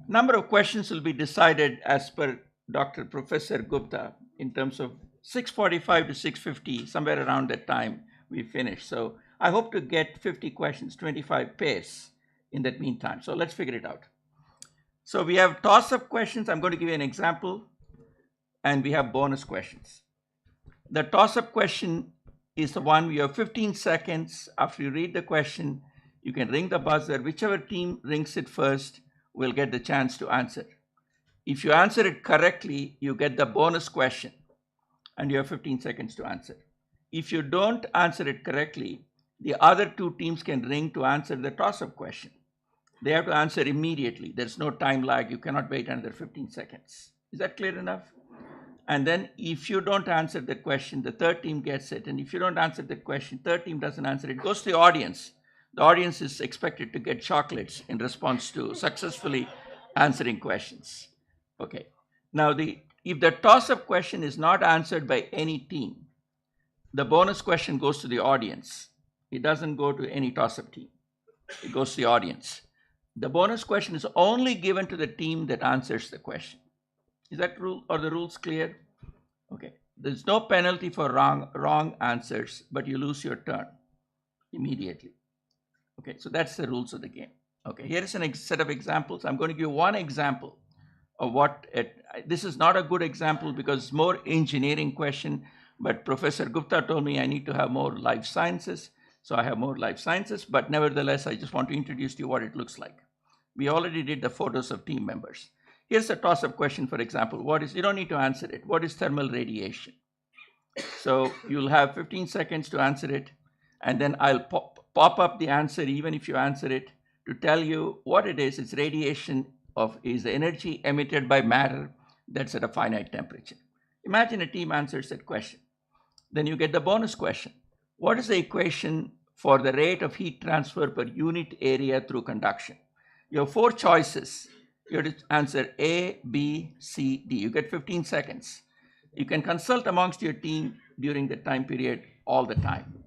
number of questions will be decided as per Dr. Professor Gupta in terms of 6:45 to 6:50, somewhere around that time we finish. So I hope to get 50 questions, 25 pairs in that meantime. So let's figure it out. So we have toss-up questions. I'm going to give you an example, and we have bonus questions. The toss-up question is the one you have 15 seconds after you read the question. You can ring the buzzer. Whichever team rings it first will get the chance to answer. If you answer it correctly, you get the bonus question, and you have 15 seconds to answer. If you don't answer it correctly, the other two teams can ring to answer the toss-up question. They have to answer immediately. There's no time lag. You cannot wait another 15 seconds. Is that clear enough? And then if you don't answer the question, the third team gets it. And if you don't answer the question, third team doesn't answer it, it goes to the audience. The audience is expected to get chocolates in response to successfully answering questions. Okay. Now, if the toss-up question is not answered by any team, the bonus question goes to the audience. It doesn't go to any toss-up team. It goes to the audience. The bonus question is only given to the team that answers the question. Is that rule or the rules clear? Okay. There's no penalty for wrong answers, but you lose your turn immediately. Okay, so that's the rules of the game. Okay, here is a set of examples. I'm going to give one example of this is not a good example because it's more engineering question, but Professor Gupta told me I need to have more life sciences. So I have more life sciences, but nevertheless, I just want to introduce to you what it looks like. We already did the photos of team members. Here's a toss-up question, for example. You don't need to answer it. What is thermal radiation? So you'll have 15 seconds to answer it, and then I'll pop up the answer, even if you answer it, to tell you what it is. It's radiation is the energy emitted by matter that's at a finite temperature. Imagine a team answers that question. Then you get the bonus question. What is the equation for the rate of heat transfer per unit area through conduction? You have 4 choices. You have to answer A, B, C, D. You get 15 seconds. You can consult amongst your team during the time period all the time.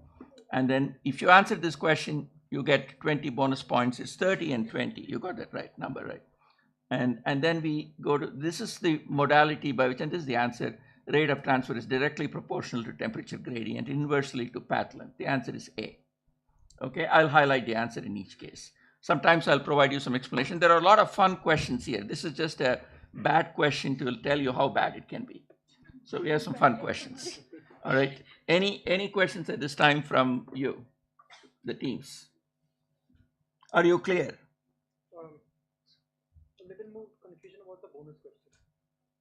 And then if you answer this question, you get 20 bonus points. It's 30 and 20. You got that right, number right. And then we go to, this is the modality by which, and this is the answer, rate of transfer is directly proportional to temperature gradient, inversely to path length. The answer is A. Okay, I'll highlight the answer in each case. Sometimes I'll provide you some explanation. There are a lot of fun questions here. This is just a bad question to tell you how bad it can be. So we have some fun questions. All right. Any questions at this time from you, the teams? Are you clear? A little more confusion about the bonus question.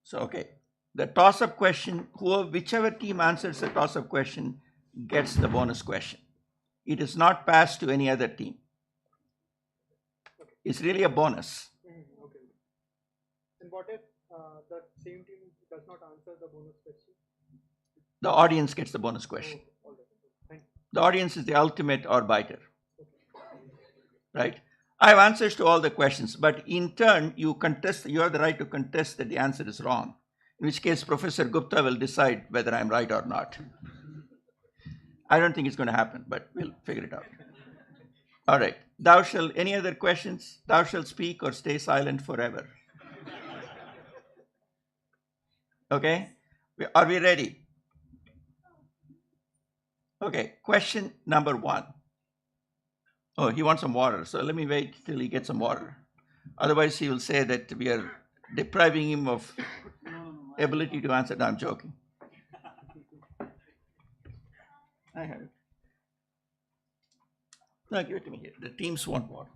So, okay. The toss-up question, whichever team answers the toss-up question gets the bonus question. It is not passed to any other team. It's really a bonus. Okay. And what if the same team does not answer the bonus question? The audience gets the bonus question. Oh, all right. Thank you. The audience is the ultimate arbiter. Right? I have answers to all the questions, but in turn, you have the right to contest that the answer is wrong. In which case, Professor Gupta will decide whether I'm right or not. I don't think it's going to happen, but we'll figure it out. All right. Any other questions? Thou shalt speak or stay silent forever. Okay? Are we ready? Okay. Question number 1. Oh, he wants some water. So let me wait till he gets some water. Otherwise, he will say that we are depriving him of ability to answer. No, I'm joking. I have it. No, give it to me here. The teams want water.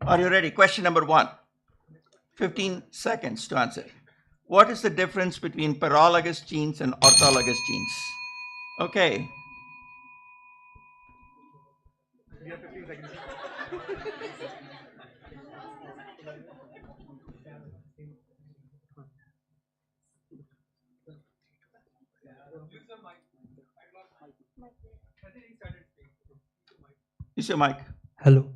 Are you ready? Question number 1. 15 seconds to answer. What is the difference between paralogous genes and orthologous genes? Okay. We have 15 seconds. Use your mic. Hello.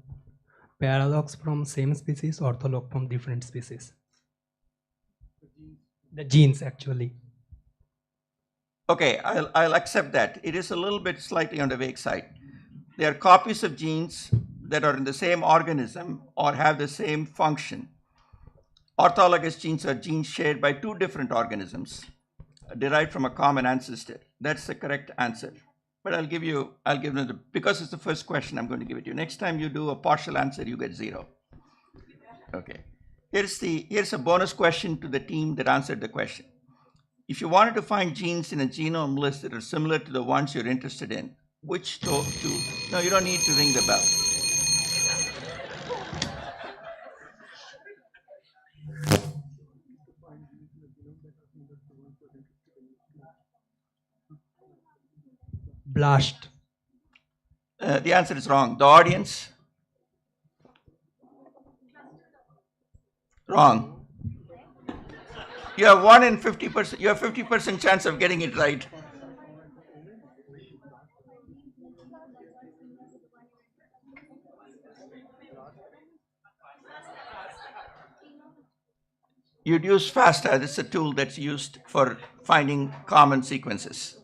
Paralogs from same species, ortholog from different species. The genes actually. Okay, I'll accept that. It is a little bit slightly on the vague side. They are copies of genes that are in the same organism or have the same function. Orthologous genes are genes shared by 2 different organisms derived from a common ancestor. That's the correct answer. But I'll give you because it's the first question, I'm going to give it to you. Next time you do a partial answer, you get 0. Okay. Here's a bonus question to the team that answered the question. If you wanted to find genes in a genome list that are similar to the ones you're interested in, which 2? No, you don't need to ring the bell. Blast. The answer is wrong. The audience? Wrong. You have 1 in 50%. You have 50% chance of getting it right. You'd use FASTA. This is a tool that's used for finding common sequences.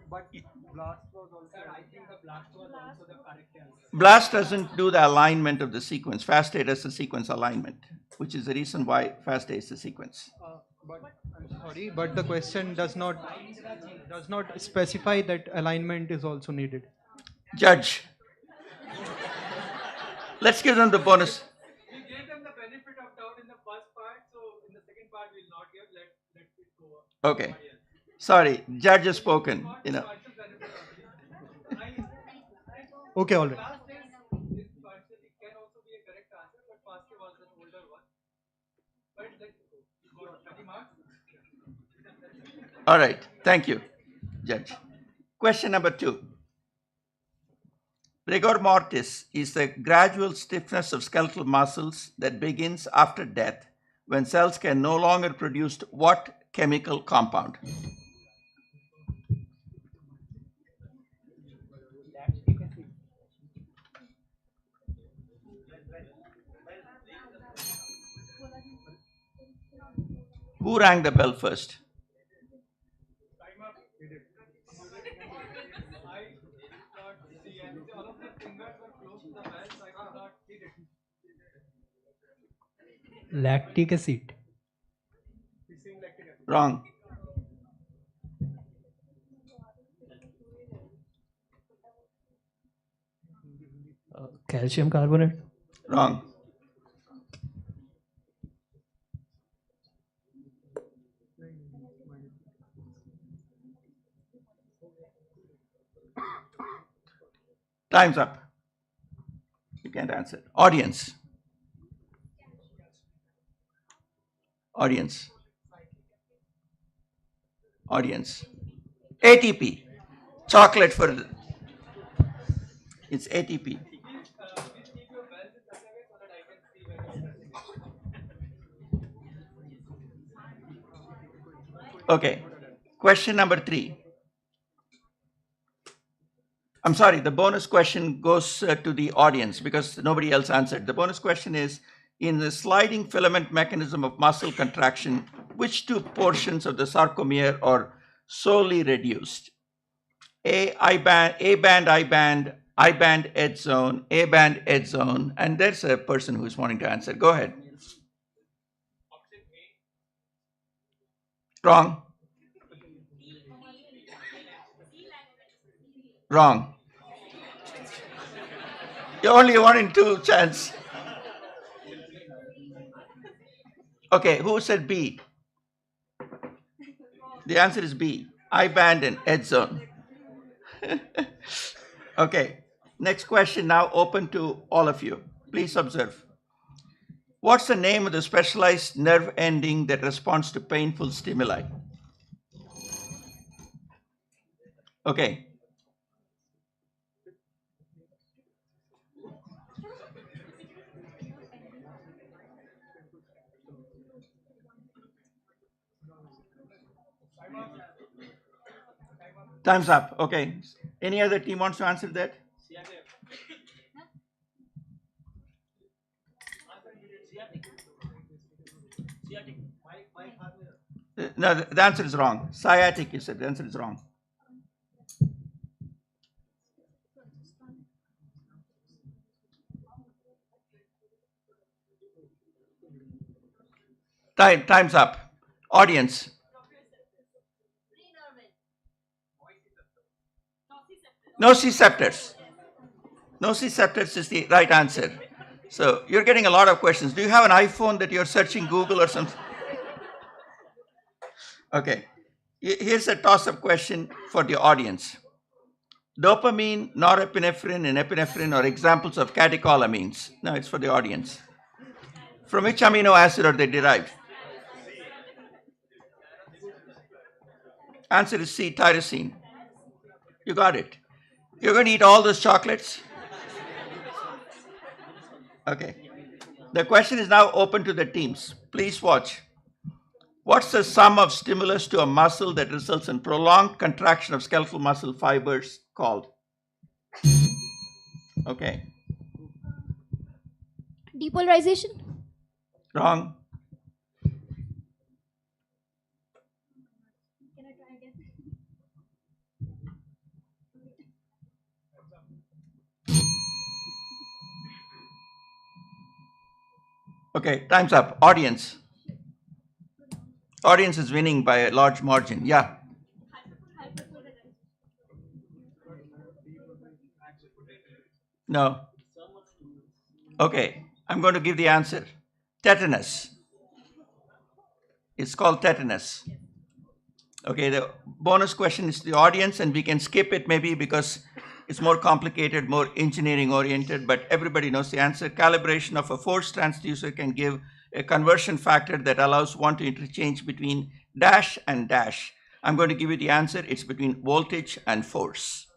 But blast was also, I think the blast was also the correct answer. BLAST doesn't do the alignment of the sequence. FASTA does the sequence alignment, which is the reason why FASTA is the sequence. But I'm sorry, but the question does not specify that alignment is also needed. Judge, let's give them the bonus. We gave them the benefit of doubt in the first part, so in the second part we'll not give. Let it go. Okay. Sorry, judge has spoken. You know. Okay, all right. All right. Thank you, Judge. Question number 2. Rigor mortis is the gradual stiffness of skeletal muscles that begins after death when cells can no longer produce what chemical compound? Who rang the bell first? Lactic acid. Wrong. Calcium carbonate. Wrong. Time's up. You can't answer. Audience. Audience. Audience. ATP. Chocolate for the. It's ATP. Okay. Question number 3. I'm sorry, the bonus question goes to the audience because nobody else answered. The bonus question is, in the sliding filament mechanism of muscle contraction, which 2 portions of the sarcomere are solely reduced? A band, edge zone, A band, edge zone, and there's a person who's wanting to answer. Go ahead. Wrong. Wrong. You're only 1 in 2 chance. Okay, who said B? The answer is B. I band and edge zone. Okay, next question now open to all of you. Please observe. What's the name of the specialized nerve ending that responds to painful stimuli? Okay. Time's up. Okay. Any other team wants to answer that? No, the answer is wrong. Sciatic, you said. The answer is wrong. Time's up. Audience. Nociceptors. Nociceptors is the right answer. So you're getting a lot of questions. Do you have an iPhone that you're searching Google or something? Okay. Here's a toss-up question for the audience. Dopamine, norepinephrine, and epinephrine are examples of catecholamines. No, it's for the audience. From which amino acid are they derived? Answer is C, tyrosine. You got it. You're going to eat all those chocolates? Okay. The question is now open to the teams. Please watch. What's the sum of stimulus to a muscle that results in prolonged contraction of skeletal muscle fibers called? Okay. Depolarization. Wrong. Can I try again? Okay, time's up. Audience. Audience is winning by a large margin. Yeah. No. Okay, I'm going to give the answer. Tetanus. It's called tetanus. Okay, the bonus question is to the audience, and we can skip it maybe because it's more complicated, more engineering oriented, but everybody knows the answer. Calibration of a force transducer can give a conversion factor that allows one to interchange between dash and dash. I'm going to give you the answer. It's between voltage and force.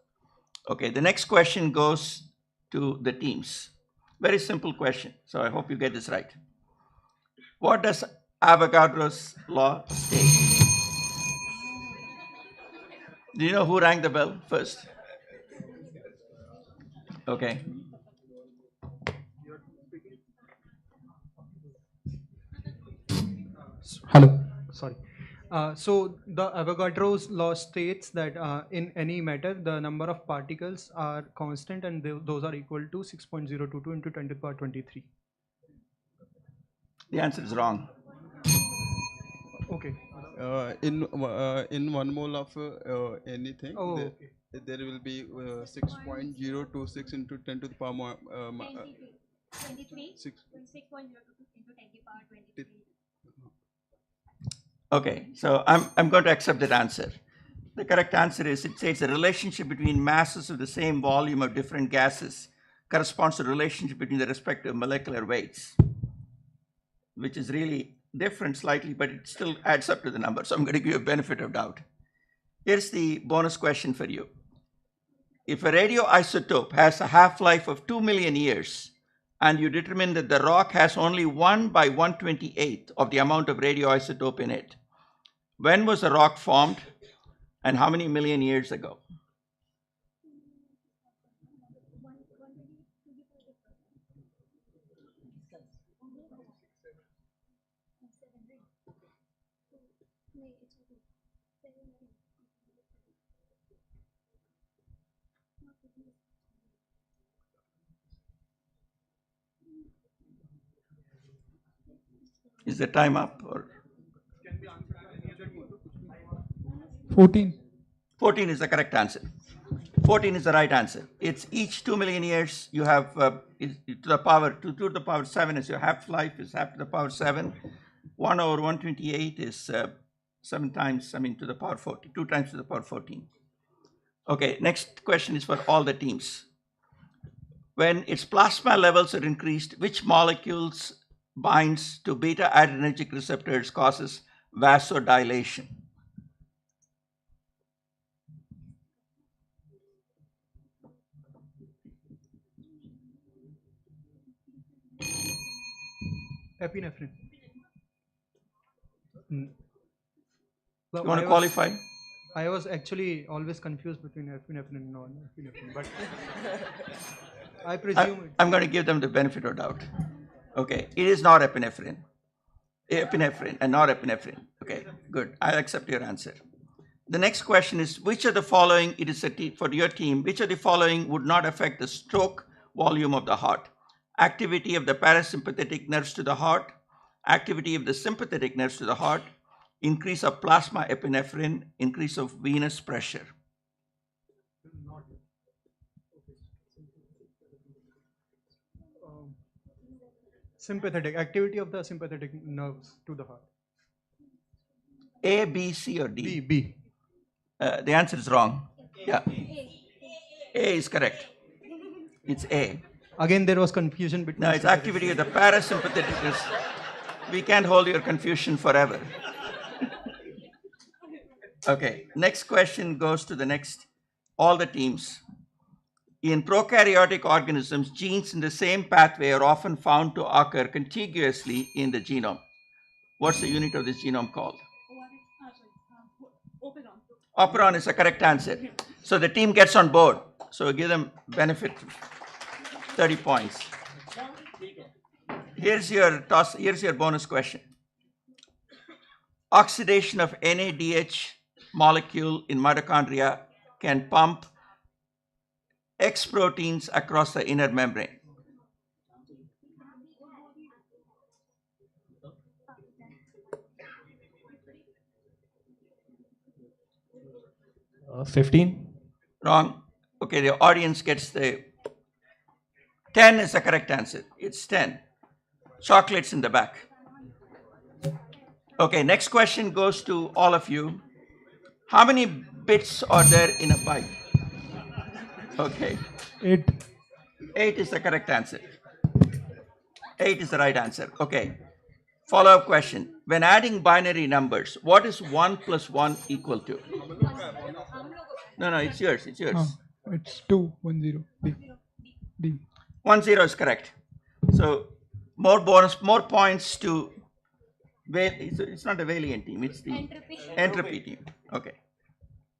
Okay, the next question goes to the teams. Very simple question, so I hope you get this right. What does Avogadro's law state? Do you know who rang the bell first? Okay. Hello. Sorry. So the Avogadro's law states that in any matter, the number of particles are constant, and those are equal to 6.022 into 10 to the power 23. The answer is wrong. Okay. In 1 mole of anything, there will be 6.026 into 10 to the power 23. 6. 6.022 into 10 to the power 23. Okay, so I'm going to accept that answer. The correct answer is, it says the relationship between masses of the same volume of different gases corresponds to the relationship between the respective molecular weights, which is really different slightly, but it still adds up to the number. So I'm going to give you a benefit of doubt. Here's the bonus question for you. If a radioisotope has a half-life of 2 million years, and you determine that the rock has only 1 by 1/28 of the amount of radioisotope in it, when was the rock formed and how many million years ago? Is the time up? Or 14. 14 is the correct answer. 14 is the right answer. It's each 2 million years you have to the power 2 to the power 7 is your half-life, is half to the power 7. 1 over 128 is 7 times, to the power 14, 2 times to the power 14. Okay, next question is for all the teams. When its plasma levels are increased, which molecules binds to beta adrenergic receptors causes vasodilation? Epinephrine. You want to qualify? I was actually always confused between epinephrine and non-epinephrine, but I presume I'm going to give them the benefit of doubt. Okay, it is not epinephrine. Epinephrine and not epinephrine. Okay, good. I'll accept your answer. The next question is, which of the following, it is for your team, which of the following would not affect the stroke volume of the heart? Activity of the parasympathetic nerves to the heart, activity of the sympathetic nerves to the heart, increase of plasma epinephrine, increase of venous pressure. sympathetic activity of the sympathetic nerves to the heart. A, B, C, or D? B. The answer is wrong. Yeah. A is correct. It's A. Again, there was confusion between. No, it's activity of the parasympathetic. We can't hold your confusion forever. Okay, next question goes to the next, all the teams. In prokaryotic organisms, genes in the same pathway are often found to occur contiguously in the genome. What's the unit of this genome called? Operon is the correct answer. So the team gets on board. So give them benefit, 30 points. Here's your bonus question. Oxidation of NADH molecule in mitochondria can pump X proteins across the inner membrane. 15. Wrong. Okay, the audience gets the 10 is the correct answer. It's 10. Chocolates in the back. Okay, next question goes to all of you. How many bits are there in a byte? Okay. 8. 8 is the correct answer. 8 is the right answer. Okay. Follow-up question. When adding binary numbers, what is 1 plus 1 equal to? No, it's yours. It's yours. It's 2, 1, 0. D. 1, 0 is correct. So more points to. It's not a Valiant team. It's the entropy team. Okay.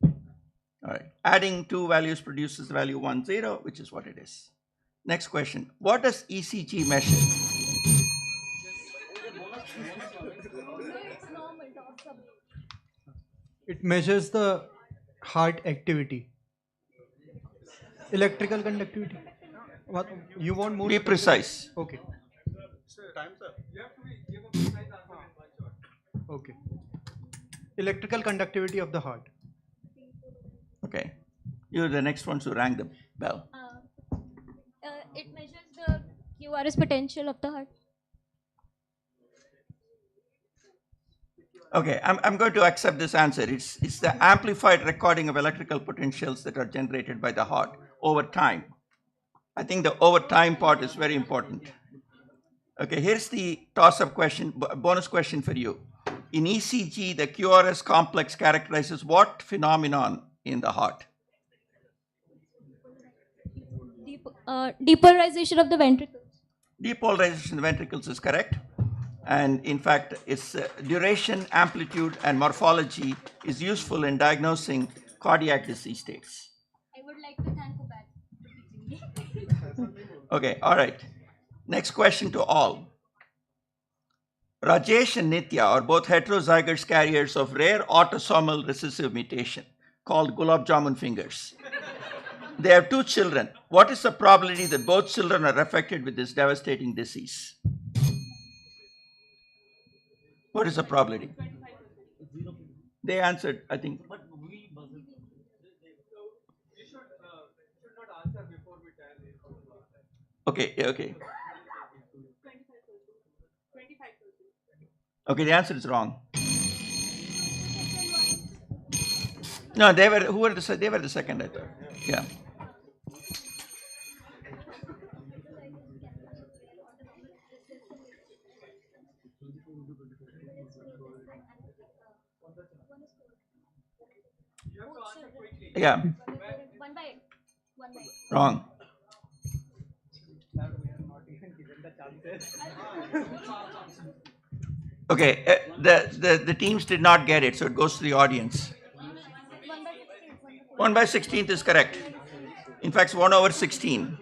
All right. Adding two values produces the value 1, 0, which is what it is. Next question. What does ECG measure? It measures the heart activity. Electrical conductivity. What you want more? Be precise. Okay. Time's up. Okay. Electrical conductivity of the heart. Okay. You're the next ones who rang the bell. It measures the QRS potential of the heart. Okay, I'm going to accept this answer. It's the amplified recording of electrical potentials that are generated by the heart over time. I think the over time part is very important. Okay, here's the toss-up question, bonus question for you. In ECG, the QRS complex characterizes what phenomenon in the heart? Depolarization of the ventricles. Depolarization of the ventricles is correct. And in fact, its duration, amplitude, and morphology is useful in diagnosing cardiac disease states. I would like to thank Ubad. Okay, all right. Next question to all. Rajesh and Nitya are both heterozygous carriers of rare autosomal recessive mutation called gulab jamun fingers. They have 2 children. What is the probability that both children are affected with this devastating disease? What is the probability? They answered, I think. Okay. Okay, the answer is wrong. No, they were the second, I thought. Yeah. Yeah. Wrong. Okay, the teams did not get it, so it goes to the audience. 1 by 16th is correct. In fact, it's 1 over 16.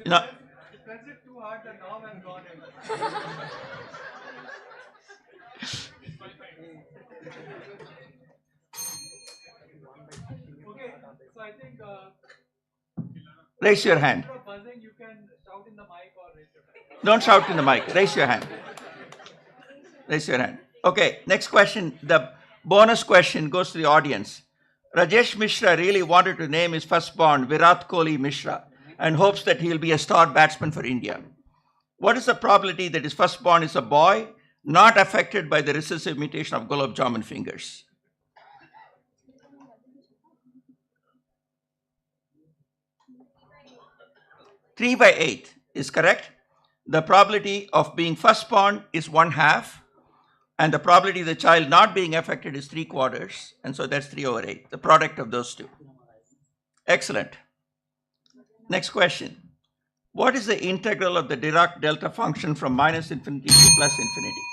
You know, Too hard, the norm has gone in. Okay, so I think. Raise your hand. Buzzing, you can shout in the mic or raise your hand. Don't shout in the mic. Raise your hand. Raise your hand. Okay, next question. The bonus question goes to the audience. Rajesh Mishra really wanted to name his firstborn Virat Kohli Mishra and hopes that he'll be a star batsman for India. What is the probability that his firstborn is a boy not affected by the recessive mutation of gulab jamun fingers? Three by 8 is correct. The probability of being firstborn is 1/2, and the probability of the child not being affected is 3/4, and so that's 3/8, the product of those two. Excellent. Next question. What is the integral of the Dirac delta function from -infinity to +infinity?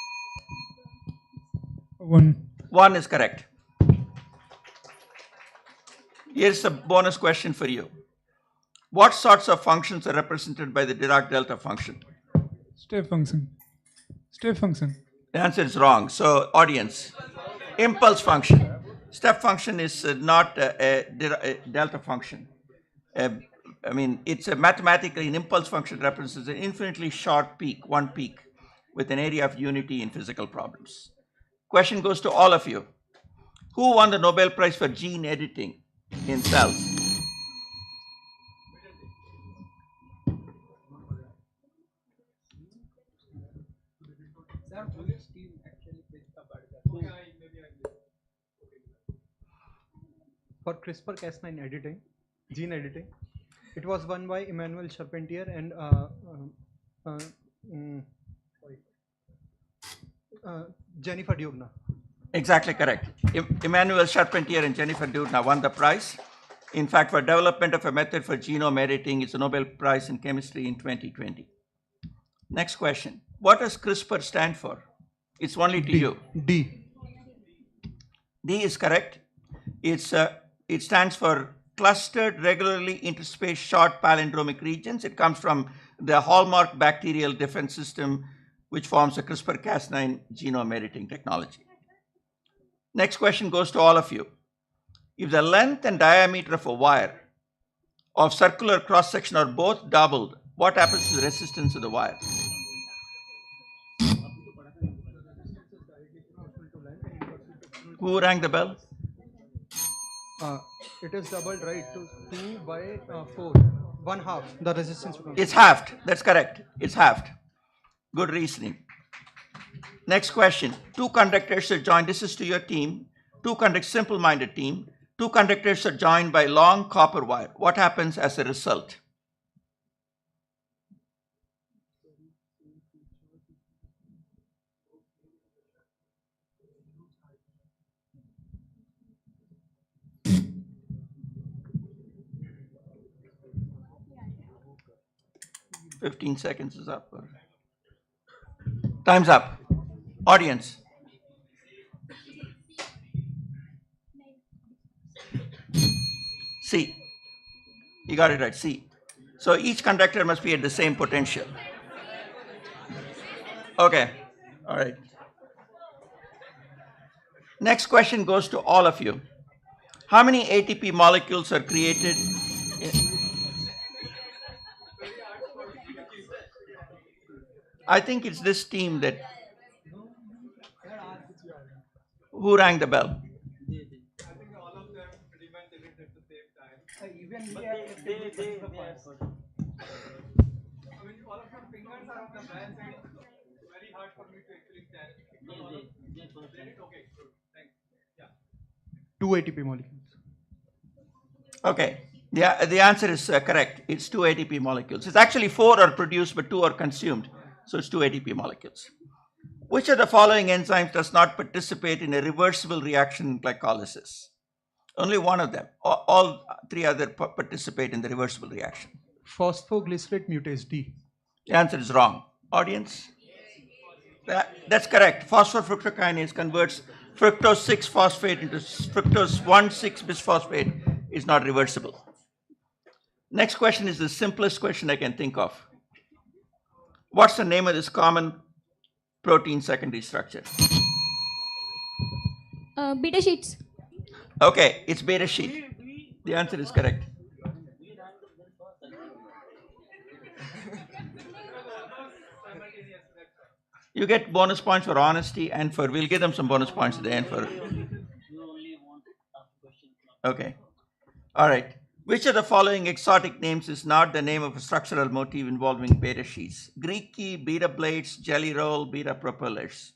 1. 1 is correct. Here's a bonus question for you. What sorts of functions are represented by the Dirac delta function? Step function. Step function. The answer is wrong. So, audience, impulse function. Step function is not a delta function. I mean, it's a mathematically an impulse function represents an infinitely short peak, one peak, with an area of unity in physical problems. Question goes to all of you. Who won the Nobel Prize for gene editing in cells? For CRISPR-Cas9 editing, gene editing, it was won by Emmanuel Charpentier and Jennifer Doudna. Exactly correct. Emmanuel Charpentier and Jennifer Doudna won the prize. In fact, for development of a method for genome editing, it's a Nobel Prize in Chemistry in 2020. Next question. What does CRISPR stand for? It's only to you. D. D is correct. It stands for clustered, regularly interspaced short palindromic regions. It comes from the hallmark bacterial defense system, which forms a CRISPR-Cas9 genome editing technology. Next question goes to all of you. If the length and diameter of a wire of circular cross-section are both doubled, what happens to the resistance of the wire? Who rang the bell? It is doubled, right, to 2 by 4, 1/2 the resistance. It's halved. That's correct. It's halved. Good reasoning. Next question. Two conductors are joined. This is to your team. Two conductors, simple-minded team. Two conductors are joined by long copper wire. What happens as a result? Fifteen seconds is up. Time's up. Audience. C. You got it right, C. So each conductor must be at the same potential. Okay, all right. Next question goes to all of you. How many ATP molecules are created? I think it's this team that. Who rang the bell? Two ATP molecules. Okay, the answer is correct. It's 2 ATP molecules. It's actually 4 are produced, but 2 are consumed. So it's 2 ATP molecules. Which of the following enzymes does not participate in a reversible reaction in glycolysis? Only one of them. All 3 other participate in the reversible reaction. Phosphoglycerate mutase, D. The answer is wrong. Audience? That's correct. Phosphofructokinase converts fructose 6-phosphate into fructose 1,6-bisphosphate. Is not reversible. Next question is the simplest question I can think of. What's the name of this common protein secondary structure? Beta sheets. Okay, it's beta sheet. The answer is correct. You get bonus points for honesty and for, we'll give them some bonus points at the end for. Okay. All right. Which of the following exotic names is not the name of a structural motif involving beta sheets? Greek key, beta blades, jelly roll, beta propellers.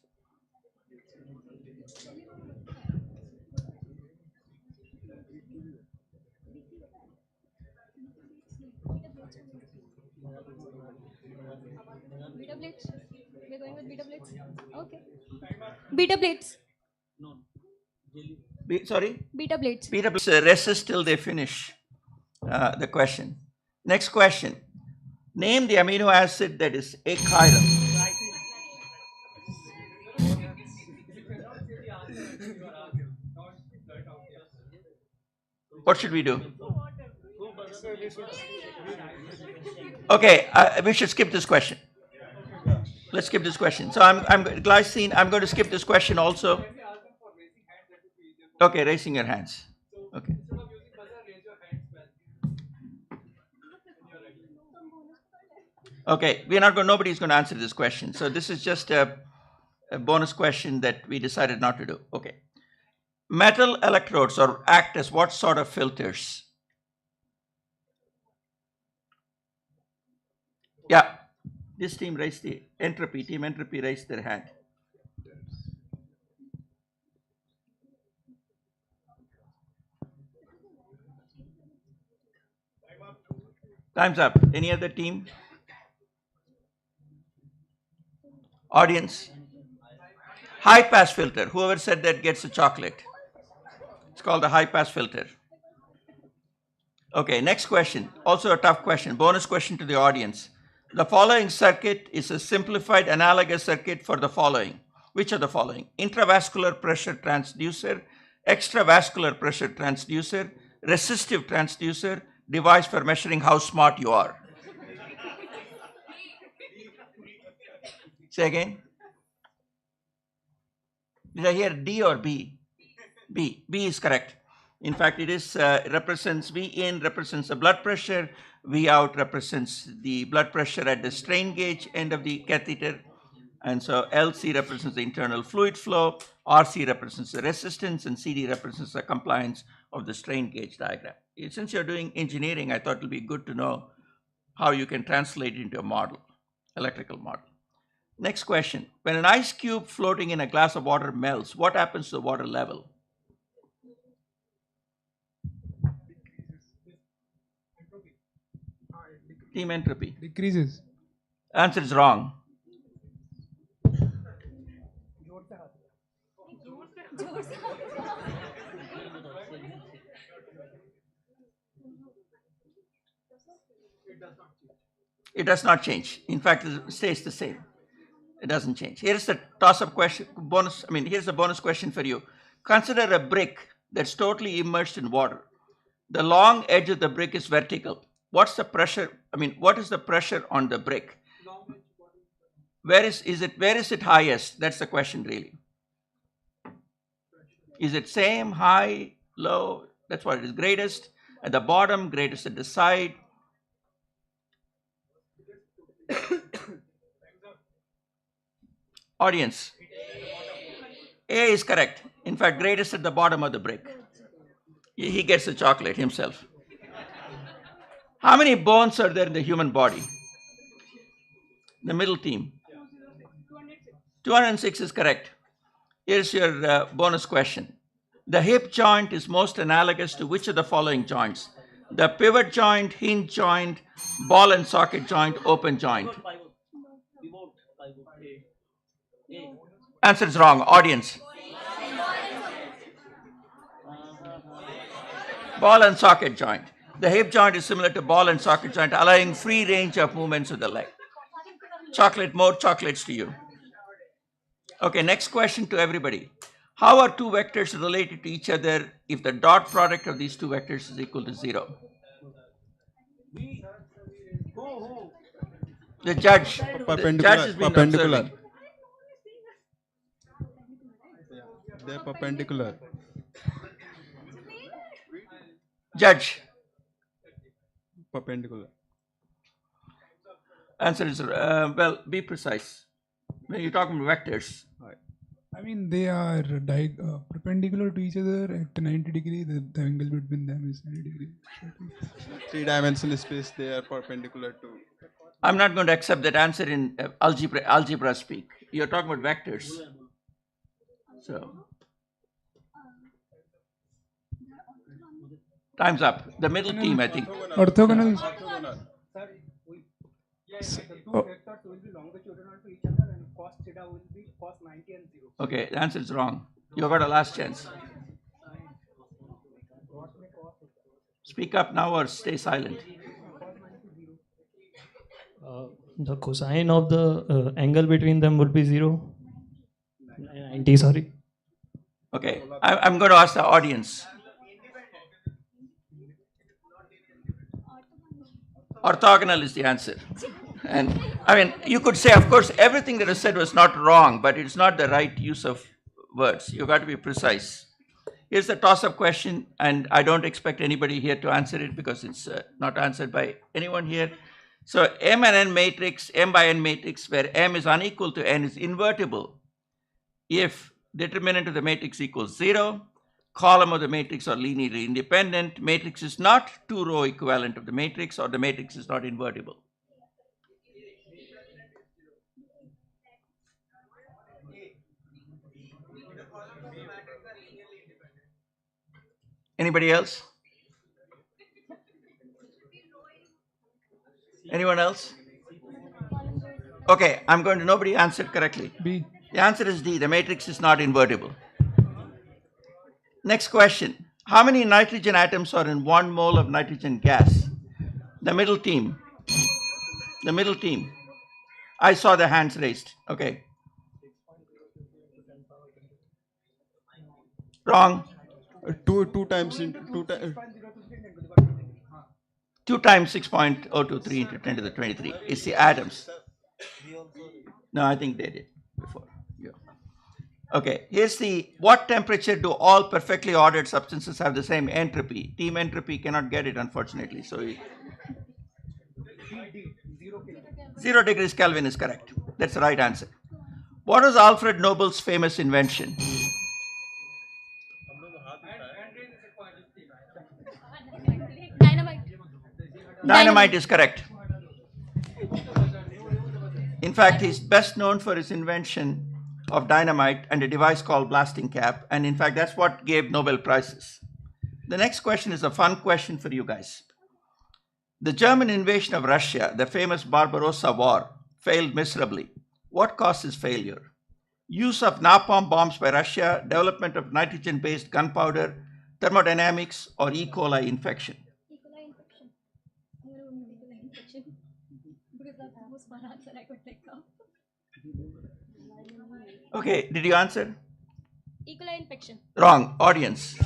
Beta plates. We're going with beta plates. Okay. Beta plates. Sorry? Beta plates. Beta plates resist till they finish the question. Next question. Name the amino acid that is achiral. What should we do? Okay, we should skip this question. Let's skip this question. So glycine, I'm going to skip this question also. Okay, raising your hands. Okay. Okay, nobody's going to answer this question. So this is just a bonus question that we decided not to do. Okay. Metal electrodes act as what sort of filters? Yeah, this team raised the team entropy raised their hand. Time's up. Any other team? Audience? High pass filter. Whoever said that gets a chocolate. It's called a high pass filter. Okay, next question. Also a tough question. Bonus question to the audience. The following circuit is a simplified analogous circuit for the following. Which are the following? Intravascular pressure transducer, extravascular pressure transducer, resistive transducer, device for measuring how smart you are. Say again. Did I hear D or B? B. B is correct. In fact, it is represents V in represents the blood pressure, V out represents the blood pressure at the strain gauge end of the catheter, and so LC represents the internal fluid flow, RC represents the resistance, and CD represents the compliance of the strain gauge diagram. Since you're doing engineering, I thought it would be good to know how you can translate it into a model, electrical model. Next question. When an ice cube floating in a glass of water melts, what happens to the water level? Team entropy. Decreases. Answer is wrong. It does not change. In fact, it stays the same. It doesn't change. Here's the toss-up question, here's a bonus question for you. Consider a brick that's totally immersed in water. The long edge of the brick is vertical. What's the pressure? What is the pressure on the brick? Where is it highest? That's the question, really. Is it same, high, low? That's what it is. Greatest at the bottom, greatest at the side. Audience. A is correct. In fact, greatest at the bottom of the brick. He gets the chocolate himself. How many bones are there in the human body? The middle team. 206 is correct. Here's your bonus question. The hip joint is most analogous to which of the following joints? The pivot joint, hinge joint, ball and socket joint, open joint. Answer is wrong. Audience. Ball and socket joint. The hip joint is similar to ball and socket joint, allowing free range of movements of the leg. Chocolate, more chocolates to you. Okay, next question to everybody. How are two vectors related to each other if the dot product of these two vectors is equal to 0? The judge. The judge has been observing. They're perpendicular. Judge. Perpendicular. Answer is, well, be precise. When you're talking about vectors. They are perpendicular to each other at 90 degrees. The angle between them is 90 degrees. 3-dimensional space, they are perpendicular to. I'm not going to accept that answer in algebra speak. You're talking about vectors. So. Time's up. The middle team, I think. Orthogonal. vectors will be longitudinal to each other, and cos theta will be cos 90 and 0. Okay, the answer is wrong. You got a last chance. Speak up now or stay silent. The cosine of the angle between them would be 0. 90, sorry. Okay, I'm going to ask the audience. Orthogonal is the answer. And I mean, you could say, of course, everything that was said was not wrong, but it's not the right use of words. You've got to be precise. Here's the toss-up question, and I don't expect anybody here to answer it because it's not answered by anyone here. So M and N matrix, M by N matrix, where M is unequal to N is invertible if determinant of the matrix equals 0, column of the matrix are linearly independent, matrix is not 2-row equivalent of the matrix, or the matrix is not invertible. Anybody else? Anyone else? Okay, nobody answered correctly. B. The answer is D, the matrix is not invertible. Next question. How many nitrogen atoms are in 1 mole of nitrogen gas? The middle team. The middle team. I saw the hands raised. Okay. Wrong. 2 times 2 times 6.023 into 10 to the 23 is the atoms. No, I think they did before. Yeah. Okay, here's what temperature do all perfectly ordered substances have the same entropy? Team entropy cannot get it, unfortunately. So 0 degrees Kelvin is correct. That's the right answer. What was Alfred Nobel's famous invention? Dynamite is correct. In fact, he's best known for his invention of dynamite and a device called blasting cap. And in fact, that's what gave Nobel Prizes. The next question is a fun question for you guys. The German invasion of Russia, the famous Barbarossa War, failed miserably. What caused this failure? Use of napalm bombs by Russia, development of nitrogen-based gunpowder, thermodynamics, or E. coli infection? Okay, did you answer? E. coli infection. Wrong. Audience.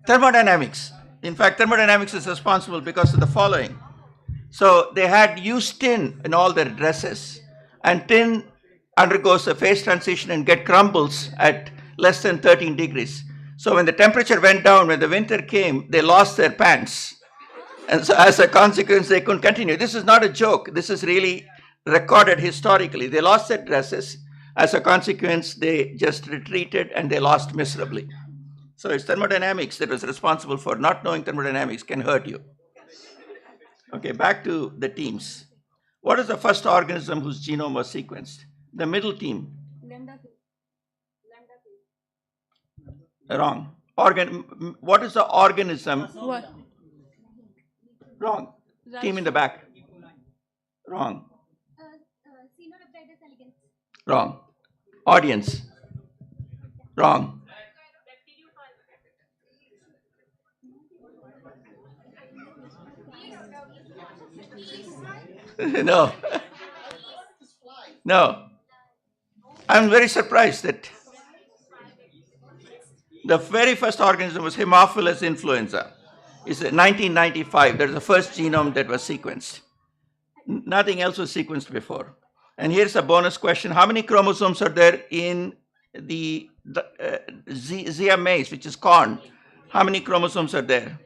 Thermodynamics. In fact, thermodynamics is responsible because of the following. So they had used tin in all their dresses, and tin undergoes a phase transition and crumbles at less than 13 degrees. So when the temperature went down, when the winter came, they lost their pants. And so as a consequence, they couldn't continue. This is not a joke. This is really recorded historically. They lost their dresses. As a consequence, they just retreated and they lost miserably. So it's thermodynamics that was responsible for not knowing thermodynamics can hurt you. Okay, back to the teams. What is the first organism whose genome was sequenced? The middle team. Wrong. What is the organism? What? Wrong. Team in the back. Wrong. Wrong. Audience. Wrong. No. No. I'm very surprised that the very first organism was Haemophilus influenza. It's 1995. That's the first genome that was sequenced. Nothing else was sequenced before. And here's a bonus question. How many chromosomes are there in the Zea mays, which is corn? How many chromosomes are there?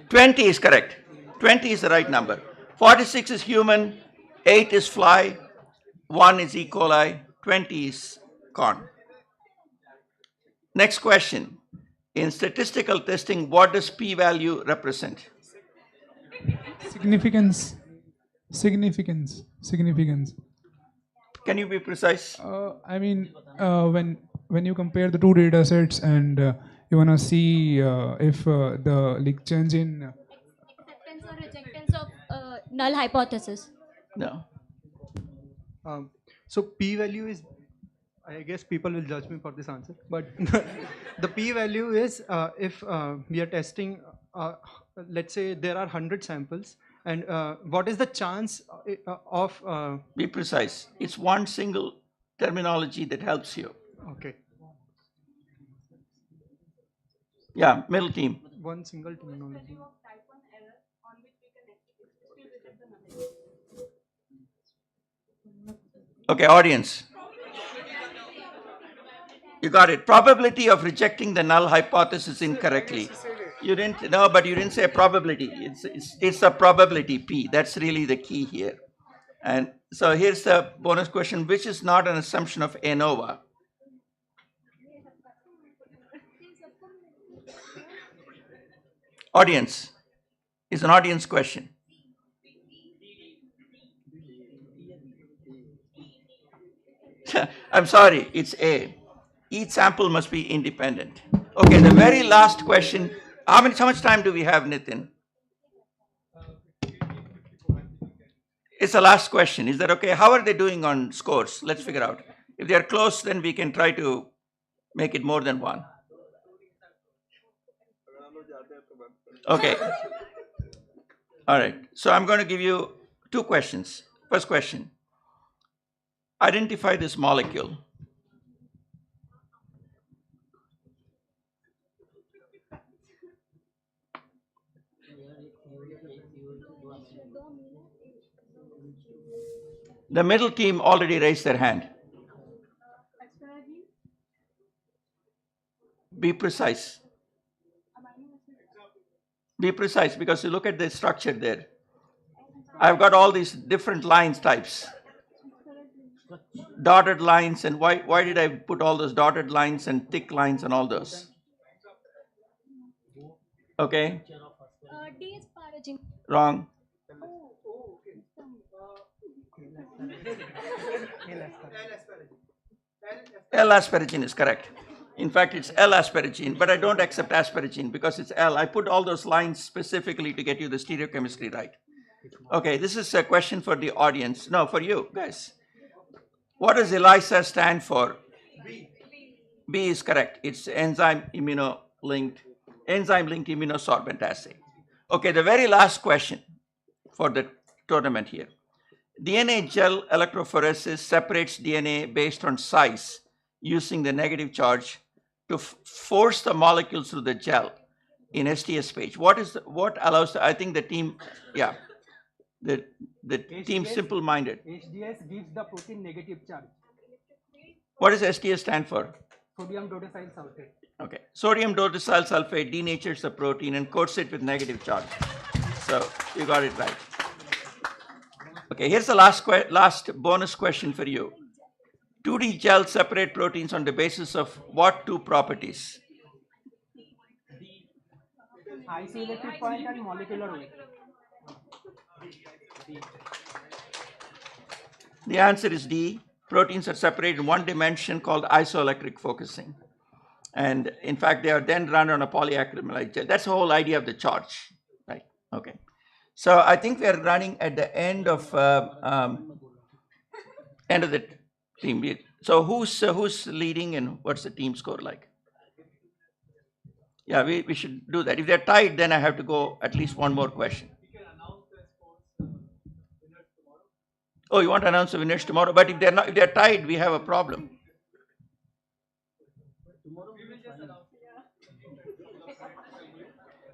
20 is correct. 20 is the right number. 46 is human, 8 is fly, 1 is E. coli, 20 is corn. Next question. In statistical testing, what does p-value represent? Significance. Significance. Significance. Can you be precise? I mean, when you compare the two data sets and you wanna see if the like change in Acceptance or rejectance of null hypothesis. No. So p-value is, I guess people will judge me for this answer, but the p-value is if we are testing, let's say there are 100 samples, and what is the chance of... Be precise. It's one single terminology that helps you. Okay. Yeah, middle team. One single terminology. Okay, audience. You got it. Probability of rejecting the null hypothesis incorrectly. You didn't, no, but you didn't say probability. It's a probability P. That's really the key here. And so here's the bonus question, which is not an assumption of ANOVA. Audience. It's an audience question. I'm sorry, it's A. Each sample must be independent. Okay, the very last question. How much time do we have, Nitin? It's the last question. Is that okay? How are they doing on scores? Let's figure out. If they are close, then we can try to make it more than one. Okay. All right. So I'm going to give you 2 questions. First question. Identify this molecule. The middle team already raised their hand. Be precise. Be precise, because you look at the structure there. I've got all these different lines types. Dotted lines, and why did I put all those dotted lines and thick lines and all those? Okay. D is paragene. Wrong. L-asparagine is correct. In fact, it's L-asparagine, but I don't accept asparagine because it's L. I put all those lines specifically to get you the stereochemistry right. Okay, this is a question for the audience. No, for you guys. What does ELISA stand for? B is correct. It's enzyme-linked immunosorbent assay. Okay, the very last question for the tournament here. DNA gel electrophoresis separates DNA based on size using the negative charge to force the molecules through the gel in STS page. What allows I think the team, yeah, the team simple-minded. HDS gives the protein negative charge. What does STS stand for? Sodium dodecyl sulfate. Okay, sodium dodecyl sulfate denatures the protein and coats it with negative charge. So you got it right. Okay, here's the last bonus question for you. 2D gels separate proteins on the basis of what 2 properties? Isoelectric point and molecular weight. The answer is D. Proteins are separated in one dimension called isoelectric focusing. And in fact, they are then run on a polyacrylate gel. That's the whole idea of the charge, right? Okay. So I think we are running at the end of the team. So who's leading and what's the team score like? Yeah, we should do that. If they're tied, then I have to go at least one more question. Oh, you want to announce the winners tomorrow? But if they're tied, we have a problem.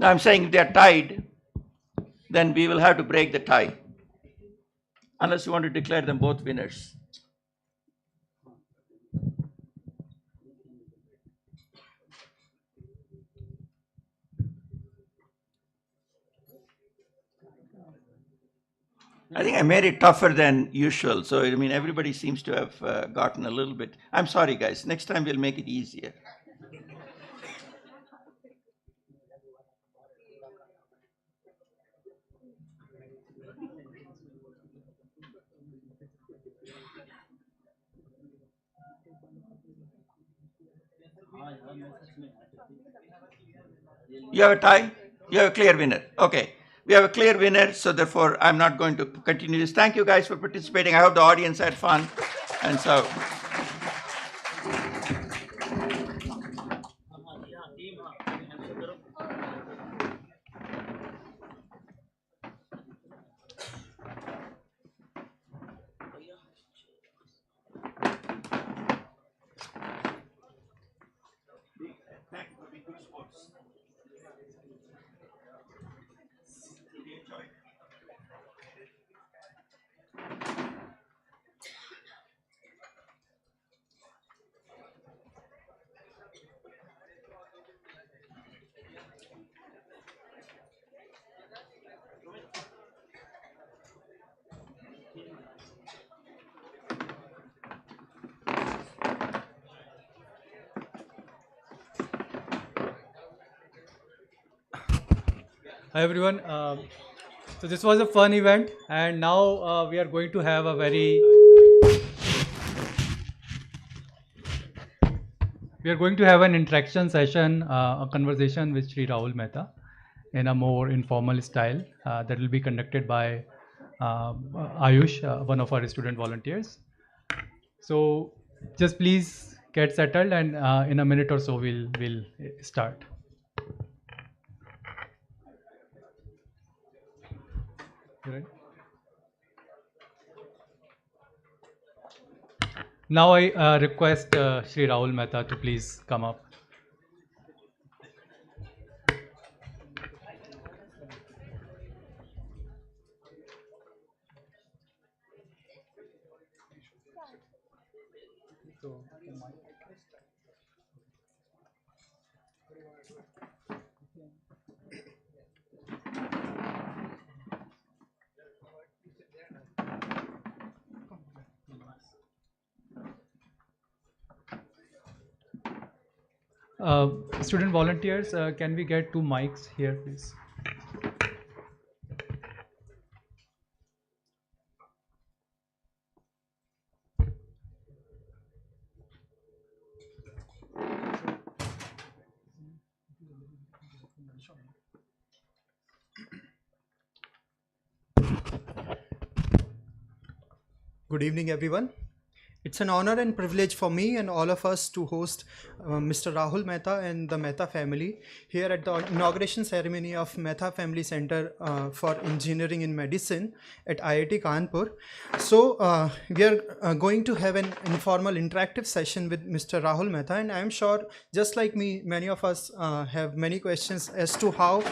Now I'm saying if they're tied, then we will have to break the tie. Unless you want to declare them both winners. I think I made it tougher than usual. So, I mean, everybody seems to have gotten a little bit. I'm sorry, guys. Next time we'll make it easier. You have a tie? You have a clear winner. Okay. We have a clear winner, so therefore I'm not going to continue this. Thank you guys for participating. I hope the audience had fun. And so. Hi everyone. So this was a fun event, and now we are going to have a an interaction session, a conversation with Sri Rahul Mehta in a more informal style that will be conducted by Ayush, one of our student volunteers. So just please get settled, and in a minute or so we'll start. Right. Now I request Sri Rahul Mehta to please come up. Student volunteers, can we get 2 mics here, please? Good evening, everyone. It's an honor and privilege for me and all of us to host Mr. Rahul Mehta and the Mehta family here at the inauguration ceremony of Mehta Family Center for Engineering in Medicine at IIT Kanpur. So we are going to have an informal interactive session with Mr. Rahul Mehta, and I am sure, just like me, many of us have many questions as to how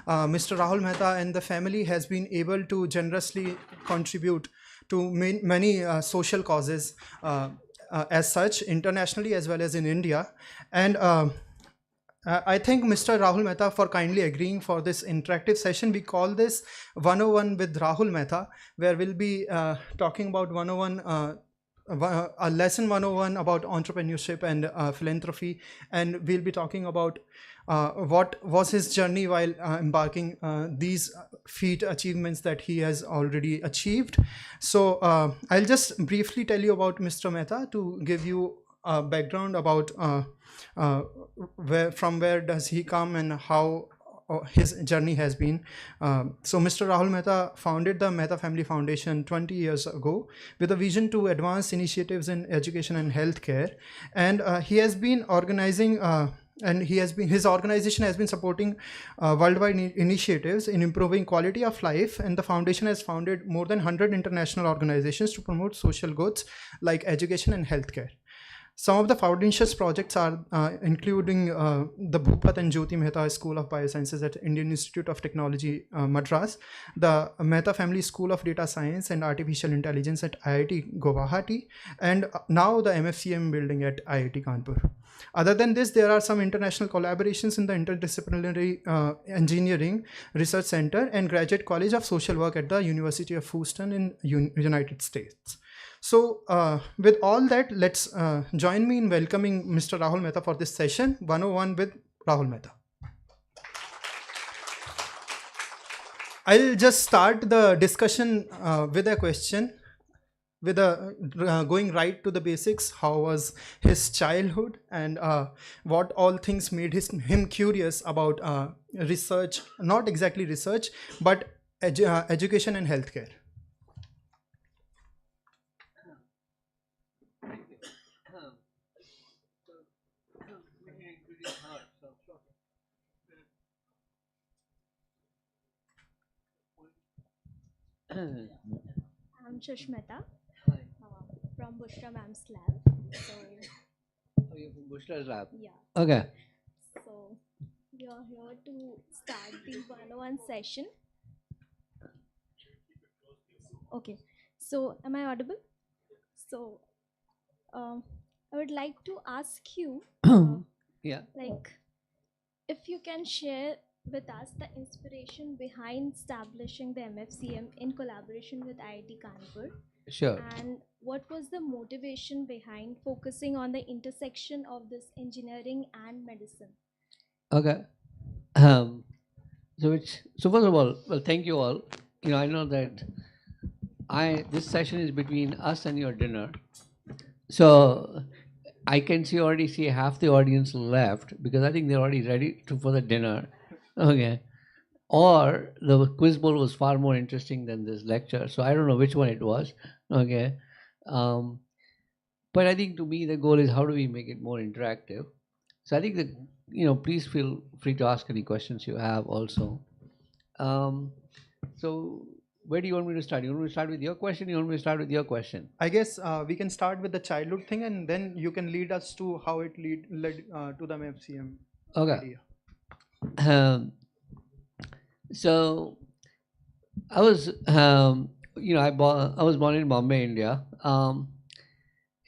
Mr. Rahul Mehta and the family has been able to generously contribute to many social causes as such, internationally as well as in India. And I thank Mr. Rahul Mehta for kindly agreeing for this interactive session. We call this 101 with Rahul Mehta, where we'll be talking about 101 a lesson 101 about entrepreneurship and philanthropy, and we'll be talking about what was his journey while embarking these feat achievements that he has already achieved. So I'll just briefly tell you about Mr. Mehta to give you a background about from where does he come and how his journey has been. So Mr. Rahul Mehta founded the Mehta Family Foundation 20 years ago with a vision to advance initiatives in education and healthcare, and he has been organizing and his organization has been supporting worldwide initiatives in improving quality of life, and the foundation has founded more than 100 international organizations to promote social goods like education and healthcare. Some of the foundation's projects are including the Bhupat and Jyoti Mehta School of Biosciences at Indian Institute of Technology, Madras, the Mehta Family School of Data Science and Artificial Intelligence at IIT Guwahati, and now the MFCM building at IIT Kanpur. Other than this, there are some international collaborations in the Interdisciplinary Engineering Research Center and Graduate College of Social Work at the University of Houston in United States. So with all that, let's join me in welcoming Mr. Rahul Mehta for this session, 101 with Rahul Mehta. I'll just start the discussion with a question. with going right to the basics. How was his childhood, and what all things made him curious about research, not exactly research, but education and healthcare. I'm Shushmita from Bushra Ma'am's lab. So, Oh, you're from Bushra's lab? Yeah. Okay. So, we are here to start the 101 session. Okay. So, am I audible? So, I would like to ask you, Yeah. like, if you can share with us the inspiration behind establishing the MFCM in collaboration with IIT Kanpur. Sure. And what was the motivation behind focusing on the intersection of this engineering and medicine? Okay. So first of all, well, thank you all. I know that this session is between us and your dinner. So I can already see half the audience left because I think they're already ready for the dinner. Okay. Or the quiz bowl was far more interesting than this lecture. So I don't know which one it was. Okay. But I think to me the goal is how do we make it more interactive. So I think that, please feel free to ask any questions you have also. So where do you want me to start? You want me to start with your question? You want me to start with your question? I guess we can start with the childhood thing, and then you can lead us to how it led to the MFCM Okay. idea. So I was, I was born in Bombay, India,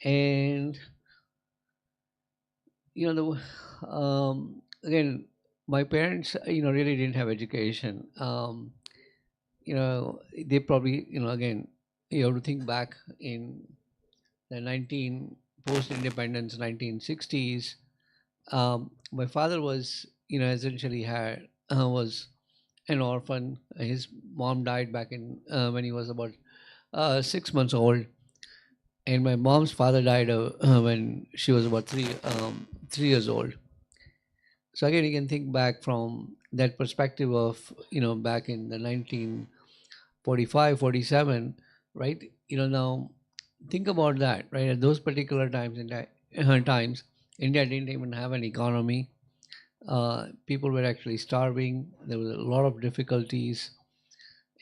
and again, my parents, really didn't have education. They probably, again, you have to think back in the post-independence 1960s. My father was, essentially was an orphan. His mom died back in when he was about 6 months old, and my mom's father died when she was about 3 years old. So again, you can think back from that perspective of back in the 1945, 47, right? Now think about that, right? At those particular times India didn't even have an economy. People were actually starving. There was a lot of difficulties,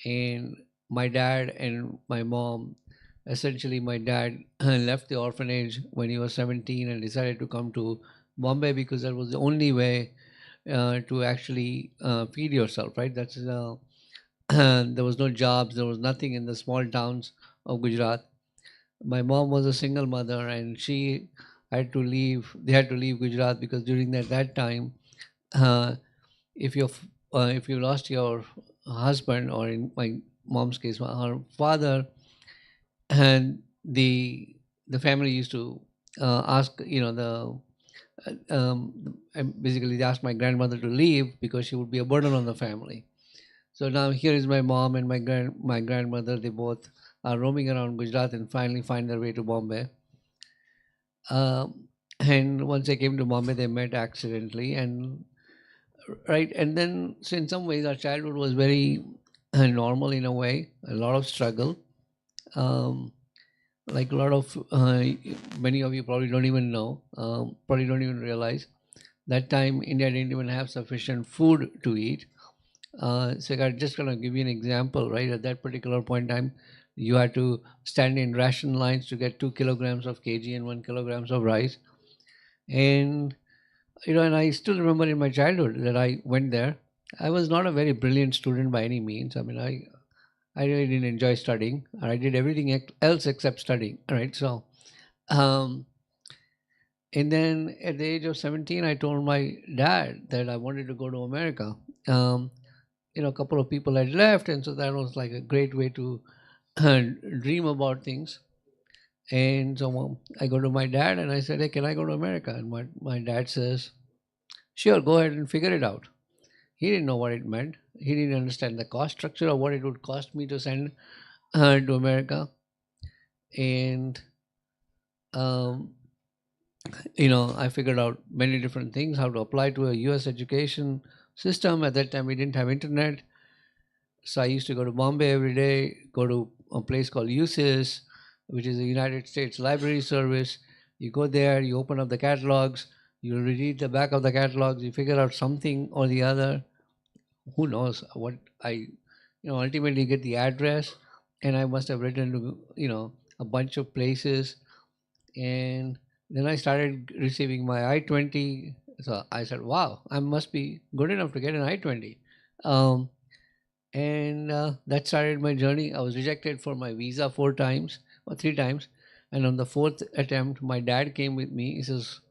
and my dad and my mom, essentially my dad left the orphanage when he was 17 and decided to come to Bombay because that was the only way to actually feed yourself, right? That's there was no jobs, there was nothing in the small towns of Gujarat. My mom was a single mother, and she had to leave. They had to leave Gujarat because during that time, if you lost your husband, or in my mom's case, her father, and the family used to ask, basically they asked my grandmother to leave because she would be a burden on the family. So now here is my mom and my grandmother. They both are roaming around Gujarat and finally find their way to Bombay. And once they came to Bombay, they met accidentally, and then so in some ways our childhood was very normal in a way. A lot of struggle, like a lot of many of you probably don't even know, probably don't even realize that time India didn't even have sufficient food to eat. So I'm just gonna give you an example, right? At that particular point in time, you had to stand in ration lines to get 2 kilograms of kg and 1 kilograms of rice. And and I still remember in my childhood that I went there. I was not a very brilliant student by any means. I mean, I really didn't enjoy studying. I did everything else except studying, right? So, and then at the age of 17, I told my dad that I wanted to go to America. A couple of people had left, and so that was like a great way to dream about things. And so I go to my dad and I said, hey, can I go to America? And my dad says, sure, go ahead and figure it out. He didn't know what it meant. He didn't understand the cost structure of what it would cost me to send to America. and I figured out many different things, how to apply to a US education system. At that time, we didn't have internet. So I used to go to Bombay every day, go to a place called USIS, which is the United States Library Service. You go there, you open up the catalogs, you read the back of the catalogs, you figure out something or the other. Who knows what ultimately get the address, and I must have written to, a bunch of places. And then I started receiving my I-20. So I said, wow, I must be good enough to get an I-20. And that started my journey. I was rejected for my visa 4 times or 3 times. And on the 4th attempt, my dad came with me. He says,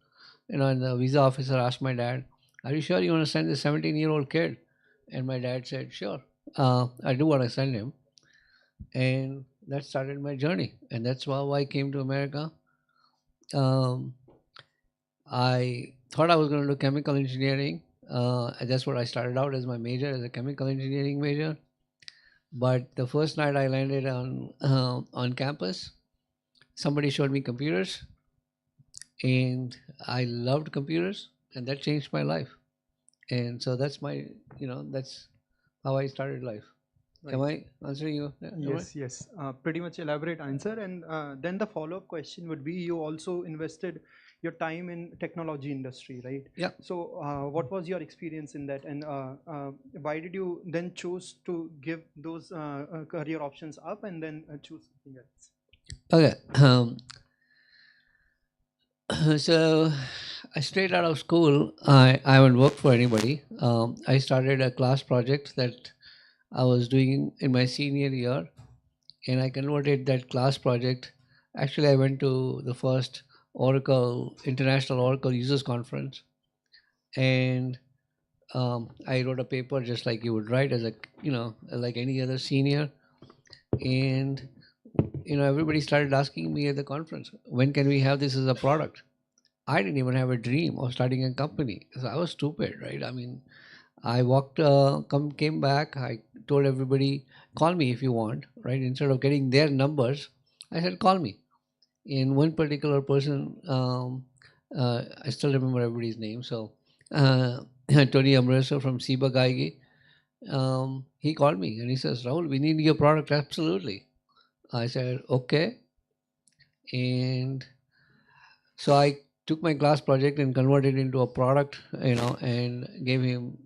and the visa officer asked my dad, are you sure you want to send this 17-year-old kid? And my dad said, sure, I do want to send him. And that started my journey. And that's how I came to America. I thought I was going to do chemical engineering. That's what I started out as my major, as a chemical engineering major. But the first night I landed on campus, somebody showed me computers, and I loved computers, and that changed my life. And so that's that's how I started life. Right. Am I answering you? Yes. Pretty much elaborate answer. And then the follow-up question would be: you also invested your time in technology industry, right? Yeah. So what was your experience in that, and why did you then choose to give those career options up and then choose something else? Okay. So straight out of school, I haven't worked for anybody. I started a class project that I was doing in my senior year, and I converted that class project. Actually, I went to the first International Oracle Users Conference, and I wrote a paper just like you would write as like any other senior. And everybody started asking me at the conference, when can we have this as a product? I didn't even have a dream of starting a company. So I was stupid, right? I mean, I came back, I told everybody, call me if you want, right? Instead of getting their numbers, I said, call me. And one particular person, I still remember everybody's name. So Tony Amreso from Siba Gaigi, he called me and he says, Rahul, we need your product, absolutely. I said, okay. And so I took my class project and converted it into a product, and gave him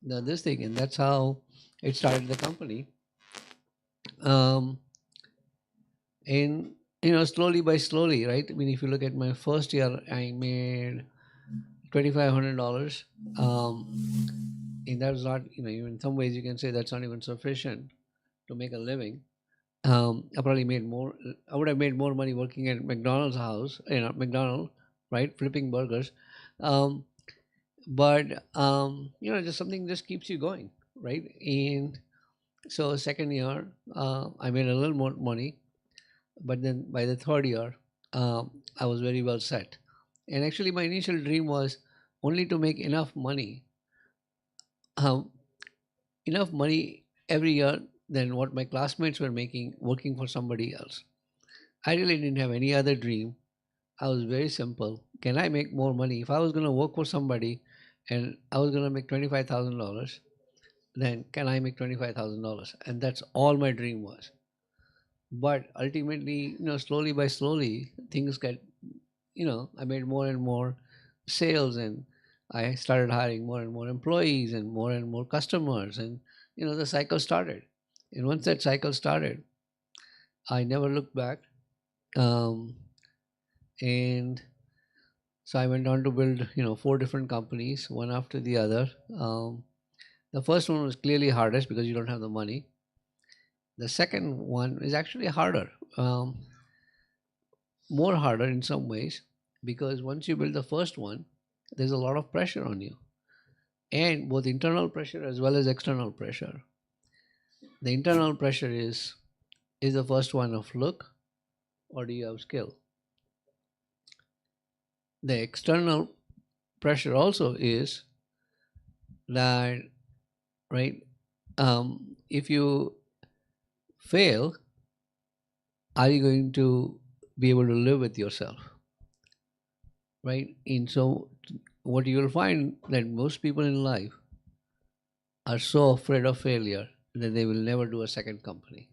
this thing, and that's how it started the company. And slowly by slowly, right? I mean, if you look at my first year, I made $2,500, and that's not, in some ways you can say that's not even sufficient to make a living. I probably made more. I would have made more money working at McDonald's house, McDonald's, right, flipping burgers. But just something just keeps you going, right? And so second year, I made a little more money, but then by the third year, I was very well set. And actually, my initial dream was only to make enough money every year than what my classmates were making working for somebody else. I really didn't have any other dream. I was very simple. Can I make more money? If I was going to work for somebody and I was going to make $25,000, then can I make $25,000? And that's all my dream was. But ultimately, slowly by slowly, things get, I made more and more sales, and I started hiring more and more employees and more customers, and the cycle started. And once that cycle started, I never looked back. And so I went on to build 4 different companies, one after the other. The first one was clearly hardest because you don't have the money. The second one is actually harder, more harder in some ways, because once you build the first one, there's a lot of pressure on you, and both internal pressure as well as external pressure. The internal pressure is the first one of look, or do you have skill? The external pressure also is that, right, if you fail, are you going to be able to live with yourself, right? And so what you will find that most people in life are so afraid of failure that they will never do a second company.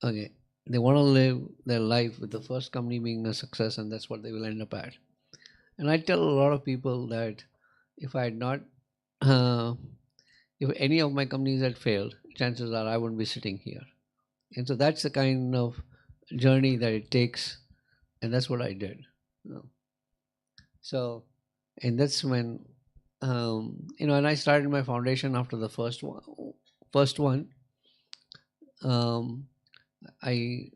Okay, they want to live their life with the first company being a success, and that's what they will end up at. And I tell a lot of people that if I had not, if any of my companies had failed, chances are I wouldn't be sitting here. And so that's the kind of journey that it takes, and that's what I did. So, and that's when, and I started my foundation after the first one. I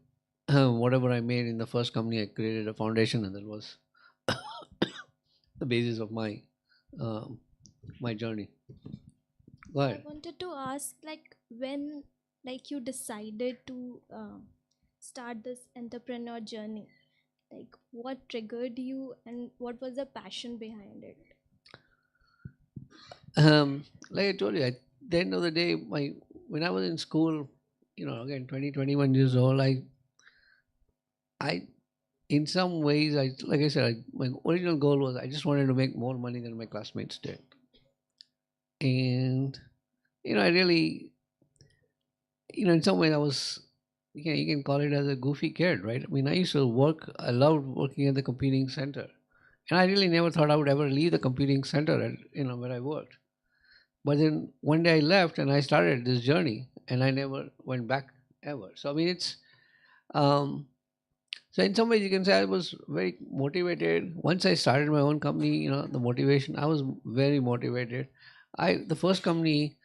whatever I made in the first company, I created a foundation, and that was the basis of my my journey. Go ahead. I wanted to ask, like, when, like, you decided to start this entrepreneur journey, like, what triggered you, and what was the passion behind it? Like I told you, at the end of the day, when I was in school, again 20, 21 years old, I in some ways, like I said, my original goal was I just wanted to make more money than my classmates did. And, I really, in some ways I was, you can call it as a goofy kid, right? I mean, I used to I loved working at the computing center. And I really never thought I would ever leave the computing center at, where I worked. But then one day I left and I started this journey and I never went back ever. So, I mean, it's, so in some ways you can say I was very motivated. Once I started my own company, the motivation, I was very motivated. The first company,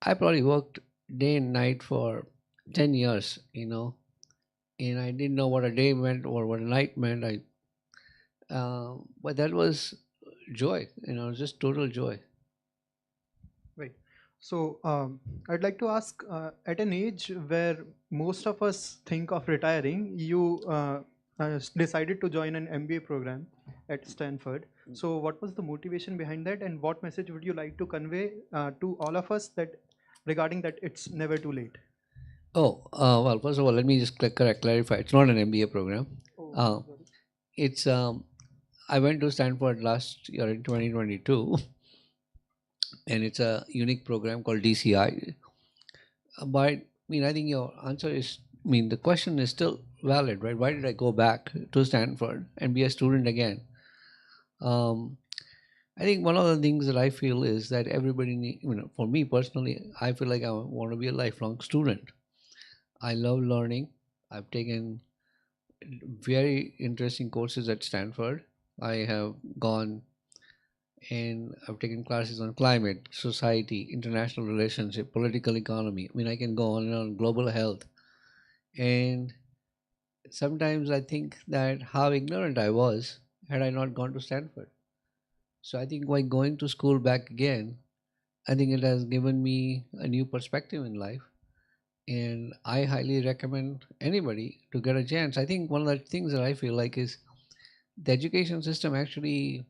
I probably worked day and night for 10 years, and I didn't know what a day meant or what a night meant. But that was joy, just total joy. Right. So I'd like to ask, at an age where most of us think of retiring, you decided to join an MBA program at Stanford. So what was the motivation behind that, and what message would you like to convey to all of us that regarding that it's never too late? Oh, well, first of all, let me just clarify. It's not an MBA program. It's I went to Stanford last year in 2022. And it's a unique program called DCI. But I think your answer is, the question is still valid, right? Why did I go back to Stanford and be a student again? I think one of the things that I feel is that everybody for me personally, I feel like I want to be a lifelong student. I love learning. I've taken very interesting courses at Stanford. I have gone and I've taken classes on climate, society, international relationship, political economy. I can go on and on, global health. And sometimes I think that how ignorant I was had I not gone to Stanford. So I think by going to school back again, I think it has given me a new perspective in life. And I highly recommend anybody to get a chance. I think one of the things that I feel like is the education system actually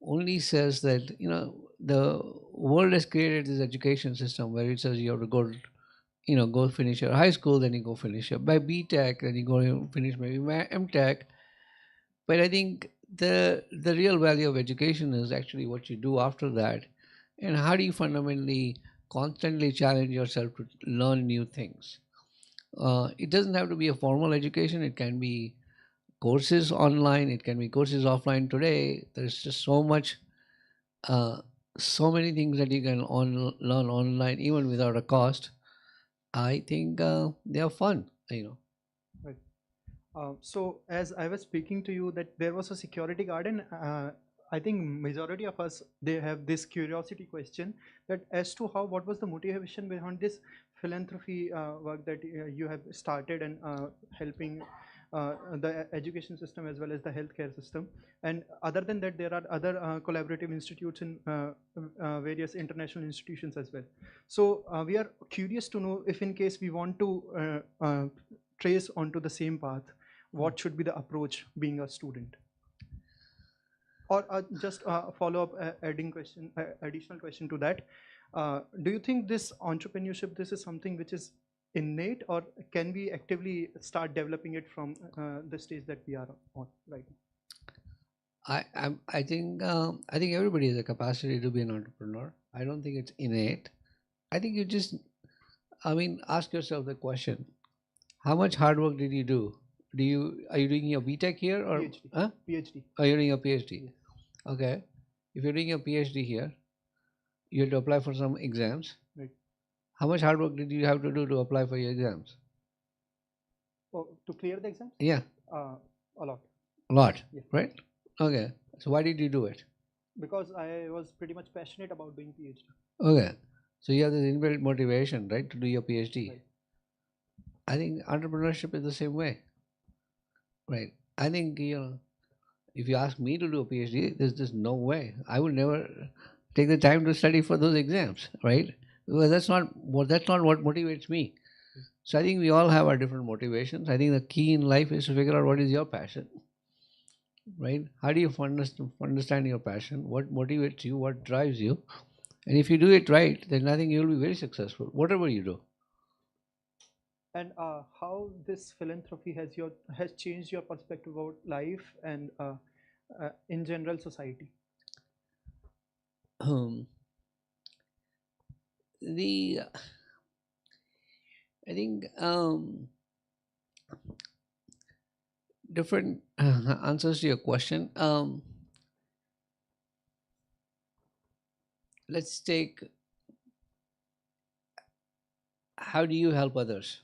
only says that, the world has created this education system where it says you have to go, go finish your high school, then you go finish your BTech, then you go finish maybe MTech. But I think the real value of education is actually what you do after that, and how do you fundamentally constantly challenge yourself to learn new things. It doesn't have to be a formal education. It can be courses online, it can be courses offline. Today there's just so much, so many things that you can learn online even without a cost. I think they are fun, Right. So as I was speaking to you, that there was a security guard, and I think majority of us, they have this curiosity question that as to what was the motivation behind this philanthropy work that you have started and helping the education system as well as the healthcare system. And other than that, there are other collaborative institutes in various international institutions as well. So we are curious to know if in case we want to trace onto the same path, what should be the approach being a student? Or just follow up, additional question to that. Do you think this entrepreneurship, this is something which is innate, or can we actively start developing it from the stage that we are on right now? I think everybody has a capacity to be an entrepreneur. I don't think it's innate. I think you just, ask yourself the question: how much hard work did you do? Are you doing your BTech here or PhD? Huh? PhD. Oh, you're doing your PhD. Okay. If you're doing your PhD here, you have to apply for some exams. Right. How much hard work did you have to do to apply for your exams? Oh, to clear the exams? Yeah. A lot. A lot, Yeah. right? Okay. So why did you do it? Because I was pretty much passionate about doing PhD. Okay. So you have this inbuilt motivation, right, to do your PhD. Right. I think entrepreneurship is the same way. Right. I think, if you ask me to do a PhD, there's just no way. I would never take the time to study for those exams, right? Because that's not what motivates me. So I think we all have our different motivations. I think the key in life is to figure out what is your passion, right? How do you understand your passion? What motivates you? What drives you? And if you do it right, then I think you'll be very successful, whatever you do. And how this philanthropy has changed your perspective about life and in general society? I think different answers to your question. Let's take, how do you help others?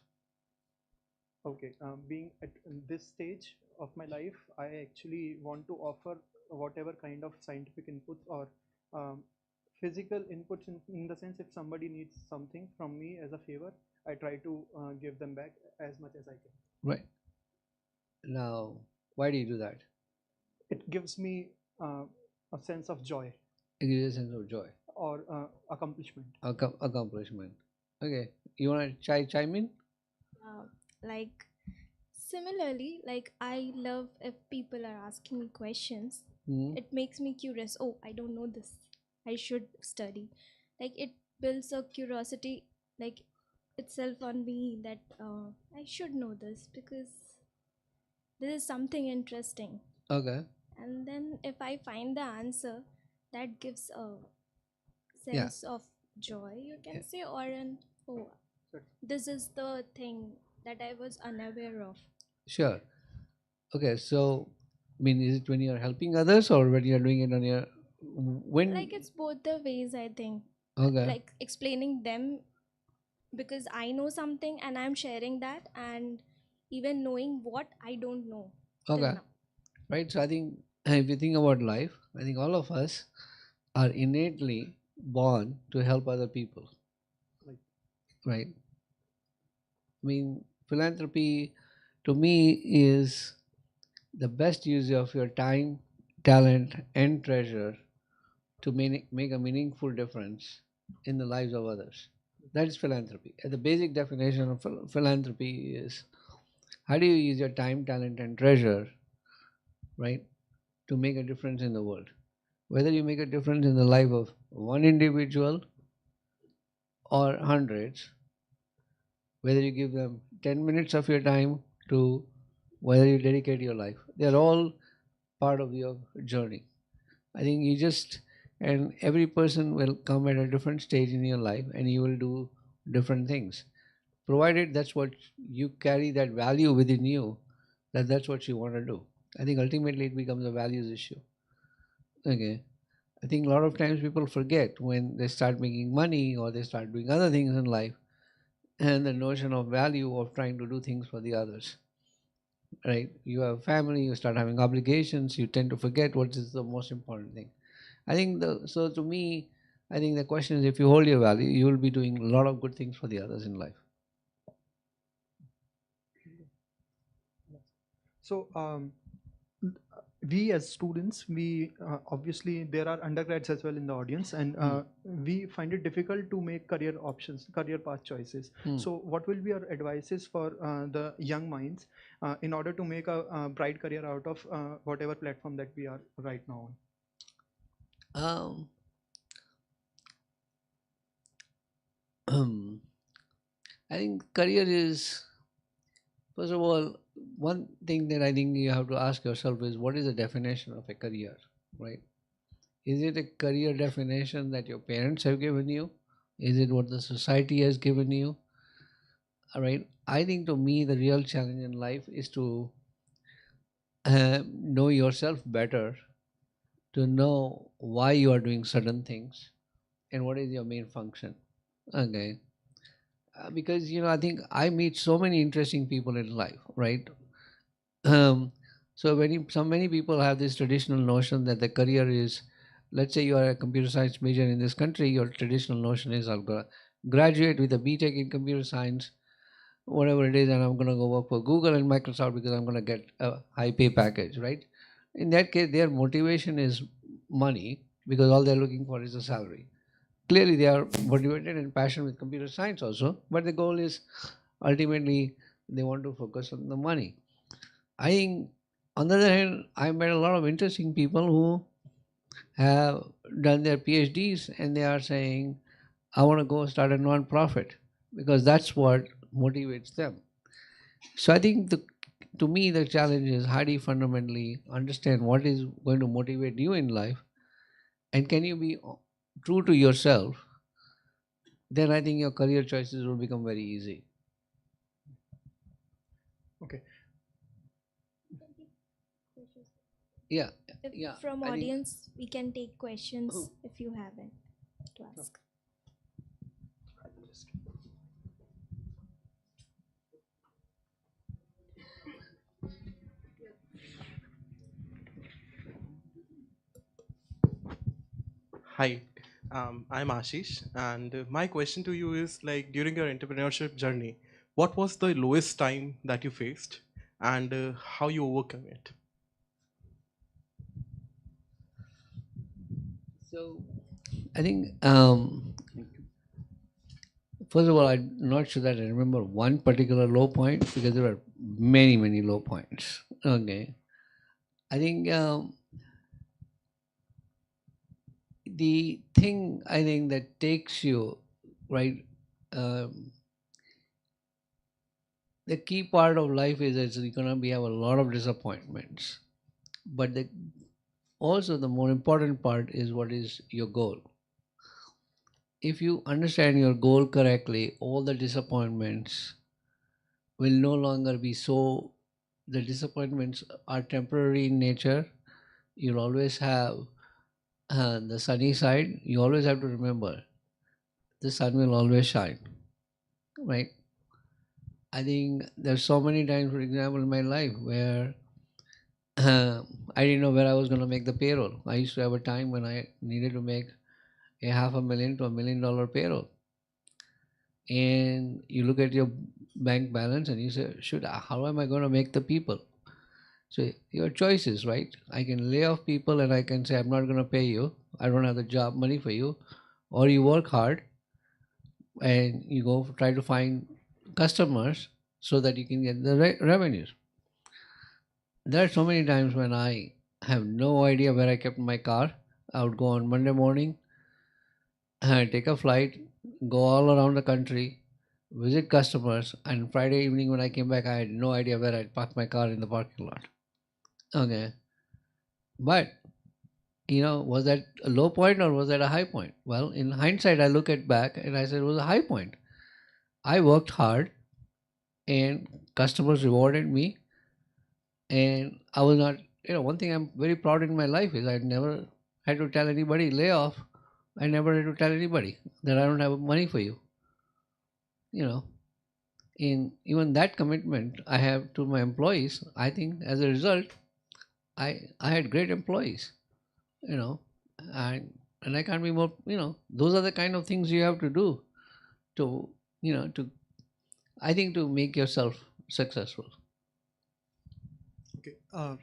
Okay, being at this stage of my life, I actually want to offer whatever kind of scientific inputs or physical inputs in the sense, if somebody needs something from me as a favor, I try to give them back as much as I can. Right. Now, why do you do that? It gives me a sense of joy. It gives you a sense of joy. Or accomplishment. Accomplishment. Okay. You want to chime in? Like, similarly, like, I love if people are asking me questions. It makes me curious. Oh, I don't know this. I should study. Like, it builds a curiosity, like, itself on me that I should know this because this is something interesting. Okay. And then if I find the answer, that gives a sense of joy, you can say, or an, oh, this is the thing that I was unaware of. Sure. Okay, so, is it when you're helping others or when you're doing it on your, when? Like, it's both the ways, I think. Okay. Like, explaining them because I know something and I'm sharing that, and even knowing what I don't know. Okay. Right, so I think if you think about life, I think all of us are innately born to help other people. Right. Philanthropy to me is the best use of your time, talent, and treasure to make a meaningful difference in the lives of others. That is philanthropy. The basic definition of philanthropy is, how do you use your time, talent, and treasure, right, to make a difference in the world? Whether you make a difference in the life of one individual or hundreds, whether you give them 10 minutes of your time to whether you dedicate your life, they're all part of your journey. I think and every person will come at a different stage in your life and you will do different things. Provided that's what you carry, that value within you, that's what you want to do. I think ultimately it becomes a values issue. Okay. I think a lot of times people forget when they start making money or they start doing other things in life, and the notion of value of trying to do things for the others. Right? You have family, you start having obligations, you tend to forget what is the most important thing. I think so to me, I think the question is, if you hold your value, you will be doing a lot of good things for the others in life. So we as students, we obviously there are undergrads as well in the audience, and we find it difficult to make career path choices. So what will be your advices for the young minds in order to make a bright career out of whatever platform that we are right now on? I think career is, first of all, one thing that I think you have to ask yourself is what is the definition of a career, right? Is it a career definition that your parents have given you? Is it what the society has given you? All right. I think to me, the real challenge in life is to know yourself better, to know why you are doing certain things and what is your main function. Okay. Because, I think I meet so many interesting people in life, right? So many people have this traditional notion that the career is, let's say you are a computer science major in this country, your traditional notion is I'll go graduate with a BTech in computer science, whatever it is, and I'm going to go work for Google and Microsoft because I'm going to get a high pay package, right? In that case, their motivation is money because all they're looking for is a salary. Clearly, they are motivated and passionate with computer science also, but the goal is ultimately they want to focus on the money. I think, on the other hand, I met a lot of interesting people who have done their PhDs and they are saying, I want to go start a non-profit because that's what motivates them. So I think to me the challenge is how do you fundamentally understand what is going to motivate you in life, and can you be true to yourself? Then I think your career choices will become very easy. Okay. Yeah. From I think- audience, we can take questions if you haven't to ask. Hi, I'm Ashish, and my question to you is like during your entrepreneurship journey, what was the lowest time that you faced, and how you overcome it? So I think first of all, I'm not sure that I remember one particular low point because there were many low points. Okay, I think the thing I think that takes you right. The key part of life is that you're gonna have a lot of disappointments, but also the more important part is what is your goal. If you understand your goal correctly, all the disappointments will no longer be so. The disappointments are temporary in nature. You'll always have the sunny side. You always have to remember the sun will always shine, right? I think there's so many times, for example, in my life where I didn't know where I was going to make the payroll. I used to have a time when I needed to make a $500,000 to $1 million payroll. And you look at your bank balance and you say, how am I going to make the people? So your choices, right? I can lay off people and I can say, I'm not going to pay you. I don't have the job money for you. Or you work hard and you go try to find customers so that you can get the revenues. There are so many times when I have no idea where I kept my car. I would go on Monday morning, take a flight, go all around the country, visit customers, and Friday evening when I came back, I had no idea where I'd parked my car in the parking lot. Okay. But, was that a low point or was that a high point? Well, in hindsight, I look at back and I said it was a high point. I worked hard and customers rewarded me, and I was not, one thing I'm very proud in my life is I never had to tell anybody lay off. I never had to tell anybody that I don't have money for you. In even that commitment I have to my employees, I think as a result, I had great employees, and I can't be more, those are the kind of things you have to do to, I think to make yourself successful. Okay.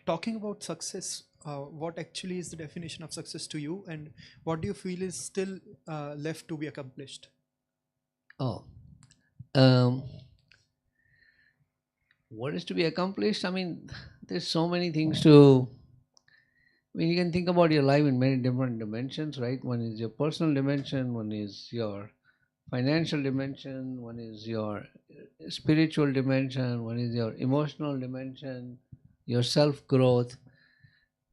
Talking about success, what actually is the definition of success to you, and what do you feel is still left to be accomplished? What is to be accomplished? I mean, there's so many things to. You can think about your life in many different dimensions, right? One is your personal dimension, one is your financial dimension, one is your spiritual dimension, one is your emotional dimension, your self-growth.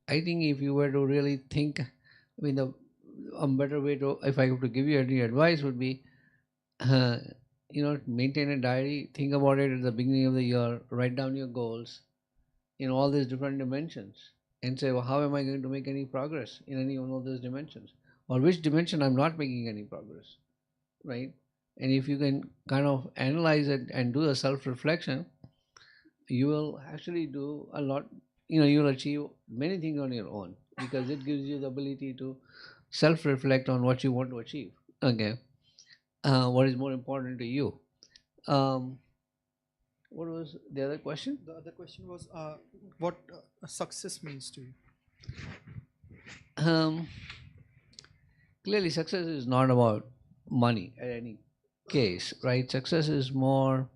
I think if you were to really think, I mean, a better way to, if I were to give you any advice would be, maintain a diary, think about it at the beginning of the year, write down your goals in all these different dimensions and say, well, how am I going to make any progress in any one of those dimensions? Or which dimension I'm not making any progress, right? And if you can kind of analyze it and do a self-reflection, you will actually do a lot, you'll achieve many things on your own because it gives you the ability to self-reflect on what you want to achieve, okay? What is more important to you. What was the other question? The other question was what success means to you. Clearly, success is not about money at any case, right? Success is more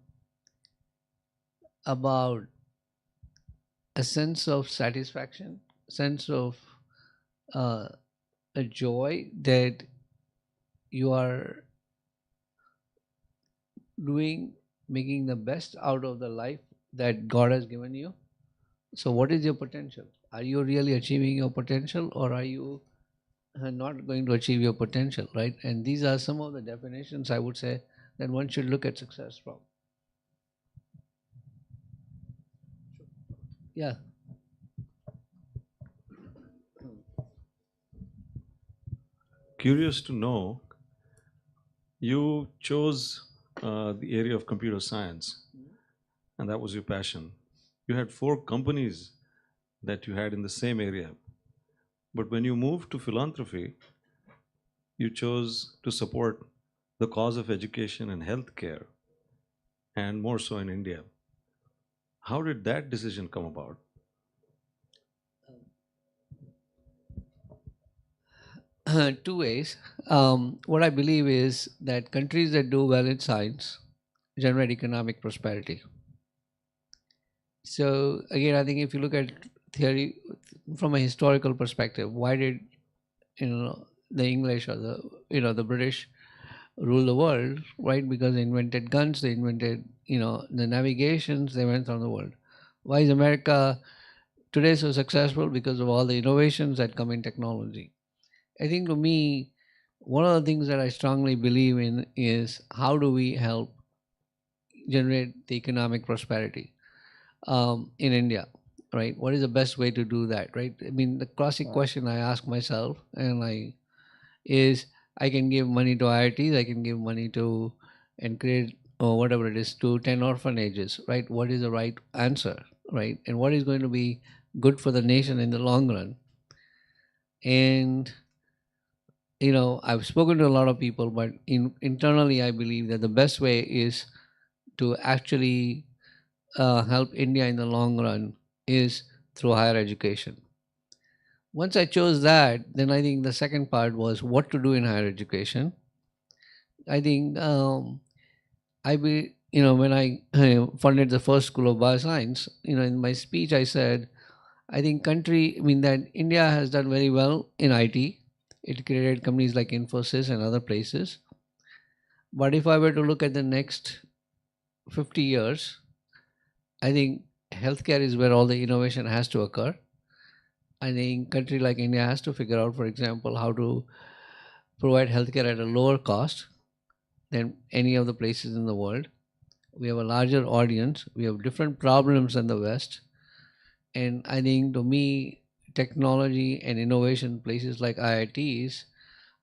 about a sense of satisfaction, sense of a joy that you are doing, making the best out of the life that God has given you. So what is your potential? Are you really achieving your potential, or are you not going to achieve your potential, right? And these are some of the definitions I would say that one should look at success from. Yeah. Curious to know, you chose the area of computer science, and that was your passion. You had 4 companies that you had in the same area. But when you moved to philanthropy, you chose to support the cause of education and healthcare, and more so in India. How did that decision come about? Two ways. What I believe is that countries that do well in science generate economic prosperity. So again, I think if you look at theory from a historical perspective, why did the English or the British rule the world? Right, because they invented guns, they invented the navigations, they went around the world. Why is America today so successful? Because of all the innovations that come in technology. I think to me, one of the things that I strongly believe in is how do we help generate the economic prosperity in India, right? What is the best way to do that, right? I mean, the classic question I ask myself is I can give money to IITs, I can give money to and create whatever it is to 10 orphanages, right? What is the right answer, right? And what is going to be good for the nation in the long run? And I've spoken to a lot of people, but internally I believe that the best way is to actually help India in the long run is through higher education. Once I chose that, then I think the second part was what to do in higher education. I think when I funded the first school of bioscience, in my speech I said, I think that India has done very well in IT. It created companies like Infosys and other places. But if I were to look at the next 50 years, I think healthcare is where all the innovation has to occur. I think a country like India has to figure out, for example, how to provide healthcare at a lower cost than any of the places in the world. We have a larger audience. We have different problems than the West. And I think to me, technology and innovation places like IITs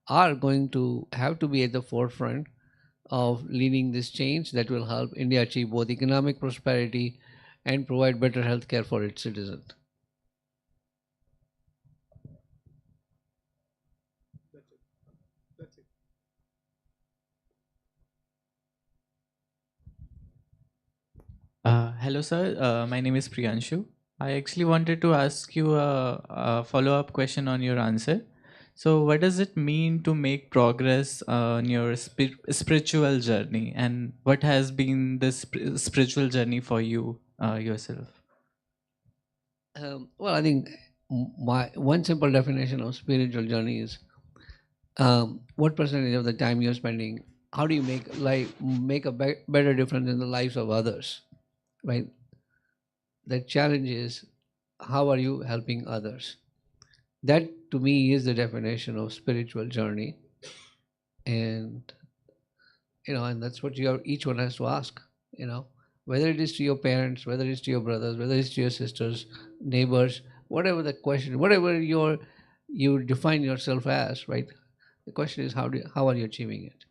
are going to have to be at the forefront of leading this change that will help India achieve both economic prosperity and provide better healthcare for its citizens. That's it. Hello, sir. My name is Priyanshu. I actually wanted to ask you a follow-up question on your answer. So what does it mean to make progress on your spiritual journey, and what has been this spiritual journey for you yourself? Well, I think my one simple definition of spiritual journey is what percentage of the time you're spending how do you make a better difference in the lives of others, right? The challenge is, how are you helping others? That to me is the definition of spiritual journey. And and that's what each one has to ask, whether it is to your parents, whether it's to your brothers, whether it's to your sisters, neighbors, whatever the question, whatever you define yourself as, right? The question is, how are you achieving it?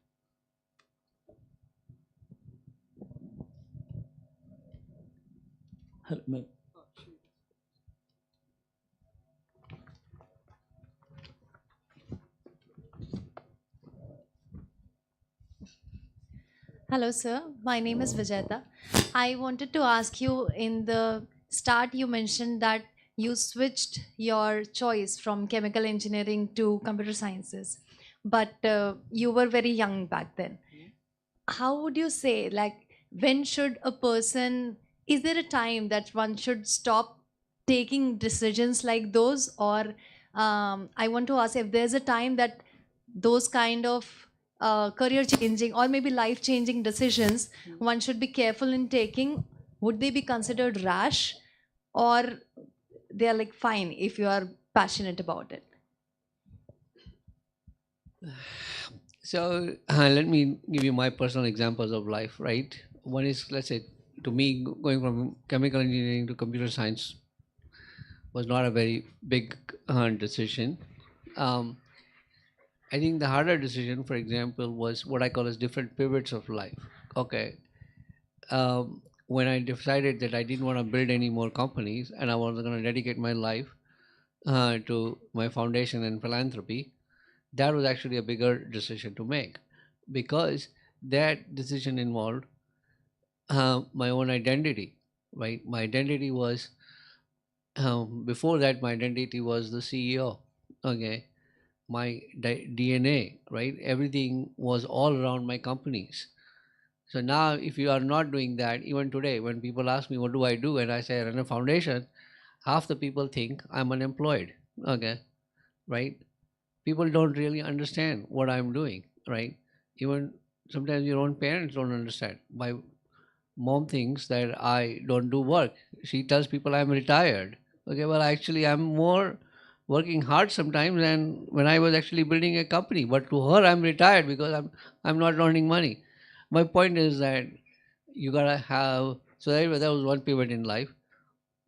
Hello, sir. My name is Vijayata. I wanted to ask you, in the start, you mentioned that you switched your choice from chemical engineering to computer sciences, but you were very young back then. How would you say, like, when should a person, is there a time that one should stop taking decisions like those? Or I want to ask if there's a time that those kind of career changing or maybe life changing decisions one should be careful in taking. Would they be considered rash, or they are like fine if you are passionate about it? So let me give you my personal examples of life, right? One is, let's say, to me, going from chemical engineering to computer science was not a very big decision. I think the harder decision, for example, was what I call as different pivots of life. Okay. When I decided that I didn't want to build any more companies and I was going to dedicate my life to my foundation and philanthropy, that was actually a bigger decision to make, because that decision involved my own identity, right? My identity was, before that, my identity was the CEO, okay? My DNA, right? Everything was all around my companies. So now, if you are not doing that, even today, when people ask me, what do I do? And I say, I run a foundation, half the people think I'm unemployed, okay? Right? People don't really understand what I'm doing, right? Even sometimes your own parents don't understand. My mom thinks that I don't do work. She tells people I'm retired. Okay, well, actually, I'm more working hard sometimes than when I was actually building a company. But to her, I'm retired because I'm not earning money. My point is that you gotta have. So that was one pivot in life.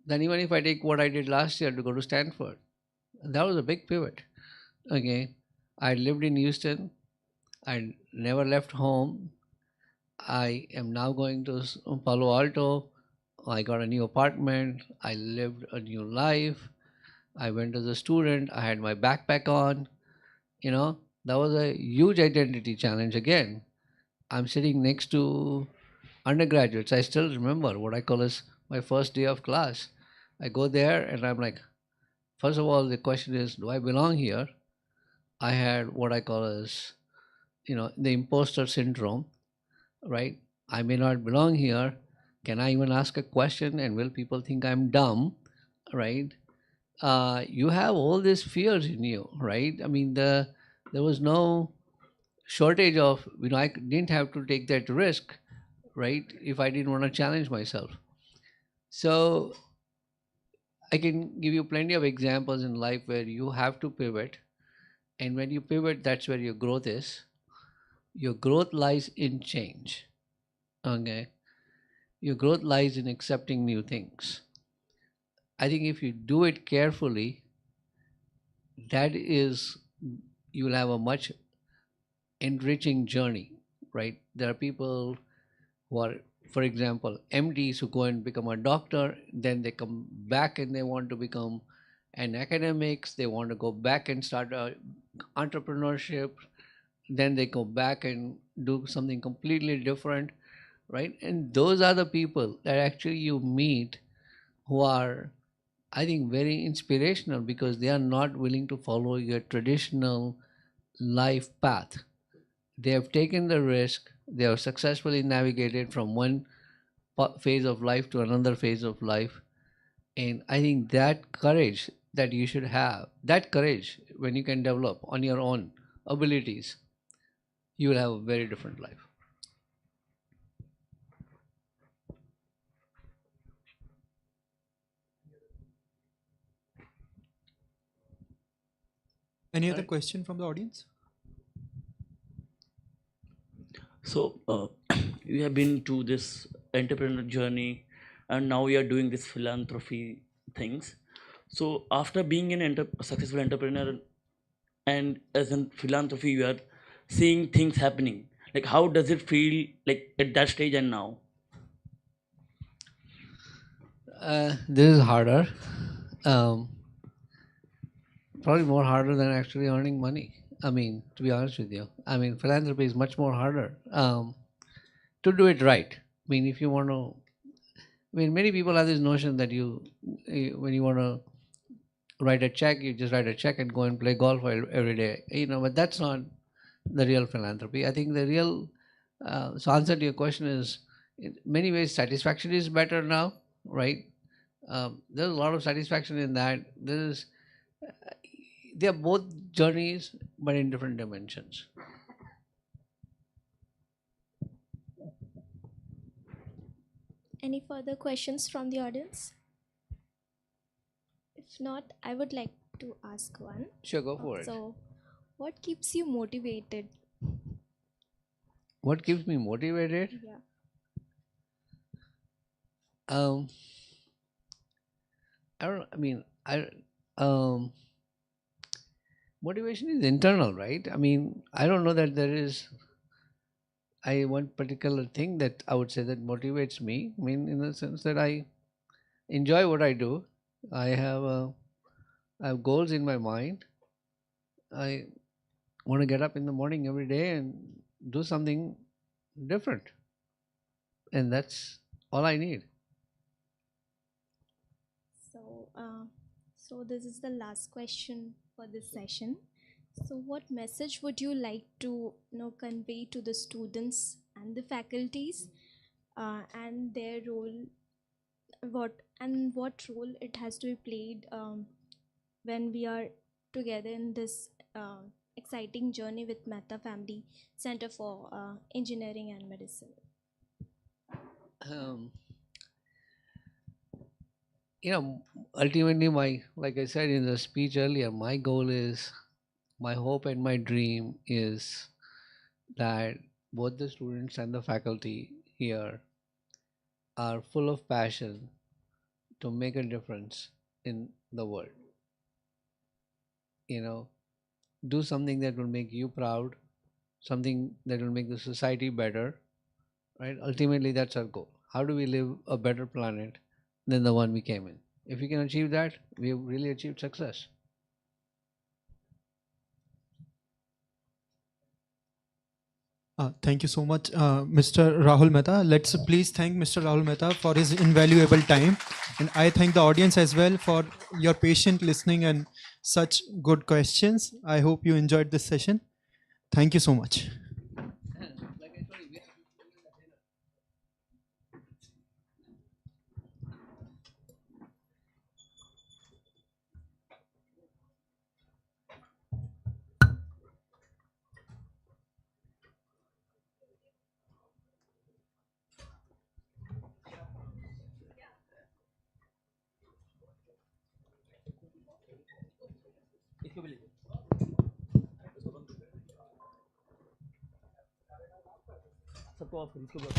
Then even if I take what I did last year to go to Stanford, that was a big pivot. Okay, I lived in Houston. I never left home. I am now going to Palo Alto. I got a new apartment. I lived a new life. I went as a student. I had my backpack on. That was a huge identity challenge again. I'm sitting next to undergraduates. I still remember what I call as my first day of class. I go there and I'm like, first of all, the question is, do I belong here? I had what I call as, the imposter syndrome, right? I may not belong here. Can I even ask a question and will people think I'm dumb, right? You have all these fears in you, right? I mean, there was no shortage of, I didn't have to take that risk, right? If I didn't want to challenge myself. So I can give you plenty of examples in life where you have to pivot. And when you pivot, that's where your growth is. Your growth lies in change. Okay. Your growth lies in accepting new things. I think if you do it carefully, you will have a much enriching journey, right? There are people who are, for example, MDs who go and become a doctor, then they come back and they want to become an academics, they want to go back and start a entrepreneurship, then they go back and do something completely different, right? And those are the people that actually you meet who are, I think, very inspirational, because they are not willing to follow your traditional life path. They have taken the risk, they have successfully navigated from one phase of life to another phase of life. And I think that courage that you should have, that courage when you can develop on your own abilities, you will have a very different life. Any other question from the audience? So you have been to this entrepreneur journey, and now you are doing this philanthropy things. So after being an successful entrepreneur and as in philanthropy, you are seeing things happening. Like how does it feel like at that stage and now? This is harder. Probably more harder than actually earning money. I mean, to be honest with you, I mean, philanthropy is much more harder to do it right. I mean, if you want to, I mean, many people have this notion that when you want to write a check, you just write a check and go and play golf every day. But that's not the real philanthropy. I think the real, so answer to your question is, in many ways, satisfaction is better now, right? There's a lot of satisfaction in that. They are both journeys, but in different dimensions. Any further questions from the audience? If not, I would like to ask one. Sure, go for it. So, what keeps you motivated? What keeps me motivated? Yeah. I don't. I mean, motivation is internal, right? I mean, I don't know that there is one particular thing that I would say that motivates me. I mean, in the sense that I enjoy what I do. I have goals in my mind. I want to get up in the morning every day and do something different, and that's all I need. So this is the last question for this session. So what message would you like to convey to the students and the faculties, and their role, what role it has to be played when we are together in this exciting journey with Mehta Family Center for Engineering and Medicine? Ultimately, like I said in the speech earlier, my goal is, my hope and my dream is that both the students and the faculty here are full of passion to make a difference in the world. Do something that will make you proud, something that will make the society better, right? Ultimately, that's our goal. How do we live a better planet than the one we came in? If we can achieve that, we have really achieved success. Thank you so much, Mr. Rahul Mehta. Let's please thank Mr. Rahul Mehta for his invaluable time. And I thank the audience as well for your patient listening and such good questions. I hope you enjoyed this session. Thank you so much. सबको of करिए, इसको भी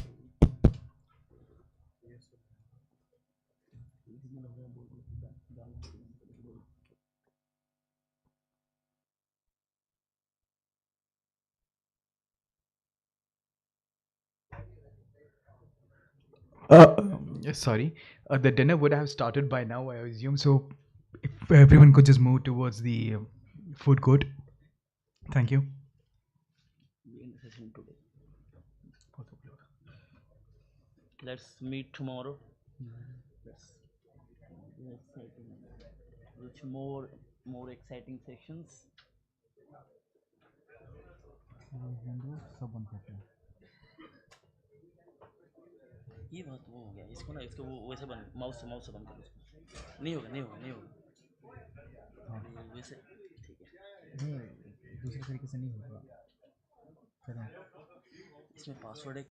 Sorry, the dinner would have started by now, I assume. So, if everyone could just move towards the food court. Thank you. Let's meet tomorrow. Yes. Which more exciting sessions. ये बात वो हो गया, इसको ना इसको वो वैसे बंद, माउस से बंद करो इसको। नहीं होगा वैसे ठीक है। दूसरे तरीके से नहीं होगा। इसमें पासवर्ड है